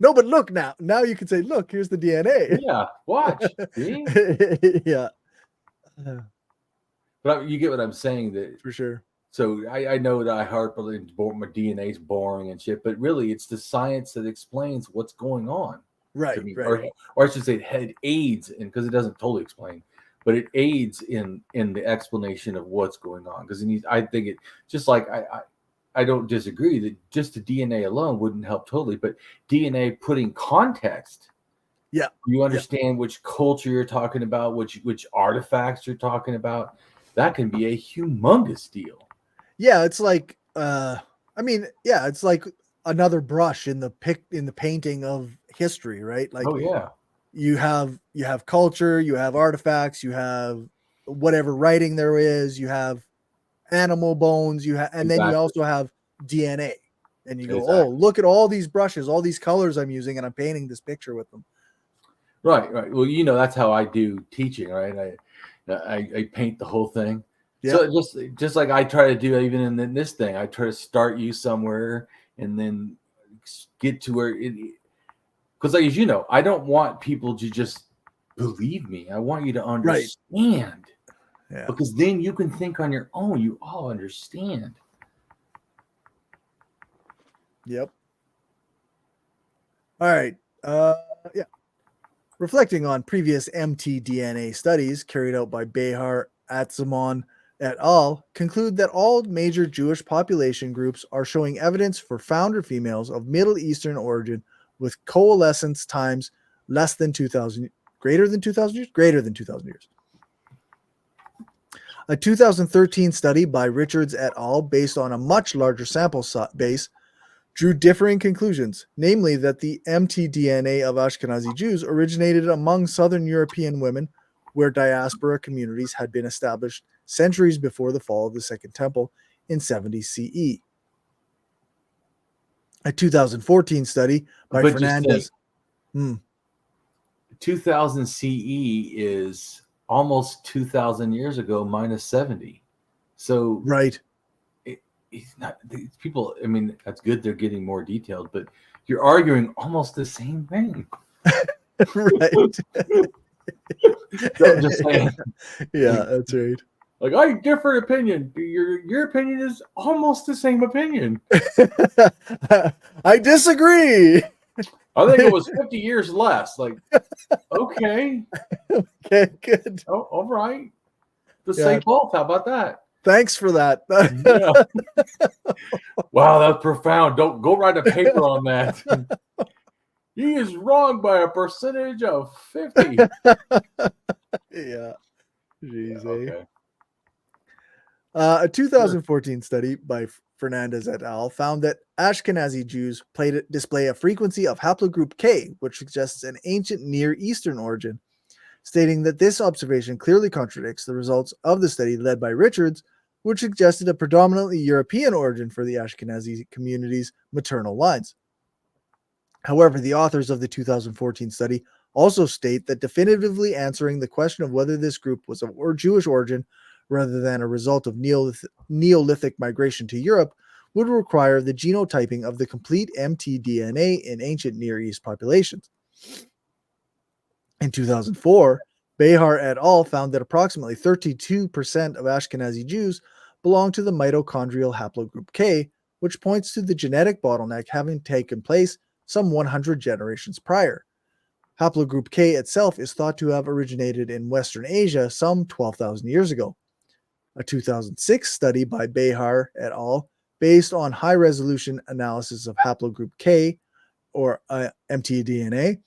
No, but look now. Now you can say, look, here's the DNA. Yeah, watch. See? Yeah. But you get what I'm saying. That For sure. So I know that I harp on my DNA's boring and shit, but really it's the science that explains what's going on. Right, to me. right. Or I should say it aids in, because it doesn't totally explain, but it aids in the explanation of what's going on. Because I think it, just like I don't disagree that just the DNA alone wouldn't help totally, but DNA putting context. Yeah. You understand which culture you're talking about, which artifacts you're talking about. That can be a humongous deal. Yeah, it's like it's like another brush in the painting of history, right? Like, oh yeah. You have culture, you have artifacts, you have whatever writing there is, you have animal bones, and then you also have DNA. And you go, oh, look at all these brushes, all these colors I'm using, and I'm painting this picture with them. Right. Well, that's how I do teaching, right? I paint the whole thing. Yeah. So just like I try to do even in this thing, I try to start you somewhere and then get to where because like, as you know, I don't want people to just believe me. I want you to understand. Right. Yeah. Because then you can think on your own. You all understand. Yep. All right. Yeah. Reflecting on previous mtDNA studies carried out by Behar, Atzmon, et al., conclude that all major Jewish population groups are showing evidence for founder females of Middle Eastern origin with coalescence times less than 2,000, greater than 2,000 years? Greater than 2,000 years. A 2013 study by Richards et al., based on a much larger sample base, drew differing conclusions, namely that the mtDNA of Ashkenazi Jews originated among Southern European women where diaspora communities had been established centuries before the fall of the Second Temple in 70 CE. A 2014 study by Fernandez. 2000 CE is almost 2,000 years ago minus 70. So right. It's not these people. I mean, that's good. They're getting more detailed, but you're arguing almost the same thing. Right. So I'm just saying. Yeah, that's right. Like, I differ opinion. Your opinion is almost the same opinion. I disagree. I think it was 50 years less. Like, okay. Okay, good. Oh, all right. The same both. How about that? Thanks for that. Yeah. Wow, that's profound. Don't go write a paper on that. He is wrong by a percentage of 50. Yeah. Jeez, okay. A 2014 study by Fernandez et al. Found that Ashkenazi Jews display a frequency of haplogroup K, which suggests an ancient Near Eastern origin, stating that this observation clearly contradicts the results of the study led by Richards, which suggested a predominantly European origin for the Ashkenazi community's maternal lines. However, the authors of the 2014 study also state that definitively answering the question of whether this group was of Jewish origin rather than a result of Neolithic migration to Europe would require the genotyping of the complete mtDNA in ancient Near East populations. In 2004, Behar et al. Found that approximately 32% of Ashkenazi Jews belong to the mitochondrial haplogroup K, which points to the genetic bottleneck having taken place some 100 generations prior. Haplogroup K itself is thought to have originated in Western Asia some 12,000 years ago. A 2006 study by Behar et al., based on high-resolution analysis of haplogroup K, or mtDNA,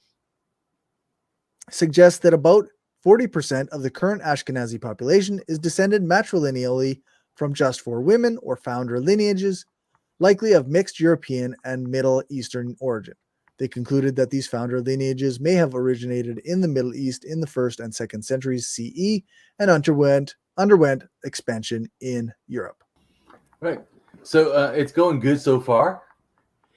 suggests that about 40% of the current Ashkenazi population is descended matrilineally from just 4 women or founder lineages, likely of mixed European and Middle Eastern origin. They concluded that these founder lineages may have originated in the Middle East in the 1st and 2nd centuries CE and underwent expansion in Europe. Right. So it's going good so far.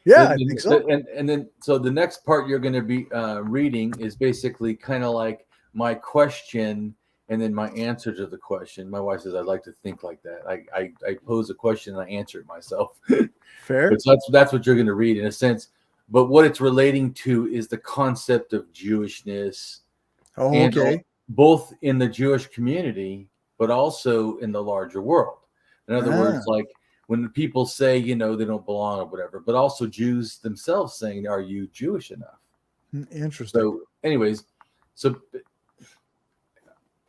Yeah, I think so. And then, so the next part you're going to be reading is basically kind of like my question and then my answer to the question. My wife says I like to think like that. I pose a question and I answer it myself. Fair. But so that's what you're going to read in a sense. But what it's relating to is the concept of Jewishness. Oh, okay. Both in the Jewish community, but also in the larger world. In other words, like when people say, they don't belong or whatever, but also Jews themselves saying, are you Jewish enough? Interesting. So anyways,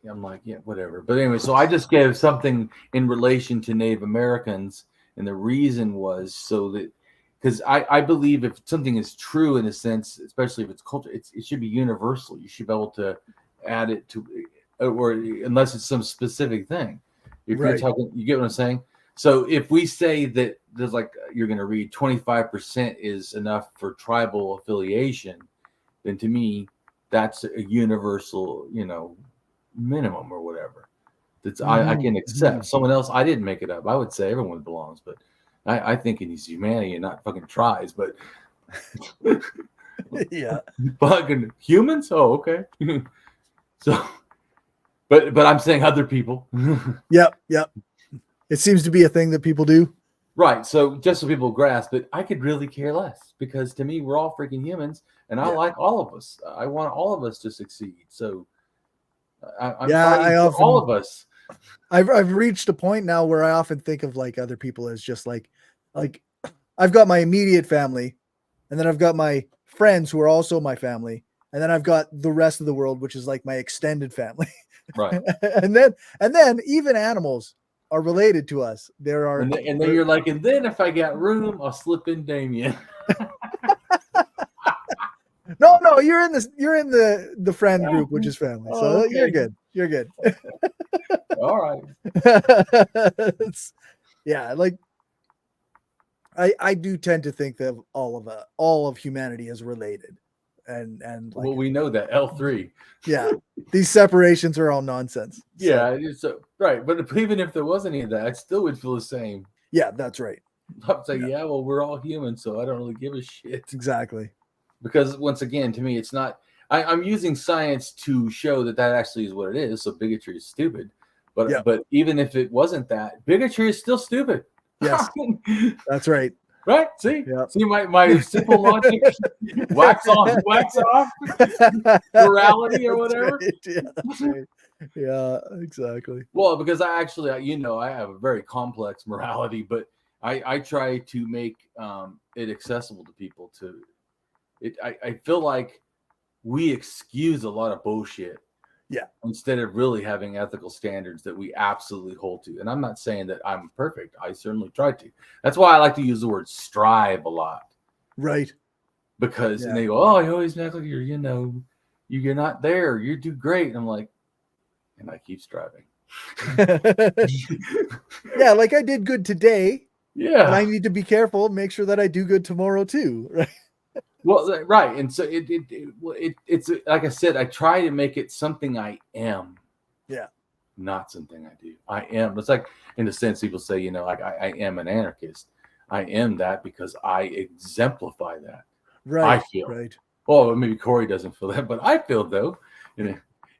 I'm like, yeah, whatever. But anyway, so I just gave something in relation to Native Americans. And the reason was so that, because I believe if something is true in a sense, especially if it's culture, it should be universal. You should be able to add it to, or unless it's some specific thing. If you're talking, you get what I'm saying? So if we say that there's like, you're going to read 25% is enough for tribal affiliation, then to me, that's a universal, minimum or whatever. That's I can accept. Someone else, I didn't make it up. I would say everyone belongs, but I think it needs humanity and not fucking tribes, but yeah, fucking humans. Oh, okay. So, but I'm saying other people. Yep. It seems to be a thing that people do. Right. So just so people grasp it, I could really care less because to me, we're all freaking humans, and I like all of us. I want all of us to succeed. So I'm fighting for all of us. I've reached a point now where I often think of like other people as just like I've got my immediate family, and then I've got my friends who are also my family, and then I've got the rest of the world, which is like my extended family. Right. and then even animals are related to us. There are, and then you're like, and then if I got room, I'll slip in Damien. No, you're in the friend group, which is family. So okay. You're good. All right. Yeah, like I do tend to think that all of humanity is related. And like, well, we know that L3. Yeah, these separations are all nonsense. Yeah, so right. But even if there was any of that, I still would feel the same. Yeah, that's right. I'd say, yeah, well, we're all human, so I don't really give a shit. Exactly. Because once again, to me, it's not. I'm using science to show that actually is what it is. So bigotry is stupid. But even if it wasn't that, bigotry is still stupid. Yes, that's right. Right? See? Yep. See my simple logic? wax on, wax off, morality or whatever. Right. Yeah, that's right. Yeah, exactly. Well, because I actually, I have a very complex morality, but I try to make it accessible to people. I feel like we excuse a lot of bullshit. Yeah. Instead of really having ethical standards that we absolutely hold to. And I'm not saying that I'm perfect. I certainly try to. That's why I like to use the word strive a lot. Right. Because and they go, oh, you always act like you're not there. You do great. And I'm like, and I keep striving. Yeah, like I did good today. Yeah. And I need to be careful, make sure that I do good tomorrow too. Right. Well, right. And so it's like I said, I try to make it something I am. Yeah. Not something I do. I am. It's like, in a sense, people say, like I am an anarchist. I am that because I exemplify that. Right. I feel. Right. Well, maybe Cory doesn't feel that, but I feel though.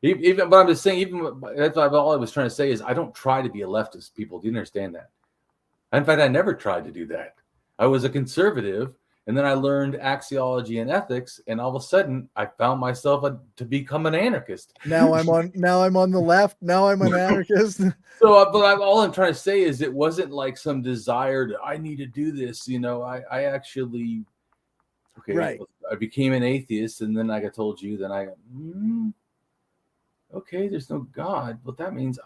Even, but I'm just saying, that's all I was trying to say is I don't try to be a leftist. People, do you understand that? In fact, I never tried to do that. I was a conservative. And then I learned axiology and ethics, and all of a sudden I found myself to become an anarchist. Now I'm on the left. Now I'm an anarchist. So, but all I'm trying to say is it wasn't like some desire to, I need to do this. I actually, okay, Right. I became an atheist, and then like I told you, then okay, there's no God. But that means,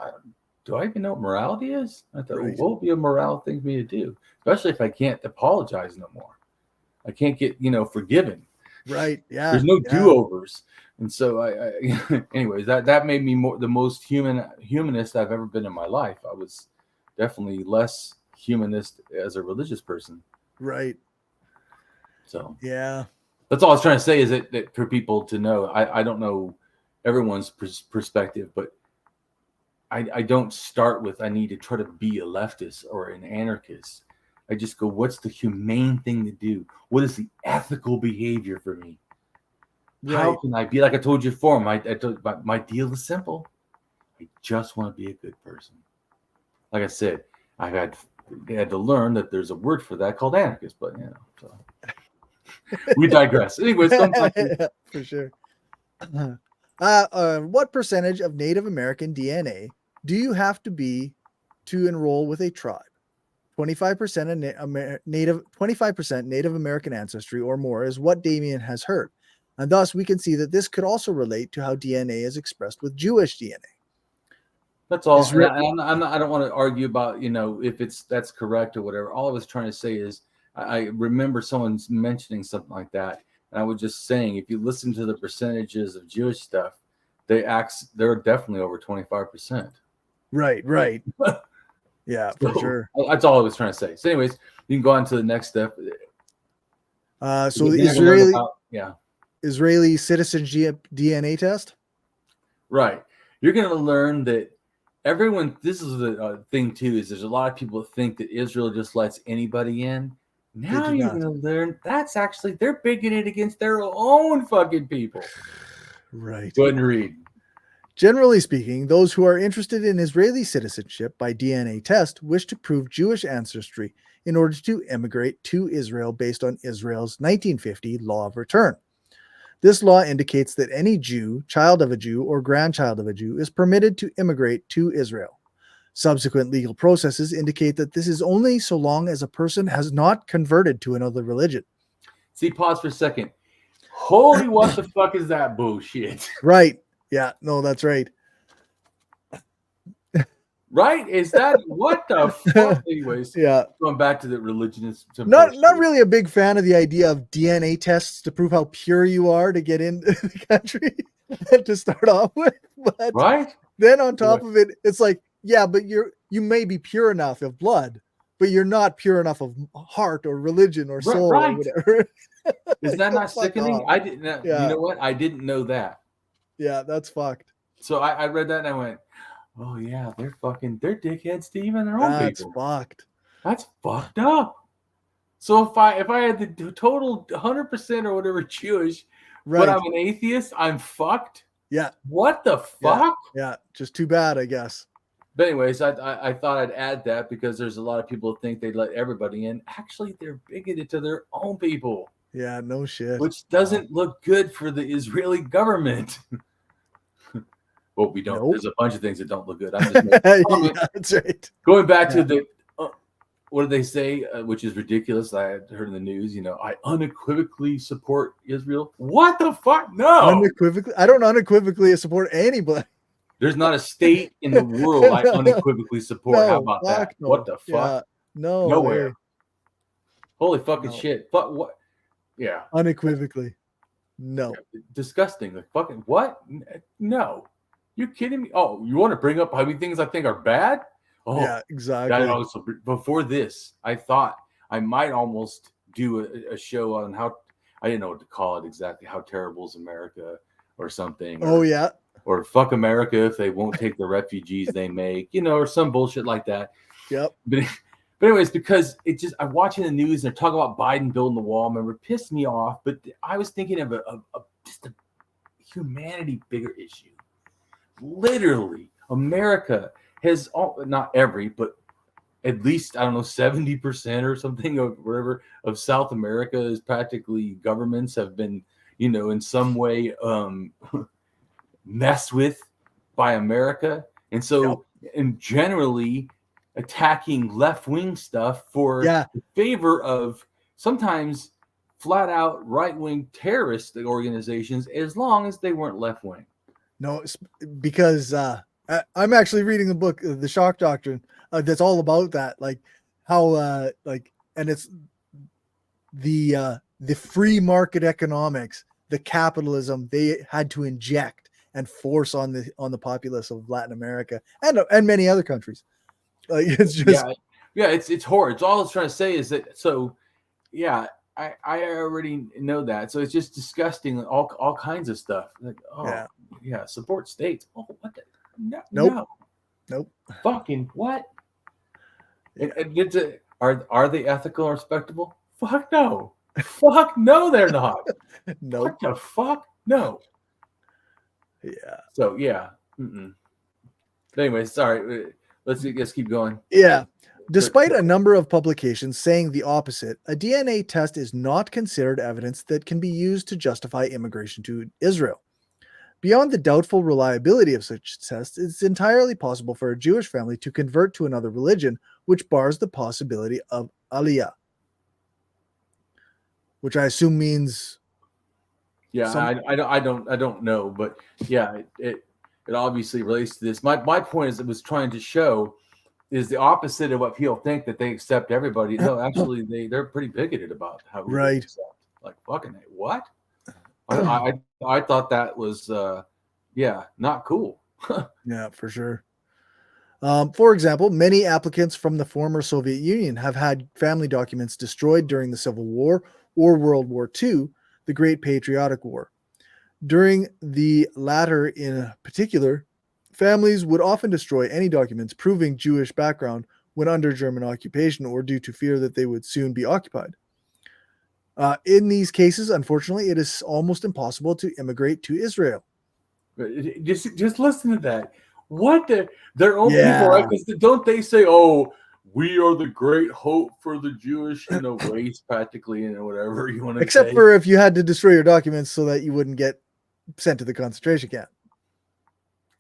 do I even know what morality is? I thought, Right. what would be a moral thing for me to do? Especially if I can't apologize no more. I can't get, forgiven. Right. Yeah. There's no do-overs. And so anyways, that made me the most humanist I've ever been in my life. I was definitely less humanist as a religious person. Right. So yeah, that's all I was trying to say, is that for people to know, I don't know everyone's perspective, but I don't start with, I need to try to be a leftist or an anarchist. I just go, what's the humane thing to do? What is the ethical behavior for me? right. How can I be, like I told you before, my deal is simple. I just want to be a good person. Like I said, I had to learn that there's a word for that called anarchist, but so we digress. Anyways, for sure. What percentage of Native American DNA do you have to be to enroll with a tribe? 25% Native American ancestry or more is what Damien has heard. And thus we can see that this could also relate to how DNA is expressed with Jewish DNA. That's all. I don't want to argue about, if that's correct or whatever. All I was trying to say is I remember someone's mentioning something like that. And I was just saying, if you listen to the percentages of Jewish stuff, they're definitely over 25%. Right. Yeah, for sure. That's all I was trying to say. So anyways, you can go on to the next step. So the Israeli citizenship DNA test? Right. You're going to learn that this is the thing too, is there's a lot of people that think that Israel just lets anybody in. Now you're going to learn that's actually, they're bigoted against their own fucking people. Right. Go ahead and read. Generally speaking, those who are interested in Israeli citizenship by DNA test wish to prove Jewish ancestry in order to immigrate to Israel based on Israel's 1950 law of return. This law indicates that any Jew, child of a Jew, or grandchild of a Jew is permitted to immigrate to Israel. Subsequent legal processes indicate that this is only so long as a person has not converted to another religion. See, pause for a second. Holy, what the fuck is that bullshit? Right. Yeah, no, that's right. Right? Is that what the fuck? Anyways, yeah. Going back to the religionist. Not really a big fan of the idea of DNA tests to prove how pure you are to get into the country to start off with. But right? Then on top of it, it's like, yeah, but you may be pure enough of blood, but you're not pure enough of heart or religion or soul or whatever. Is that not sickening? I didn't know. You know what? I didn't know that. Yeah, that's fucked. So I read that and I went, oh yeah, they're dickheads to even their own people. That's fucked. That's fucked up. So if I had the total 100% or whatever Jewish, but I'm an atheist, I'm fucked. Yeah. What the fuck? Yeah. Just too bad, I guess. But anyways, I thought I'd add that because there's a lot of people who think they'd let everybody in. Actually, they're bigoted to their own people. Yeah, no shit. Which doesn't look good for the Israeli government. Well, we don't. Nope. There's a bunch of things that don't look good. I'm just that's right. Going back to the, what did they say? Which is ridiculous. I had heard in the news, I unequivocally support Israel. What the fuck? No. Unequivocally? I don't unequivocally support anybody. There's not a state in the world I unequivocally support. No, how about that? No. What the fuck? Yeah, no. Nowhere. Way. Holy fucking shit. Fuck what? Yeah. Unequivocally. No. Yeah, disgusting. Like fucking what? No. You kidding me? Oh, you want to bring up how many things I think are bad? Oh, yeah, exactly. Also, before this, I thought I might almost do a show on how, I didn't know what to call it exactly, how terrible is America or something. Yeah. Or fuck America if they won't take the refugees they make, or some bullshit like that. Yep. But anyways, because I'm watching the news and they're talking about Biden building the wall. Remember, it pissed me off. But I was thinking of just a humanity bigger issue. Literally, America has not every, but at least, I don't know, 70% or something of wherever of South America is practically governments have been, in some way messed with by America. And so, and generally attacking left-wing stuff for the favor of sometimes flat out right-wing terrorist organizations, as long as they weren't left-wing. No, because I'm actually reading the book, The Shock Doctrine, that's all about that, like how and it's the free market economics, the capitalism they had to inject and force on the populace of Latin America and many other countries. Like it's just it's horror. It's all it's trying to say is that. So I already know that. So it's just disgusting. All kinds of stuff. Like support states. Oh, what the nope. Fucking what? Are they ethical or respectable? Fuck no. Fuck no, they're not. Nope. What the fuck? No. Yeah. So Anyway, sorry. Let's keep going. Yeah. Despite a number of publications saying the opposite, a DNA test is not considered evidence that can be used to justify immigration to Israel. Beyond the doubtful reliability of such tests, it's entirely possible for a Jewish family to convert to another religion, which bars the possibility of aliyah, which I assume means. Yeah, I don't know, but yeah, it obviously relates to this. My point is, it was trying to show is the opposite of what people think, that they accept everybody. No, actually, they're pretty bigoted about how we accept. Like fucking what? I thought that was not cool. Yeah, for sure. For example, many applicants from the former Soviet Union have had family documents destroyed during the Civil War or World War II, the Great Patriotic War. During the latter in particular, families would often destroy any documents proving Jewish background when under German occupation or due to fear that they would soon be occupied. In these cases, unfortunately, it is almost impossible to immigrate to Israel. Just listen to that. What their own people, right? Because don't they say, "Oh, we are the great hope for the Jewish, race, practically, and whatever you want to say." Except for if you had to destroy your documents so that you wouldn't get sent to the concentration camp.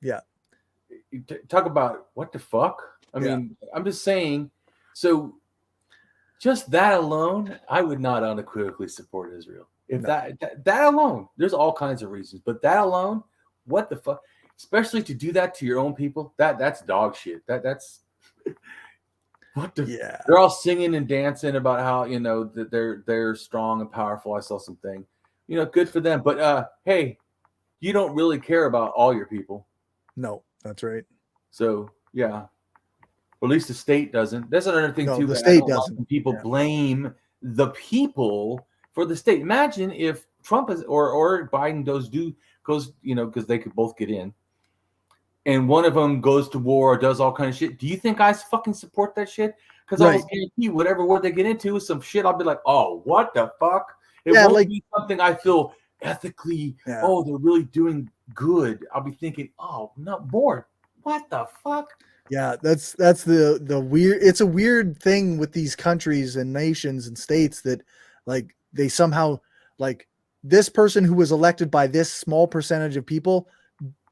Yeah. Talk about what the fuck? I mean, I'm just saying. So, just that alone, I would not unequivocally support Israel. If that alone, there's all kinds of reasons, but that alone, what the fuck? Especially to do that to your own people, that's dog shit. That's what the. Yeah. They're all singing and dancing about how that they're strong and powerful. I saw something, good for them. But hey, you don't really care about all your people. No, that's right. So yeah, or at least the state doesn't. That's another thing too. The state doesn't. People blame the people for the state. Imagine if Trump or Biden goes because they could both get in, and one of them goes to war or does all kind of shit. Do you think I fucking support that shit? Because I will guarantee whatever war they get into is some shit. I'll be like, oh, what the fuck? It won't be something I feel ethically. Yeah. Oh, they're really doing good. I'll be thinking, oh, no more. What the fuck? Yeah, that's the weird. It's a weird thing with these countries and nations and states that like they somehow like this person who was elected by this small percentage of people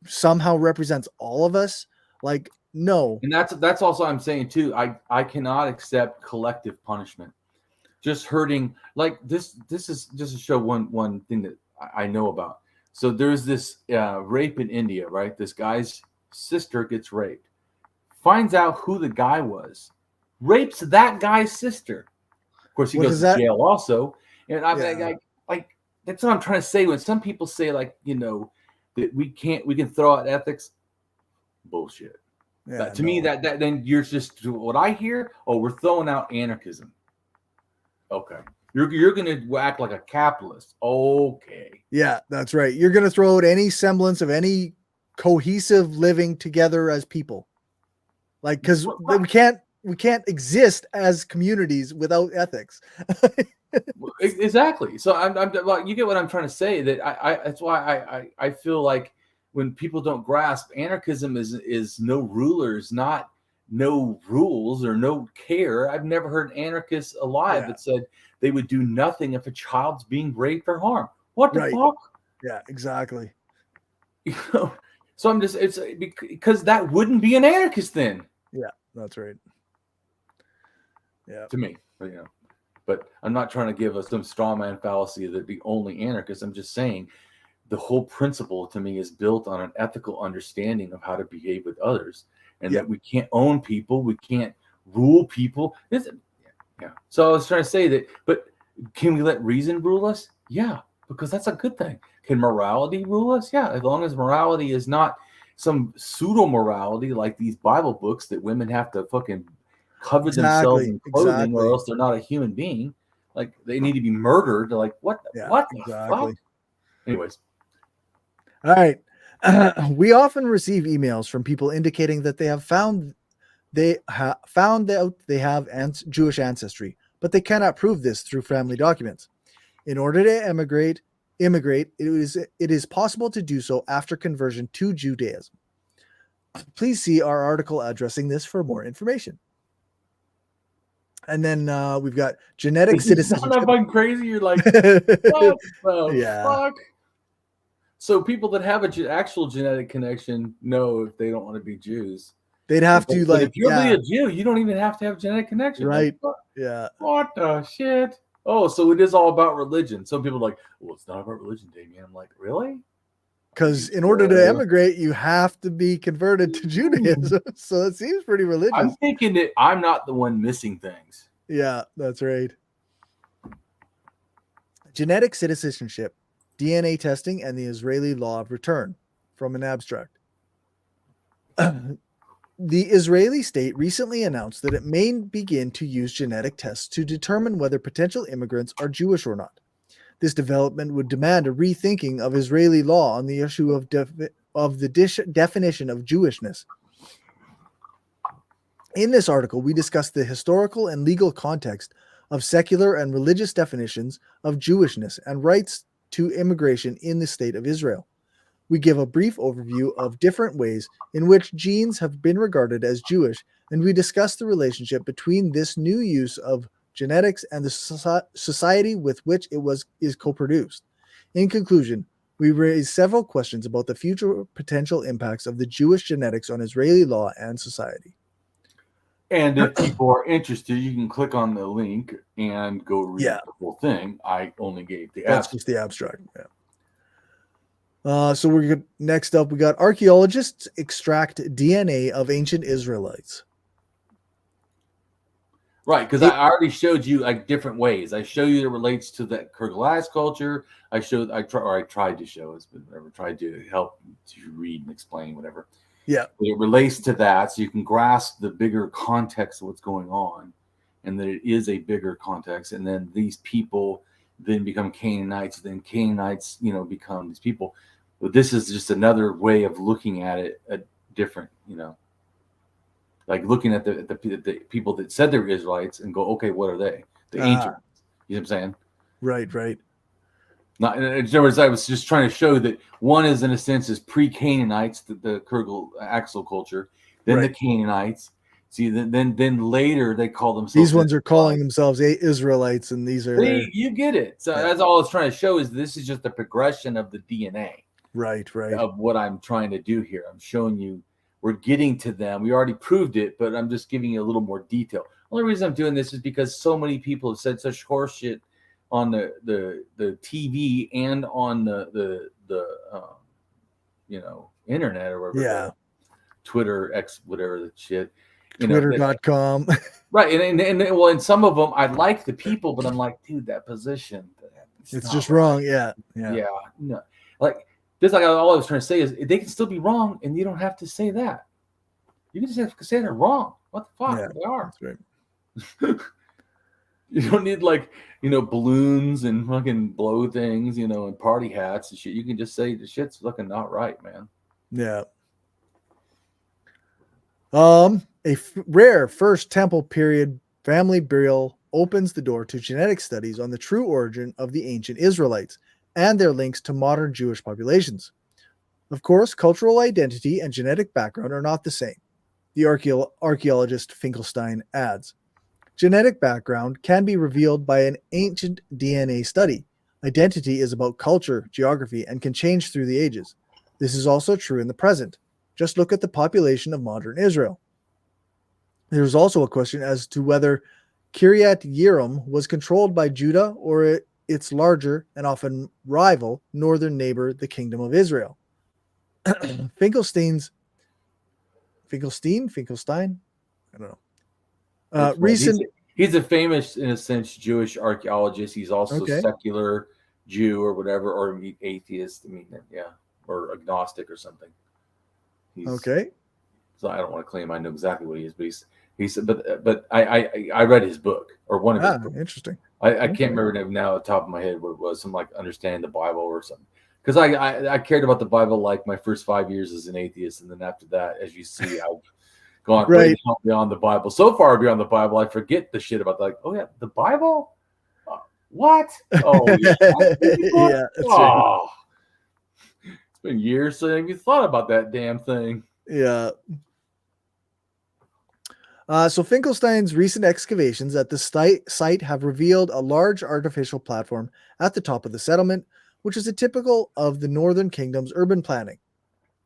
somehow represents all of us. Like, no. And that's also I'm saying too. I cannot accept collective punishment. Just hurting like this is just to show one thing that I know about. So there's this rape in India, right? This guy's sister gets raped, finds out who the guy was, rapes that guy's sister. Of course, he goes to jail also. And I'm like that's what I'm trying to say. When some people say like that we can throw out ethics, bullshit. Yeah, to me, that then you're just what I hear. Oh, we're throwing out anarchism. Okay, you're gonna act like a capitalist. Okay. Yeah, that's right. You're gonna throw out any semblance of any cohesive living together as people, like because we can't exist as communities without ethics. Exactly. So I'm well, you get what I'm trying to say. That I that's why I feel like when people don't grasp anarchism is no rulers, not no rules or no care. I've never heard anarchists alive that said they would do nothing if a child's being raped or harmed. What the fuck? Yeah, exactly. You know, so I'm just, it's because that wouldn't be an anarchist then. Yeah, that's right. Yeah, to me, but I'm not trying to give us some straw man fallacy that the only anarchists. I'm just saying the whole principle to me is built on an ethical understanding of how to behave with others, and that we can't own people, we can't rule people. So I was trying to say that, but can we let reason rule us? Yeah, because that's a good thing. Can morality rule us? Yeah, as long as morality is not some pseudo morality like these Bible books that women have to fucking cover themselves in clothing, or else they're not a human being. Like they need to be murdered. They're like, what the fuck? Anyways. All right. We often receive emails from people indicating that they have found out they have Jewish ancestry, but they cannot prove this through family documents. In order to immigrate, it is possible to do so after conversion to Judaism. Please see our article addressing this for more information. And then we've got genetic citizenship. Not that fucking crazy. You're like, what the fuck? So people that have an actual genetic connection know if they don't want to be Jews. They'd have to, like, if you're really a Jew, you don't even have to have genetic connection. Right. Like, what the shit? Oh, so it is all about religion. Some people are like, well, it's not about religion, Damien. I'm like, really? Because in order to emigrate, you have to be converted to Judaism. So it seems pretty religious. I'm thinking that I'm not the one missing things. Yeah, that's right. Genetic citizenship, DNA testing, and the Israeli law of return from an abstract. The Israeli state recently announced that it may begin to use genetic tests to determine whether potential immigrants are Jewish or not. This development would demand a rethinking of Israeli law on the issue of the definition of Jewishness. In this article, we discuss the historical and legal context of secular and religious definitions of Jewishness and rights to immigration in the state of Israel. We give a brief overview of different ways in which genes have been regarded as Jewish, and we discuss the relationship between this new use of genetics and the society with which it is co-produced. In conclusion, we raise several questions about the future potential impacts of the Jewish genetics on Israeli law and society. And if people are interested, you can click on the link and go read the whole thing. I only gave the abstract. That's just the abstract. Yeah. So we're good. Next up, we got archaeologists extract DNA of ancient Israelites. Right, because I already showed you like different ways. I show you it relates to the Kurgalast culture. I tried to show us, but whatever, tried to help to read and explain whatever. Yeah, but it relates to that, so you can grasp the bigger context of what's going on, and that it is a bigger context. And then these people then become Canaanites. Then Canaanites, become these people. But this is just another way of looking at it, different, like looking at the people that said they were Israelites and go, okay, what are they? The ancient. You know what I'm saying? Right. Not, in other words, I was just trying to show that one is, in a sense, is pre-Canaanites, the Kurgal Axel culture, then the Canaanites. See, then later they call themselves. These ones are calling themselves Israelites, and these are. You get it. So that's all I was trying to show is this is just the progression of the DNA. Right. Of what I'm trying to do here. I'm showing you we're getting to them. We already proved it, but I'm just giving you a little more detail. The only reason I'm doing this is because so many people have said such horse shit on the TV and on the internet or whatever. Yeah. Twitter, X, whatever the shit. Twitter.com. Right. And some of them, I like the people, but I'm like, dude, that position. It's just wrong. Yeah. No. Like, just like all I was trying to say is they can still be wrong, and you don't have to say that. You can just have to say they're wrong. What the fuck? Yeah, they are. That's right. You don't need balloons and fucking blow things, and party hats and shit. You can just say the shit's fucking not right, man. Yeah. Rare first temple period family burial opens the door to genetic studies on the true origin of the ancient Israelites and their links to modern Jewish populations. Of course, cultural identity and genetic background are not the same. The archaeologist Finkelstein adds, genetic background can be revealed by an ancient DNA study. Identity is about culture, geography, and can change through the ages. This is also true in the present. Just look at the population of modern Israel. There is also a question as to whether Kiryat Yearim was controlled by Judah or its larger and often rival northern neighbor, the Kingdom of Israel. Finkelstein? I don't know. Recent. He's a famous, in a sense, Jewish archaeologist. He's also secular Jew or whatever, or atheist. I mean, yeah, or agnostic or something. Okay. So I don't want to claim I know exactly what he is, but I read his book or one of his books. Interesting. I can't remember now at the top of my head what it was. Some like understanding the Bible or something. Because I cared about the Bible like my first 5 years as an atheist, and then after that, as you see, I've gone way beyond the Bible. So far beyond the Bible, I forget the shit about oh yeah, the Bible. What? Oh yeah, yeah. That's right. It's been years since I even thought about that damn thing. Yeah. So Finkelstein's recent excavations at the site have revealed a large artificial platform at the top of the settlement, which is typical of the Northern Kingdom's urban planning.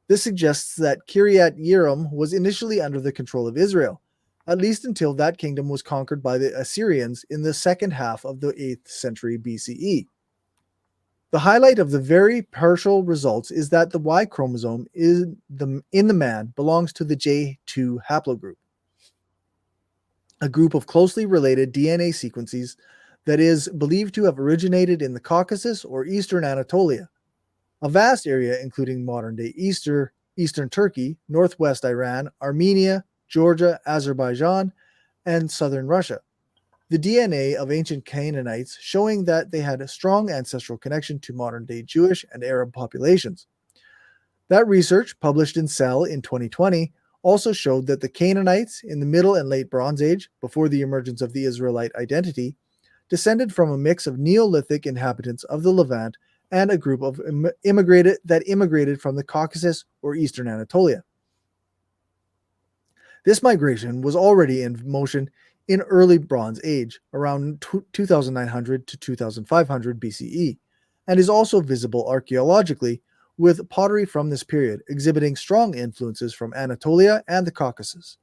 This suggests that Kiryat Yearim was initially under the control of Israel, at least until that kingdom was conquered by the Assyrians in the second half of the 8th century BCE. The highlight of the very partial results is that the Y chromosome in the man belongs to the J2 haplogroup, a group of closely related DNA sequences that is believed to have originated in the Caucasus or eastern Anatolia, a vast area including modern-day eastern Turkey, northwest Iran, Armenia, Georgia, Azerbaijan, and southern Russia. The DNA of ancient Canaanites showing that they had a strong ancestral connection to modern-day Jewish and Arab populations. That research, published in Cell in 2020, also showed that the Canaanites in the Middle and Late Bronze Age, before the emergence of the Israelite identity, descended from a mix of Neolithic inhabitants of the Levant and a group of immigrated from the Caucasus or eastern Anatolia. This migration was already in motion in early Bronze Age, around 2900 to 2500 BCE, and is also visible archaeologically with pottery from this period exhibiting strong influences from Anatolia and the Caucasus.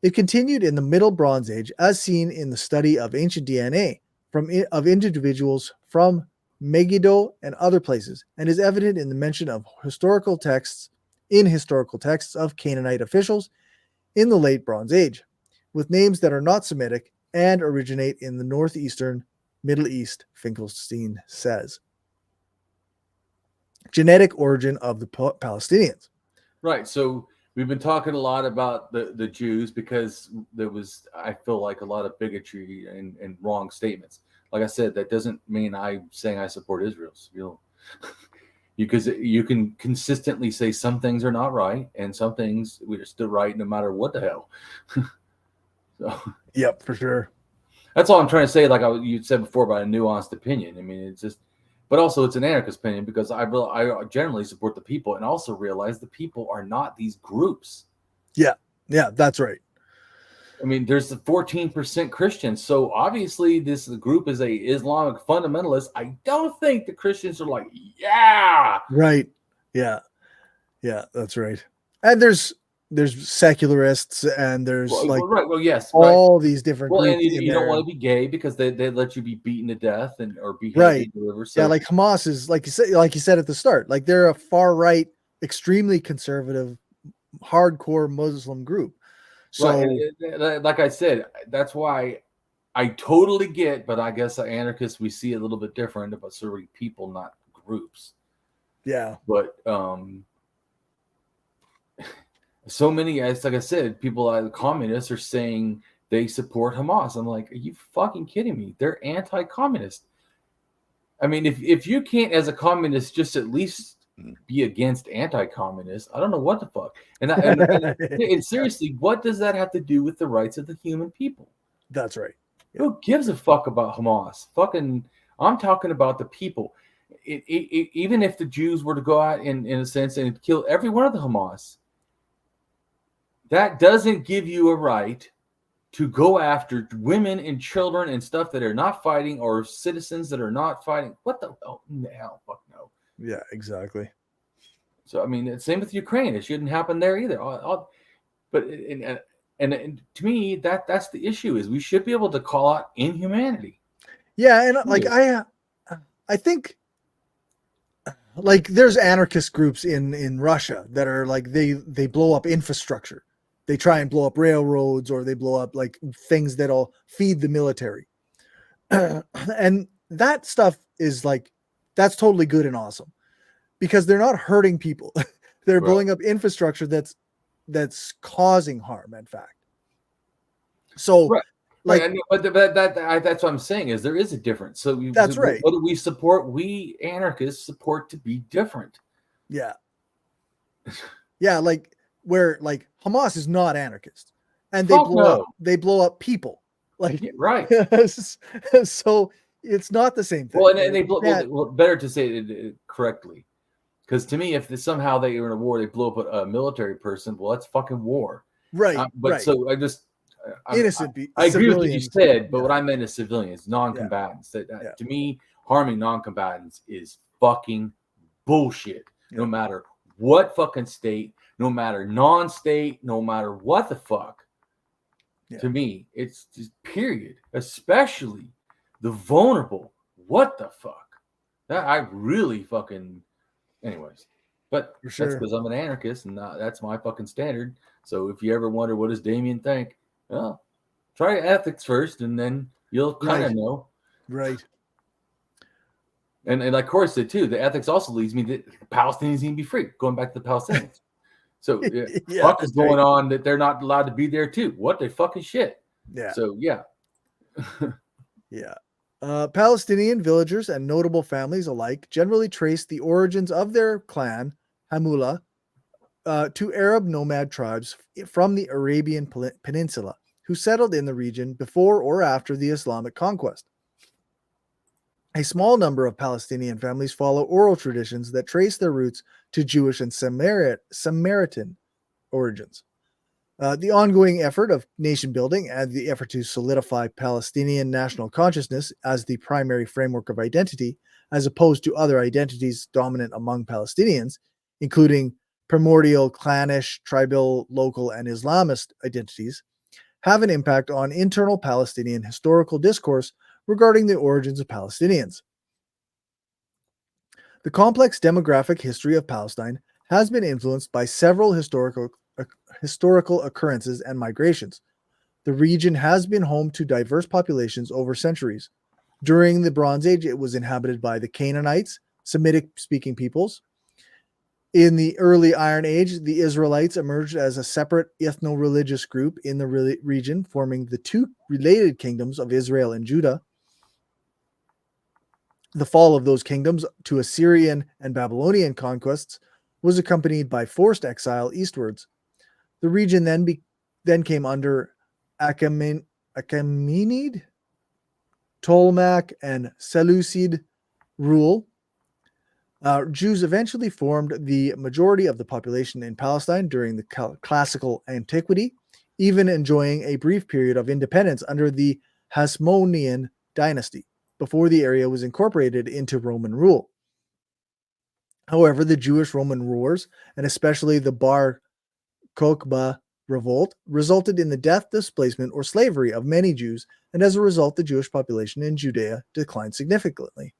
It continued in the Middle Bronze Age as seen in the study of ancient DNA of individuals from Megiddo and other places, and is evident in the mention of historical texts of Canaanite officials in the Late Bronze Age, with names that are not Semitic and originate in the northeastern Middle East, Finkelstein says. Genetic origin of the Palestinians. Right. So we've been talking a lot about the Jews because there was, I feel like, a lot of bigotry and wrong statements. Like I said, that doesn't mean I'm saying I support Israel. Because you can consistently say some things are not right and some things we're still right no matter what the hell. So, yep, for sure. That's all I'm trying to say. Like you said before about a nuanced opinion. I mean, it's just, but also it's an anarchist opinion because I generally support the people and also realize the people are not these groups. Yeah, that's right. I mean, there's the 14% Christians. So obviously this group is a Islamic fundamentalist. I don't think the Christians are like, yeah. Right. Yeah, that's right. And there's secularists and there's these different groups. And you don't want to be gay because they let you be beaten to death or beheaded. Right. Or whatever. So, yeah, like Hamas is like you said at the start, like they're a far right, extremely conservative, hardcore Muslim group. So, right. Like I said, that's why I totally get, but I guess anarchists, we see it a little bit different about serving people, not groups. Yeah. But so many, like I said, people, communists are saying they support Hamas. I'm like, are you fucking kidding me? They're anti-communist. I mean, if you can't, as a communist, just at least be against anti-communists, I don't know what the fuck. And seriously, what does that have to do with the rights of the human people? That's right. Who gives a fuck about Hamas? I'm talking about the people. Even if the Jews were to go out in a sense and kill every one of the Hamas, that doesn't give you a right to go after women and children and stuff that are not fighting, or citizens that are not fighting. What the hell? Fuck no. Yeah, exactly. So, I mean, same with Ukraine. It shouldn't happen there either. But to me, that's the issue, is we should be able to call out inhumanity. Yeah, and like I think like there's anarchist groups in Russia that are like they blow up infrastructure. They try and blow up railroads, or they blow up like things that'll feed the military. And that stuff is like, that's totally good and awesome, because they're not hurting people. They're blowing up infrastructure that's causing harm, in fact. So like, but that's what I'm saying, is there is a difference. So that's right. What do we support? We anarchists support to be different. Yeah. Yeah, like where like Hamas is not anarchist, and they blow up people. Like, right. So it's not the same thing. Well, and better to say it correctly, because to me, if somehow they are in a war, they blow up a military person, well, that's fucking war. Right. But right. So I agree with what you said, but what I meant is civilians, non-combatants. To me, harming non-combatants is fucking bullshit. Yeah. No matter what fucking state, no matter non-state, no matter what the fuck. Yeah. To me, it's just period. Especially the vulnerable. What the fuck? I really fucking. Anyways, but that's because I'm an anarchist, and that's my fucking standard. So if you ever wonder what does Damien think, well, try ethics first, and then you'll kind of know. Right. And like Cory said too, the ethics also leads me that Palestinians need to be free. Going back to the Palestinians. So fuck is going on that they're not allowed to be there too. What the fucking shit? Yeah. So yeah. Yeah. Palestinian villagers and notable families alike generally trace the origins of their clan, Hamula, to Arab nomad tribes from the Arabian Peninsula who settled in the region before or after the Islamic conquest. A small number of Palestinian families follow oral traditions that trace their roots to Jewish and Samaritan origins. The ongoing effort of nation building and the effort to solidify Palestinian national consciousness as the primary framework of identity, as opposed to other identities dominant among Palestinians, including primordial, clannish, tribal, local, and Islamist identities, have an impact on internal Palestinian historical discourse regarding the origins of Palestinians. The complex demographic history of Palestine has been influenced by several historical occurrences and migrations. The region has been home to diverse populations over centuries. During the Bronze Age, it was inhabited by the Canaanites, Semitic-speaking peoples. In the early Iron Age, the Israelites emerged as a separate ethno-religious group in the region, forming the two related kingdoms of Israel and Judah. The fall of those kingdoms to Assyrian and Babylonian conquests was accompanied by forced exile eastwards. The region then came under Achaemenid, Ptolemaic, and Seleucid rule. Jews eventually formed the majority of the population in Palestine during the classical antiquity, even enjoying a brief period of independence under the Hasmonean dynasty, before the area was incorporated into Roman rule. However, the Jewish-Roman wars, and especially the Bar Kokhba revolt, resulted in the death, displacement, or slavery of many Jews, and as a result, the Jewish population in Judea declined significantly.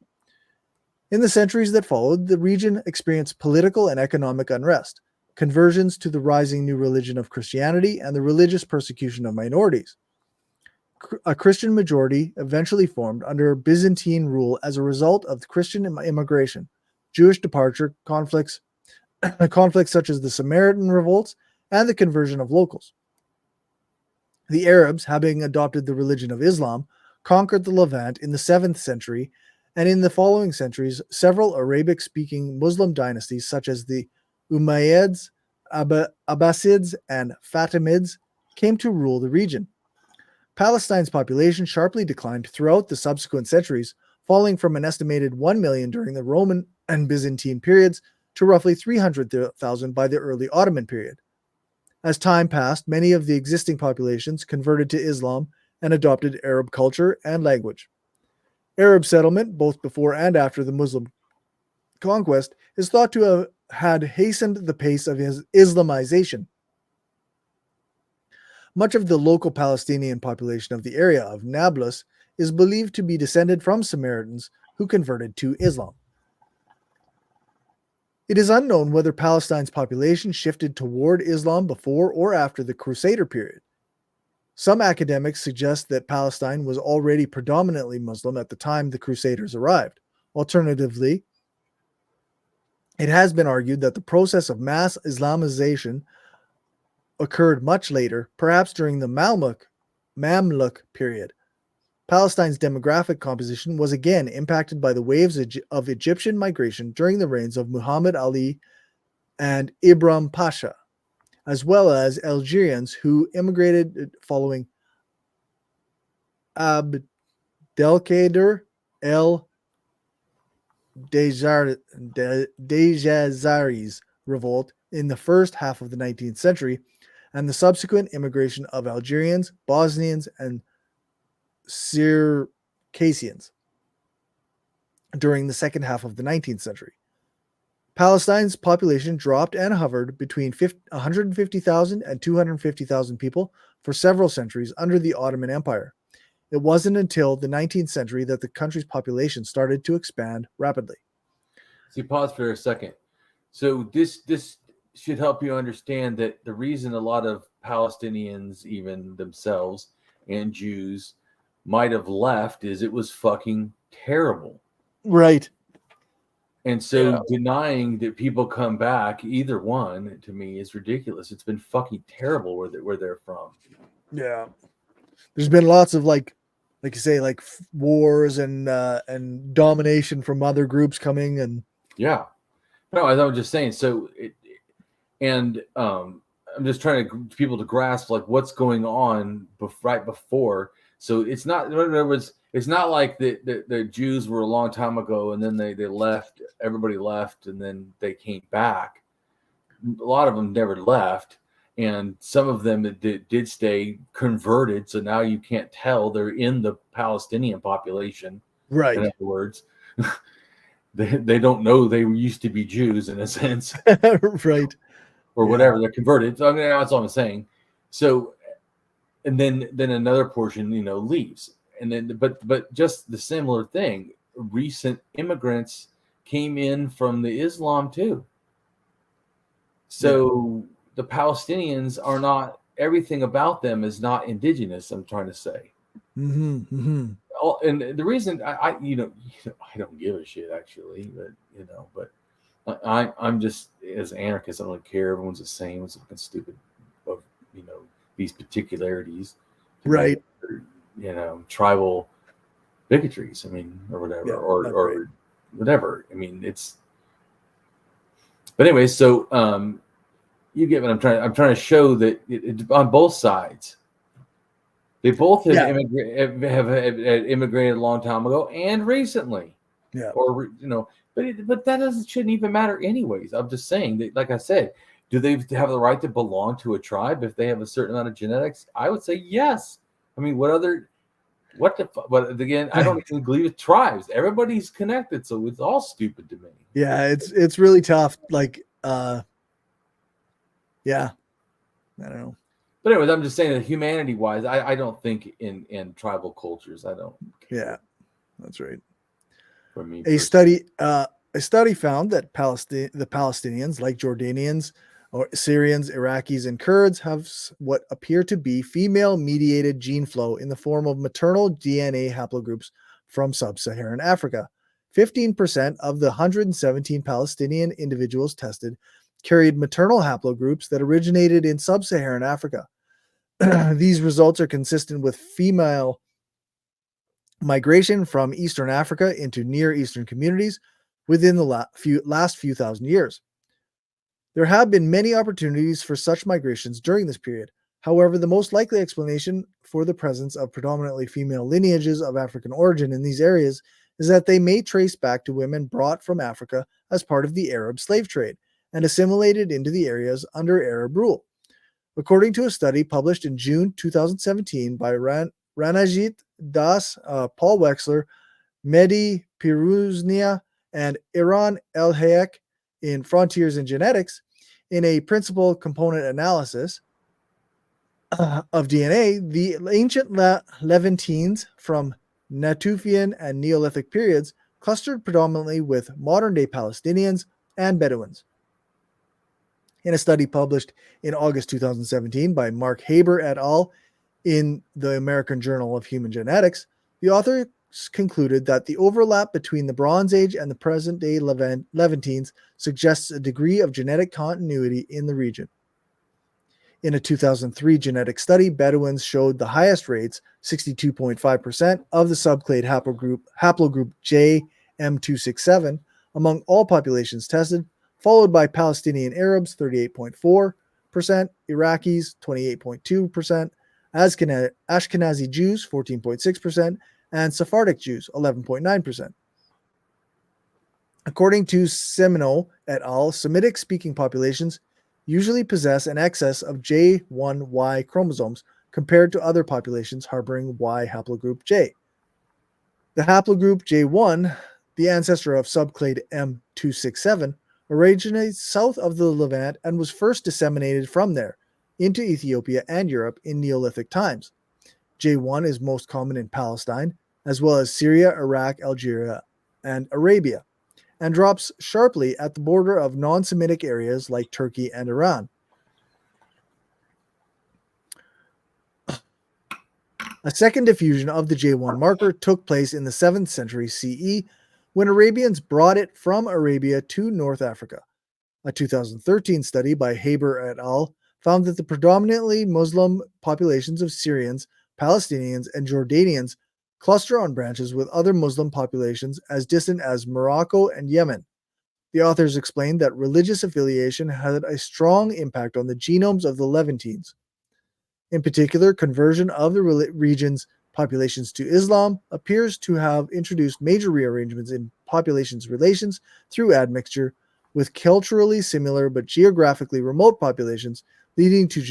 In the centuries that followed, the region experienced political and economic unrest, conversions to the rising new religion of Christianity, and the religious persecution of minorities. A Christian majority eventually formed under Byzantine rule as a result of Christian immigration, Jewish departure, conflicts such as the Samaritan revolts, and the conversion of locals. The Arabs, having adopted the religion of Islam, conquered the Levant in the 7th century, and in the following centuries, several Arabic-speaking Muslim dynasties such as the Umayyads, Abbasids, and Fatimids came to rule the region. Palestine's population sharply declined throughout the subsequent centuries, falling from an estimated 1 million during the Roman and Byzantine periods to roughly 300,000 by the early Ottoman period. As time passed, many of the existing populations converted to Islam and adopted Arab culture and language. Arab settlement, both before and after the Muslim conquest, is thought to have had hastened the pace of his Islamization. Much of the local Palestinian population of the area of Nablus is believed to be descended from Samaritans who converted to Islam. It is unknown whether Palestine's population shifted toward Islam before or after the Crusader period. Some academics suggest that Palestine was already predominantly Muslim at the time the Crusaders arrived. Alternatively, it has been argued that the process of mass Islamization occurred much later, perhaps during the Mamluk period. Palestine's demographic composition was again impacted by the waves of Egyptian migration during the reigns of Muhammad Ali and Ibrahim Pasha, as well as Algerians who immigrated following Abdelkader el Dejazari's revolt in the first half of the 19th century, and the subsequent immigration of Algerians, Bosnians, and Circassians during the second half of the 19th century. Palestine's population dropped and hovered between 150,000 and 250,000 people for several centuries under the Ottoman Empire. It wasn't until the 19th century that the country's population started to expand rapidly. See, pause for a second. So this should help you understand that the reason a lot of Palestinians, even themselves, and Jews might have left is it was fucking terrible. Right. And so denying that people come back, either one, to me, is ridiculous. It's been fucking terrible where they're from. Yeah. There's been lots of like you say, like wars and domination from other groups coming and yeah. No, I was just saying. So I'm just trying to people to grasp like what's going on right before. So it's not, in other words, it's not like the Jews were a long time ago and then they left, everybody left and then they came back. A lot of them never left. And some of them did stay converted. So now you can't tell they're in the Palestinian population. Right. In other words, they don't know they used to be Jews in a sense. Right. Or whatever. They're converted. So I mean, that's all I'm saying. So, and then another portion, leaves. And then, but just the similar thing, recent immigrants came in from the Islam too. So the Palestinians are not, everything about them is not indigenous, I'm trying to say. Mm-hmm, mm-hmm. And the reason I don't give a shit actually, but I'm just, as an anarchist, I don't really care. Everyone's the same. It's fucking stupid of, these particularities. Right. Tribal bigotries, or whatever, or whatever. I mean, it's, but anyway, so, you get what I'm trying to show that it on both sides. They both have immigrated a long time ago and recently. Yeah. Or, but that shouldn't even matter anyways. I'm just saying that, like I said, do they have the right to belong to a tribe if they have a certain amount of genetics? I would say yes. I mean, but again, I don't even believe with tribes. Everybody's connected, so it's all stupid to me. Yeah, it's really tough. Like, yeah, I don't know. But anyways, I'm just saying that humanity-wise, I don't think in tribal cultures. I don't care. Yeah, that's right. For me, a study found that the Palestinians, like Jordanians or Syrians, Iraqis, and Kurds, have what appear to be female-mediated gene flow in the form of maternal DNA haplogroups from sub-Saharan Africa. 15% of the 117 Palestinian individuals tested carried maternal haplogroups that originated in sub-Saharan Africa. These results are consistent with female migration from Eastern Africa into Near Eastern communities within the last few thousand years. There have been many opportunities for such migrations during this period. However, the most likely explanation for the presence of predominantly female lineages of African origin in these areas is that they may trace back to women brought from Africa as part of the Arab slave trade and assimilated into the areas under Arab rule. According to a study published in June 2017 by Ranajit Das, Paul Wexler, Mehdi Piruznia, and Iran El-Hayek in Frontiers in Genetics, in a principal component analysis of DNA, the ancient Levantines from Natufian and Neolithic periods clustered predominantly with modern-day Palestinians and Bedouins. In a study published in August 2017 by Mark Haber et al. In the American Journal of Human Genetics, the authors concluded that the overlap between the Bronze Age and the present-day Levantines suggests a degree of genetic continuity in the region. In a 2003 genetic study, Bedouins showed the highest rates, 62.5%, of the subclade haplogroup JM267 among all populations tested, followed by Palestinian Arabs, 38.4%, Iraqis, 28.2%, Ashkenazi Jews, 14.6%, and Sephardic Jews, 11.9%. According to Semino et al., Semitic-speaking populations usually possess an excess of J1Y chromosomes compared to other populations harboring Y haplogroup J. The haplogroup J1, the ancestor of subclade M267, originates south of the Levant and was first disseminated from there into Ethiopia and Europe in Neolithic times. J1 is most common in Palestine, as well as Syria, Iraq, Algeria, and Arabia, and drops sharply at the border of non-Semitic areas like Turkey and Iran. A second diffusion of the J1 marker took place in the 7th century CE when Arabians brought it from Arabia to North Africa. A 2013 study by Haber et al. Found that the predominantly Muslim populations of Syrians, Palestinians, and Jordanians cluster on branches with other Muslim populations as distant as Morocco and Yemen. The authors explained that religious affiliation had a strong impact on the genomes of the Levantines. In particular, conversion of the region's populations to Islam appears to have introduced major rearrangements in populations' relations through admixture with culturally similar but geographically remote populations, leading to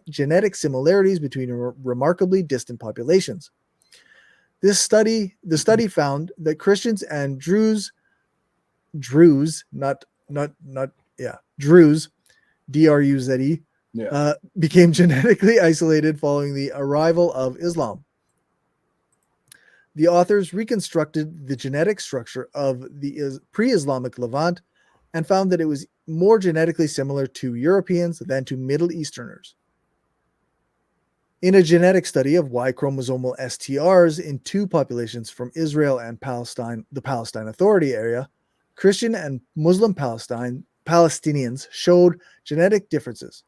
genetic similarities between remarkably distant populations. The study found that Christians and Druze, D-R-U-Z-E, became genetically isolated following the arrival of Islam. The authors reconstructed the genetic structure of the pre-Islamic Levant and found that it was more genetically similar to Europeans than to Middle Easterners. In a genetic study of Y chromosomal STRs in two populations from Israel and Palestine, the Palestine Authority area, Christian and Muslim Palestinians showed genetic differences.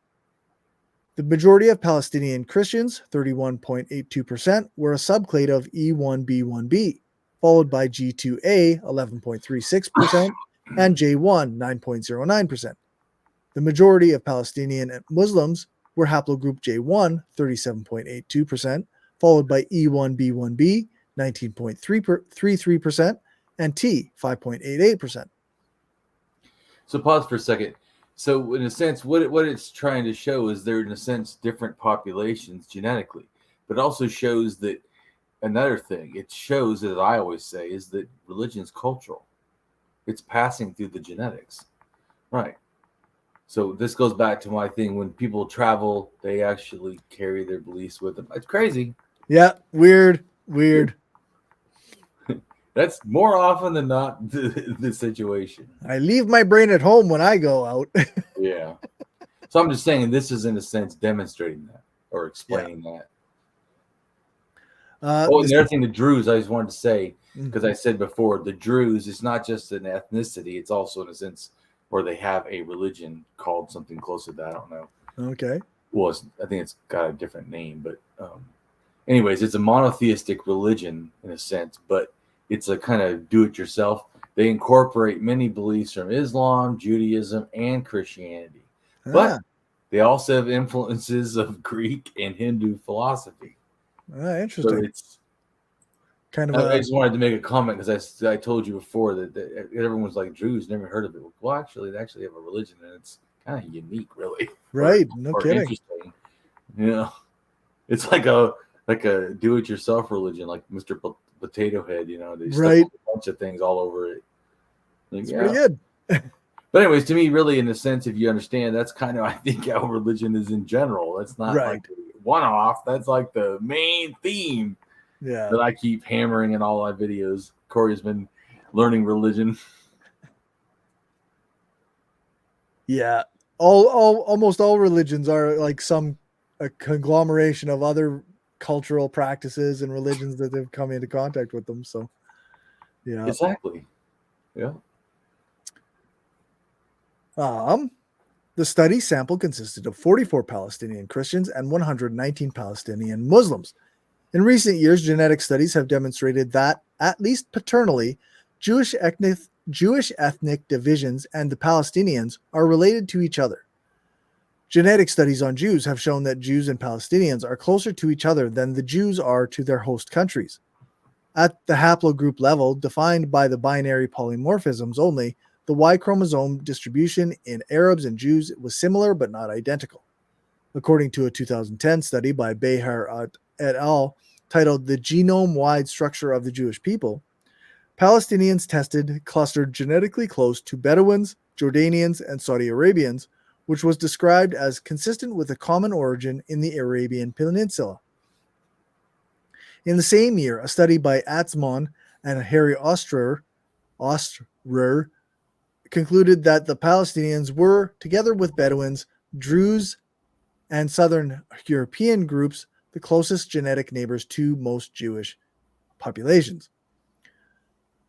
The majority of Palestinian Christians, 31.82%, were a subclade of E1B1B, followed by G2A, 11.36%, and J1, 9.09%. The majority of Palestinian Muslims were haplogroup J1, 37.82%, followed by E1B1B, 19.33%, and T, 5.88%. So pause for a second. So in a sense, what it's trying to show is they're in a sense different populations genetically, but it also shows that another thing, it shows, as I always say, is that religion is cultural. It's passing through the genetics. Right. So this goes back to my thing. When people travel, they actually carry their beliefs with them. It's crazy. Yeah, weird. That's more often than not the situation. I leave my brain at home when I go out. Yeah. So I'm just saying this is, in a sense, demonstrating that or explaining that. And the other thing, the Druze, I just wanted to say, because I said before, the Druze is not just an ethnicity. It's also, in a sense, where they have a religion called something close to that. I don't know. Okay. Well, I think it's got a different name. But anyways, it's a monotheistic religion, in a sense, but it's a kind of do-it-yourself. They incorporate many beliefs from Islam, Judaism, and Christianity. But they also have influences of Greek and Hindu philosophy. Interesting. So it's kind of. I just wanted to make a comment because I told you before that everyone's like Druze, never heard of it. Well, actually, they actually have a religion, and it's kind of unique, really. Right. No kidding. Interesting. You know, it's like a do-it-yourself religion, like Mr. Potato Head. You know, they stuck Right. a bunch of things all over it. Like, It's pretty good. But anyways, to me, really, in a sense, if you understand, that's kind of, I think, how religion is in general. That's not Right. like a one-off. That's like the main theme Yeah. that I keep hammering in all my videos. Cory's been learning religion. Yeah. Almost all religions are like a conglomeration of other cultural practices and religions that have come into contact with them. So, yeah. Exactly. Yeah. The study sample consisted of 44 Palestinian Christians and 119 Palestinian Muslims. In recent years, genetic studies have demonstrated that, at least paternally, Jewish ethnic divisions and the Palestinians are related to each other. Genetic studies on Jews have shown that Jews and Palestinians are closer to each other than the Jews are to their host countries. At the haplogroup level, defined by the binary polymorphisms only, the Y chromosome distribution in Arabs and Jews was similar but not identical. According to a 2010 study by Behar et al., titled The Genome-Wide Structure of the Jewish People, Palestinians tested clustered genetically close to Bedouins, Jordanians, and Saudi Arabians, which was described as consistent with a common origin in the Arabian Peninsula. In the same year, a study by Atzmon and Harry Ostrer concluded that the Palestinians were, together with Bedouins, Druze, and Southern European groups, the closest genetic neighbors to most Jewish populations.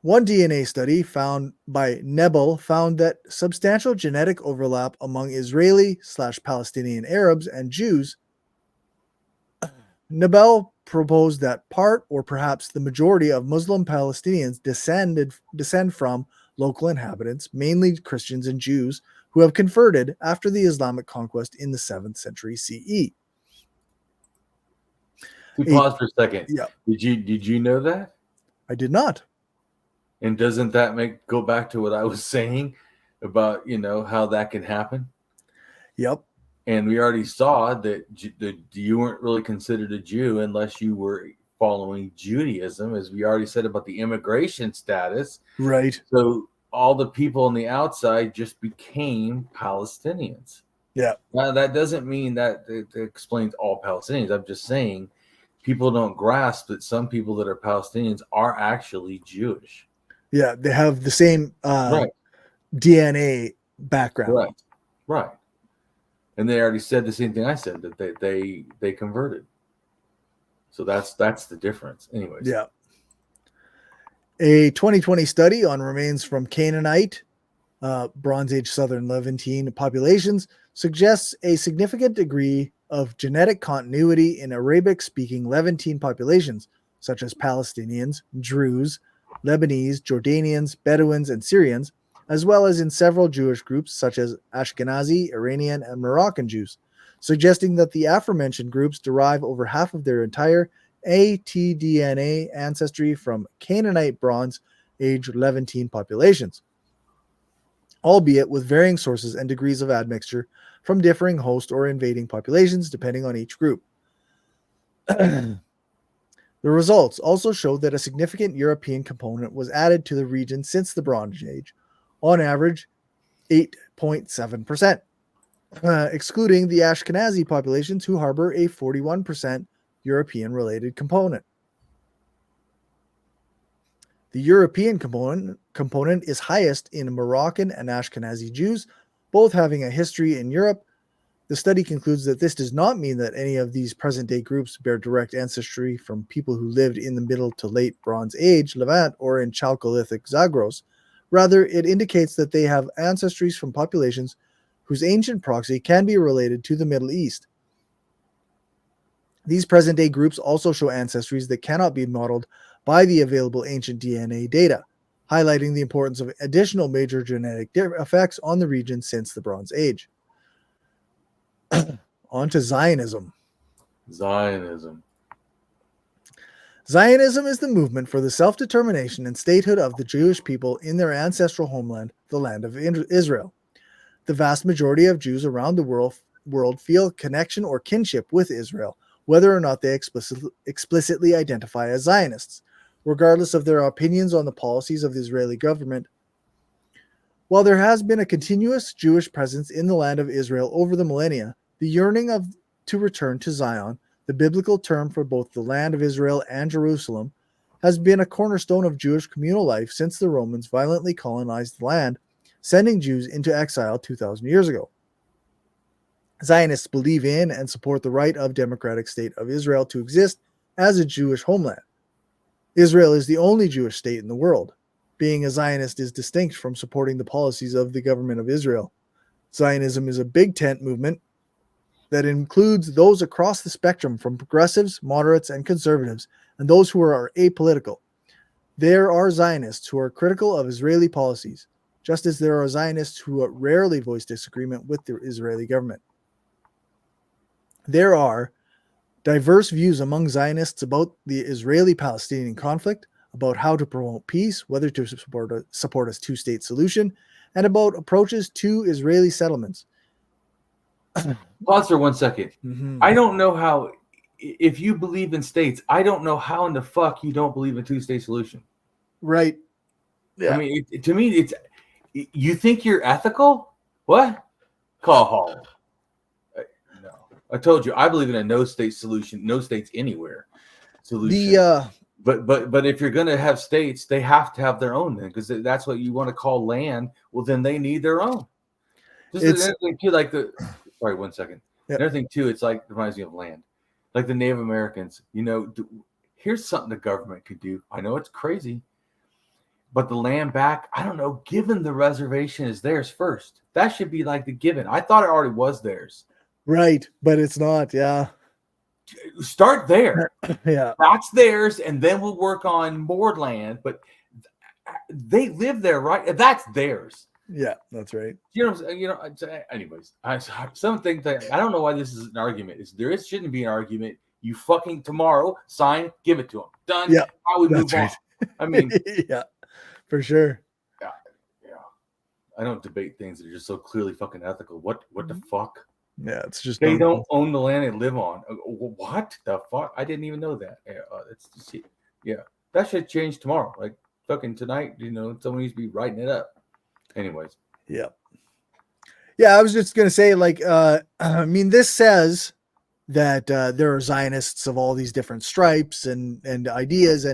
One DNA study found by Nebel found that substantial genetic overlap among Israeli/Palestinian Arabs and Jews. Nebel proposed that part or perhaps the majority of Muslim Palestinians descend from local inhabitants, mainly Christians and Jews, who have converted after the Islamic conquest in the 7th century CE. Pause for a second. Yeah. Did you know that? I did not. And doesn't that go back to what I was saying about, how that can happen? Yep. And we already saw that you weren't really considered a Jew unless you were following Judaism, as we already said about the immigration status. Right. So all the people on the outside just became Palestinians. Yeah. Now, that doesn't mean that it explains all Palestinians. I'm just saying people don't grasp that some people that are Palestinians are actually Jewish. Yeah, they have the same Right. DNA background. Right. And they already said the same thing I said, that they converted. So that's the difference. Anyways. Yeah. A 2020 study on remains from Canaanite, Bronze Age Southern Levantine populations suggests a significant degree of genetic continuity in Arabic-speaking Levantine populations, such as Palestinians, Druze, Lebanese, Jordanians, Bedouins, and Syrians, as well as in several Jewish groups such as Ashkenazi, Iranian, and Moroccan Jews, suggesting that the aforementioned groups derive over half of their entire ATDNA ancestry from Canaanite Bronze Age Levantine populations, albeit with varying sources and degrees of admixture from differing host or invading populations depending on each group. The results also showed that a significant European component was added to the region since the Bronze Age, on average 8.7%, excluding the Ashkenazi populations who harbor a 41% European-related component. The European component is highest in Moroccan and Ashkenazi Jews, both having a history in Europe. The study concludes that this does not mean that any of these present-day groups bear direct ancestry from people who lived in the Middle to Late Bronze Age Levant or in Chalcolithic Zagros. Rather, it indicates that they have ancestries from populations whose ancient proxy can be related to the Middle East. These present-day groups also show ancestries that cannot be modeled by the available ancient DNA data, highlighting the importance of additional major genetic effects on the region since the Bronze Age. On to Zionism. Zionism Zionism is the movement for the self-determination and statehood of the Jewish people in their ancestral homeland, the land of Israel. The vast majority of Jews around the world feel connection or kinship with Israel, whether or not they explicitly identify as Zionists, regardless of their opinions on the policies of the Israeli government. While there has been a continuous Jewish presence in the land of Israel over the millennia, the yearning to return to Zion, the biblical term for both the land of Israel and Jerusalem, has been a cornerstone of Jewish communal life since the Romans violently colonized the land, sending Jews into exile 2,000 years ago. Zionists believe in and support the right of democratic state of Israel to exist as a Jewish homeland. Israel is the only Jewish state in the world. Being a Zionist is distinct from supporting the policies of the government of Israel. Zionism is a big tent movement that includes those across the spectrum from progressives, moderates, and conservatives, and those who are apolitical. There are Zionists who are critical of Israeli policies, just as there are Zionists who rarely voice disagreement with the Israeli government. There are diverse views among Zionists about the Israeli-Palestinian conflict, about how to promote peace, whether to support a two-state solution, and about approaches to Israeli settlements. Pause for 1 second. Mm-hmm. I don't know how, if you believe in states, I don't know how in the fuck you don't believe in two-state solution. Right. Yeah. I mean, to me, it's, you think you're ethical? What? Call Hall. No. I told you, I believe in a no-state solution, no states anywhere solution. But if you're going to have states, they have to have their own then, because that's what you want to call land. Well, then they need their own. Just another thing too, like sorry, 1 second. Yep. Another thing too, it's like, it reminds me of land. Like the Native Americans, here's something the government could do. I know it's crazy, but the land back, I don't know, given the reservation is theirs first. That should be like the given. I thought it already was theirs. Right, but it's not, yeah. Start there. Yeah. That's theirs, and then we'll work on more land, but they live there, right? That's theirs. Yeah, that's right. Anyways, some things that I don't know why this is an argument. Shouldn't be an argument. You fucking tomorrow sign, give it to them. Done. Yeah, how we move on. I mean, yeah, for sure. Yeah. I don't debate things that are just so clearly fucking ethical. What the fuck? Yeah, it's just they don't own the land they live on. What the fuck? I didn't even know that. That should change tomorrow. Like fucking tonight, someone needs to be writing it up. Anyways. Yeah. I was just gonna say, like, I mean, this says that there are Zionists of all these different stripes and ideas,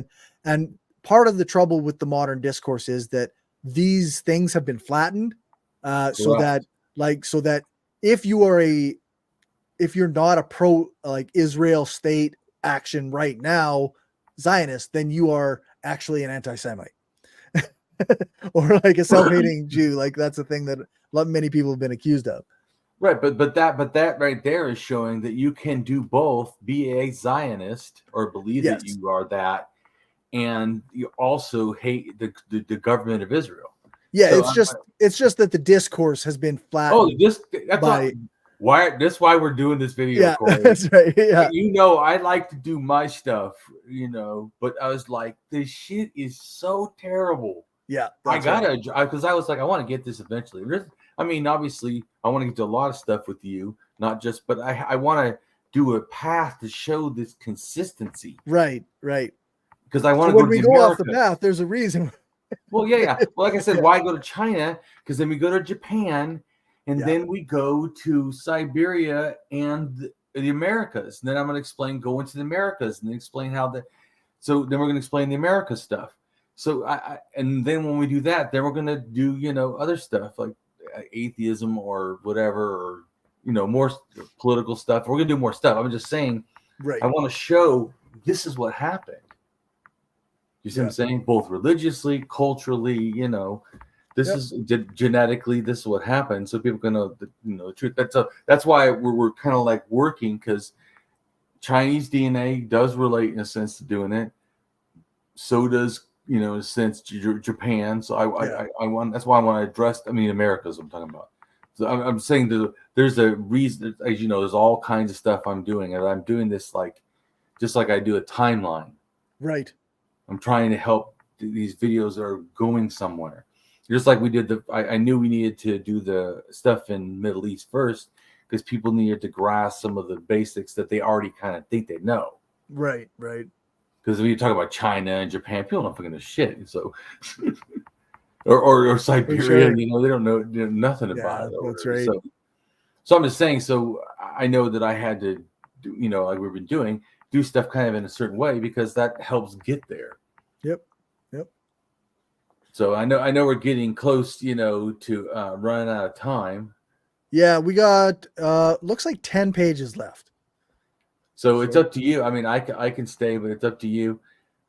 and part of the trouble with the modern discourse is that these things have been flattened, so that if you're not a pro like Israel state action right now Zionist, then you are actually an anti-Semite. Or like a self-hating Jew. Like that's a thing that many people have been accused of. Right, but that right there is showing that you can do both, be a Zionist or believe that you are that, and you also hate the government of Israel. Yeah, so it's just that the discourse has been flattened. That's why we're doing this video. Yeah, Cory. that's right. Yeah, I like to do my stuff, but I was like, this shit is so terrible. Yeah, because I was like, I want to get this eventually. Obviously, I want to get to a lot of stuff with you, not just, but I want to do a path to show this consistency. Right. Because I want to. When we go off the path, there's a reason. Well, yeah. Well, like I said, why go to China? Because then we go to Japan, and then we go to Siberia and the Americas. And then I'm going to explain going to the Americas, and then explain so then we're going to explain the America stuff. So and then when we do that, then we're going to do, other stuff like atheism or whatever, or, more political stuff. We're going to do more stuff. I'm just saying, right. I want to show this is what happened. You see what I'm saying? Both religiously, culturally, this is genetically, this is what happened. So people can know the truth. That's why we're kind of like working, because Chinese DNA does relate in a sense to doing it. So does, since Japan. So I want, that's why I want to address, Americas I'm talking about. So I'm saying there's a reason, as you know, there's all kinds of stuff I'm doing, and I'm doing this just like I do a timeline. Right. I'm trying to help these videos are going somewhere. Just like we did I knew we needed to do the stuff in Middle East first, because people needed to grasp some of the basics that they already kind of think they know. Right. Because when you talk about China and Japan, people don't fucking know shit. So, or Siberia, sure. they don't know nothing about it. That's right. So I'm just saying. So I know that I had to, like we've been doing, do stuff kind of in a certain way because that helps get there. Yep. So I know we're getting close, to running out of time. Yeah, we got looks like 10 pages left. So it's up to you. I mean, I can stay, but it's up to you.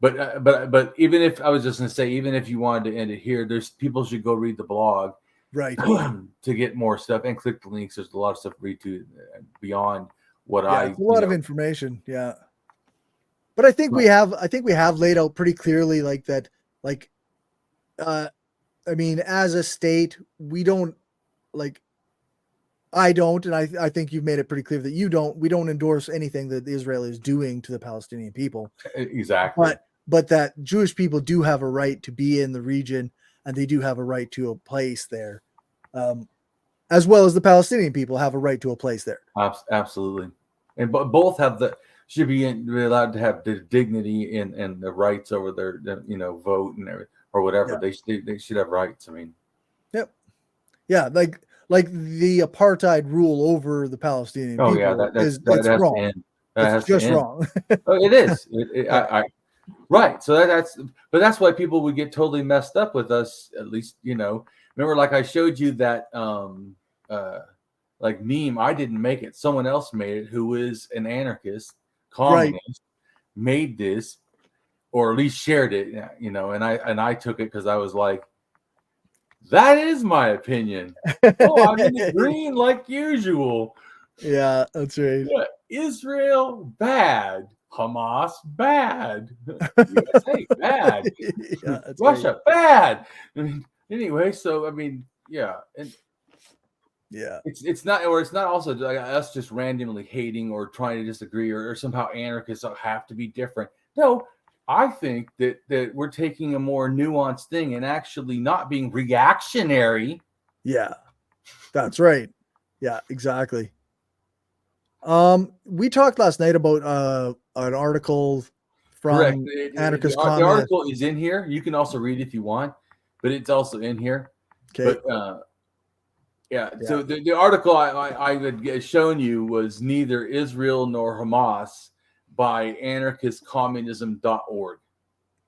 But even if I was just going to say, even if you wanted to end it here, there's people should go read the blog, right, to get more stuff and click the links. There's a lot of stuff to read to beyond what it's a lot of information. Yeah, but I think we have laid out pretty clearly that. I mean, as a state, we don't I don't, and I think you've made it pretty clear that we don't endorse anything that Israel is doing to the Palestinian people. Exactly. But that Jewish people do have a right to be in the region, and they do have a right to a place there, as well as the Palestinian people have a right to a place there. Absolutely, and both should be allowed to have the dignity and the rights over their vote and everything or whatever. Yeah. They should have rights. I mean, yep, yeah, like the apartheid rule over the Palestinian people. That's wrong. It's just wrong. It is. Right. So that's why people would get totally messed up with us. At least remember, like I showed you that meme. I didn't make it. Someone else made it. Who is an anarchist, communist, made this, or at least shared it. And I took it because I was like, that is my opinion. Oh, I'm in the green like usual. Yeah, that's right. Yeah, Israel, bad. Hamas, bad. USA, bad. Yeah, Russia, bad. Anyway, so I mean, yeah, and yeah, it's not also like us just randomly hating or trying to disagree or somehow anarchists have to be different. No. I think that we're taking a more nuanced thing and actually not being reactionary. Yeah, that's right. Yeah, exactly. We talked last night about an article from Anarchist Comment. The article is in here. You can also read it if you want, but it's also in here. Okay. But yeah. So the article I had shown you was neither Israel nor Hamas by anarchistcommunism.org.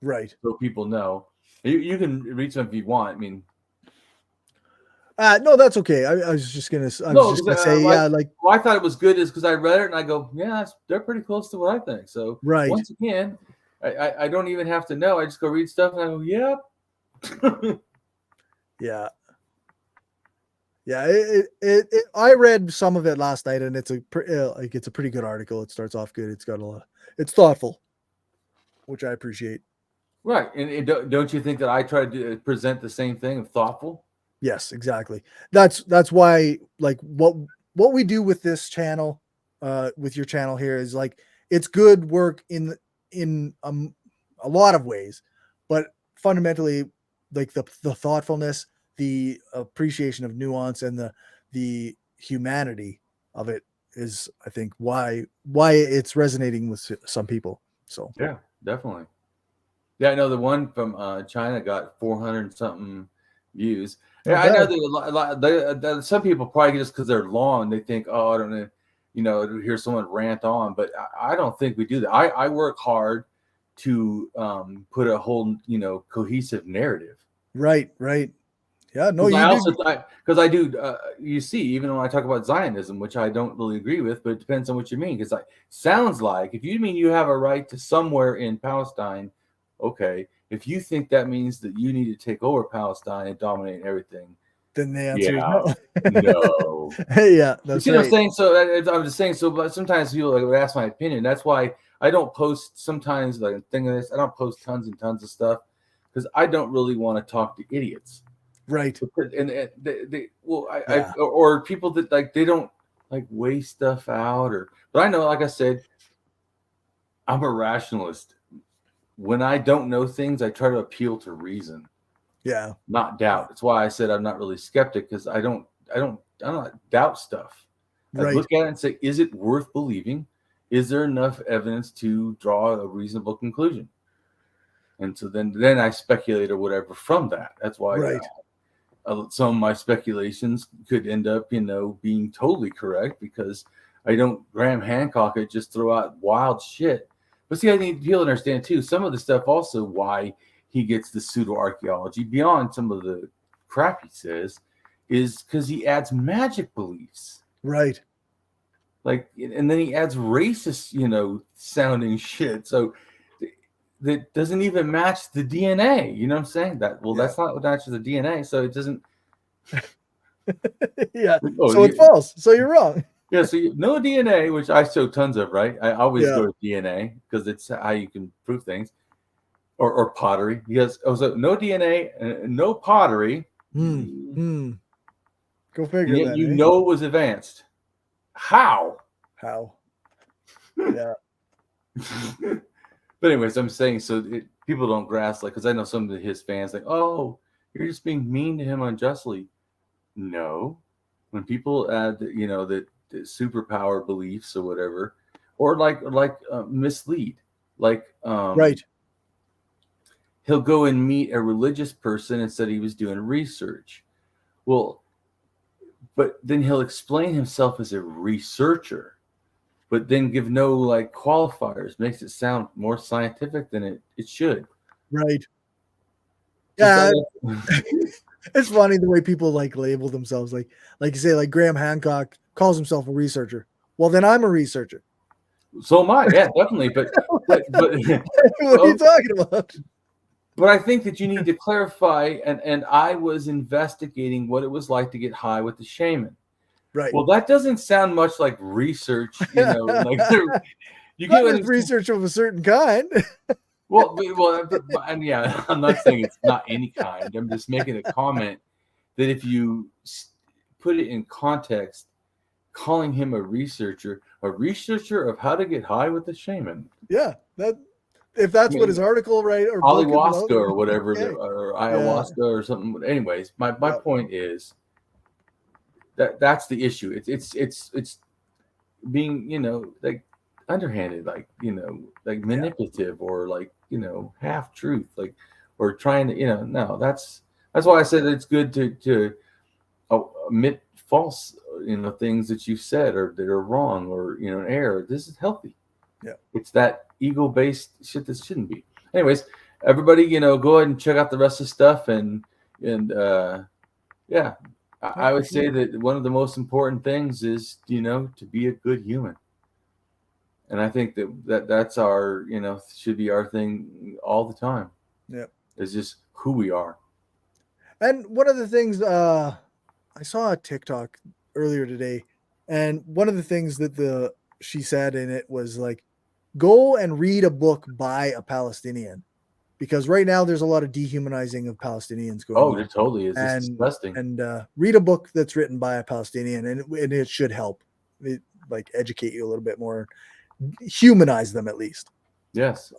Right. So people know. You can read some if you want. I mean, no, that's okay. I was just gonna say, well, I thought it was good is because I read it and I go, yeah, they're pretty close to what I think. So once again, I don't even have to know. I just go read stuff and I go, yep. Yeah. Yeah, I read some of it last night, and it's a pretty good article. It starts off good. It's got it's thoughtful, which I appreciate. Right, and don't you think that I try to present the same thing of thoughtful? Yes, exactly. That's why what we do with this channel, with your channel here is it's good work in a lot of ways, but fundamentally, the thoughtfulness, the appreciation of nuance, and the humanity of it is, I think, why it's resonating with some people. So yeah, definitely. Yeah, I know the one from China got 400 something views. Yeah, I know that some people probably just because they're long, they think, oh, I don't know, to hear someone rant on, but I don't think we do that. I work hard to put a whole, cohesive narrative. Right. Yeah, no, because I do. You see, even when I talk about Zionism, which I don't really agree with, but it depends on what you mean. Because sounds like if you mean you have a right to somewhere in Palestine, okay. If you think that means that you need to take over Palestine and dominate everything, then the answer is no. No. Yeah, that's what I'm saying. So I'm just saying. So, but sometimes people would ask my opinion. That's why I don't post. Sometimes I don't post tons and tons of stuff because I don't really want to talk to idiots. Right. And or people that they don't weigh stuff out but I know, like I said, I'm a rationalist. When I don't know things, I try to appeal to reason. Yeah. Not doubt. That's why I said I'm not really skeptic because I don't doubt stuff. I'd Right. look at it and say, is it worth believing? Is there enough evidence to draw a reasonable conclusion? And so then I speculate or whatever from that. That's why Right. some of my speculations could end up, being totally correct, because I don't Graham Hancock it, just throw out wild shit. But see, I need people to understand too, some of the stuff also why he gets the pseudo archaeology beyond some of the crap he says is because he adds magic beliefs. Right. Like, and then he adds racist, sounding shit. So that doesn't even match the DNA. You know what I'm saying? That's not what matches the DNA. So it doesn't. Yeah. Oh, So it's false. So you're wrong. Yeah. So no DNA, which I show tons of, right? I always Yeah. go to DNA because it's how you can prove things. Or pottery. Because so no DNA, no pottery. Go figure Yet that. you know it was advanced. How? Yeah. But anyways, I'm saying people don't grasp, like, because I know some of his fans like, oh, you're just being mean to him unjustly. No, when people add, the superpower beliefs or whatever, or like mislead, like Right. he'll go and meet a religious person and said he was doing research. Well, but then he'll explain himself as a researcher, but then give no like qualifiers, makes it sound more scientific than it should. Right. Just Yeah. It's funny the way people like label themselves, like you say, like Graham Hancock calls himself a researcher. Well, then I'm a researcher. So am I, yeah, definitely. But what are you talking about? But I think that you need to clarify, and I was investigating what it was like to get high with the shaman. Right. Well, that doesn't sound much like research, like you get what research of a certain kind. And yeah, I'm not saying it's not any kind. I'm just making a comment that if you put it in context, calling him a researcher of how to get high with the shaman. Yeah, if that's what his article, right, or ayahuasca or whatever, okay. or ayahuasca or something. But anyways, my point is that's the issue. It's being like underhanded, like like manipulative, or like half truth, like, or trying to no. That's why I said it's good to admit false things that you said or that are wrong or an error. This is healthy. Yeah, it's that ego-based shit that shouldn't be. Anyways, everybody, go ahead and check out the rest of the stuff, and yeah, I would say that one of the most important things is to be a good human, and I think that's our should be our thing all the time. Yeah, it's just who we are. And one of the things I saw a TikTok earlier today, and one of the things that she said in it was like, go and read a book by a Palestinian, because right now there's a lot of dehumanizing of Palestinians going on. Oh, it totally is. It's disgusting. And read a book that's written by a Palestinian, and it should help, like educate you a little bit more, humanize them at least. Yes.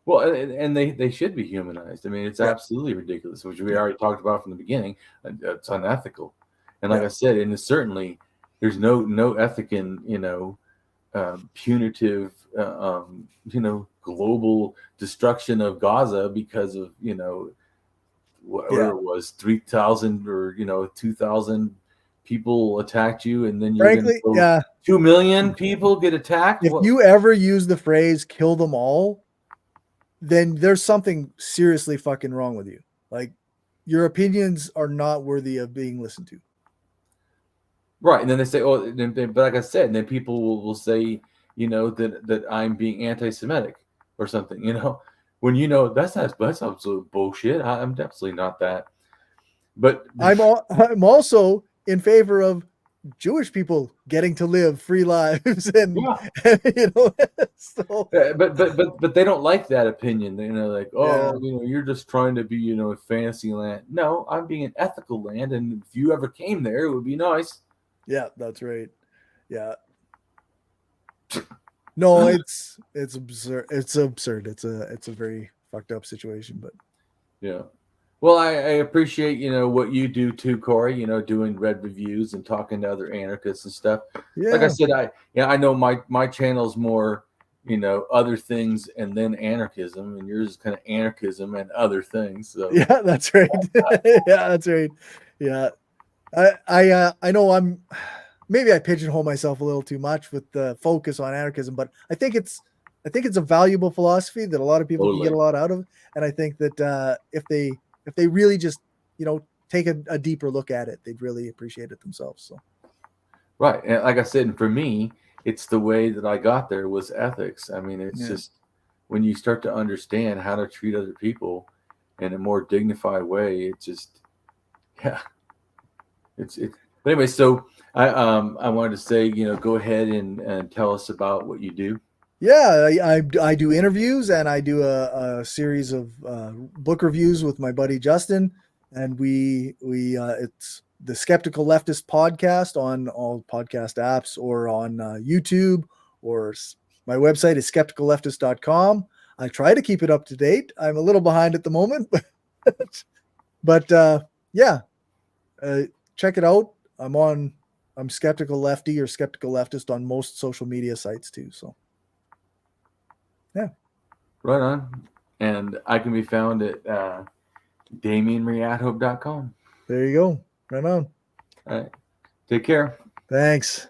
Well, and they should be humanized. I mean, it's absolutely ridiculous, which we already talked about from the beginning. It's unethical, and like I said, and certainly there's no ethic in punitive global destruction of Gaza because of whatever it was, 3,000 or 2,000 people attacked you, and then you're frankly 2 million people get attacked. If you ever use the phrase "kill them all," then there's something seriously fucking wrong with you. Like, your opinions are not worthy of being listened to. Right. And then they say, oh, but like I said, and then people will say, that I'm being anti-Semitic or something, when that's absolute bullshit. I'm definitely not that. But I'm also in favor of Jewish people getting to live free lives, and so. But they don't like that opinion. Like, oh, you're just trying to be, a fantasy land. No, I'm being an ethical land, and if you ever came there, it would be nice. Yeah, that's right. Yeah. No, it's absurd. It's absurd. It's a very fucked up situation, but yeah. Well, I appreciate, what you do too, Cory, doing red reviews and talking to other anarchists and stuff. Like I Yeah. said, I know my channel's more, other things and then anarchism, and yours is kind of anarchism and other things. So Yeah, that's right. Yeah, that's right. Yeah. I know maybe I pigeonhole myself a little too much with the focus on anarchism, but I think it's a valuable philosophy that a lot of people can get totally. a lot out of. And I think that if they really just, take a deeper look at it, they'd really appreciate it themselves. So Right. And like I said, and for me, it's the way that I got there was ethics. I mean, it's yeah. just when you start to understand how to treat other people in a more dignified way, it just, yeah, it. But anyway, so I wanted to say, go ahead and tell us about what you do. Yeah, I do interviews and I do a series of book reviews with my buddy Justin, and we it's the Skeptical Leftist podcast on all podcast apps or on YouTube, or my website is skepticalleftist.com. I try to keep it up to date. I'm a little behind at the moment, but yeah, check it out. I'm Skeptical Lefty or Skeptical Leftist on most social media sites too. So yeah. Right on. And I can be found at Damien Marie AtHope.com. There you go. Right on. All right. Take care. Thanks.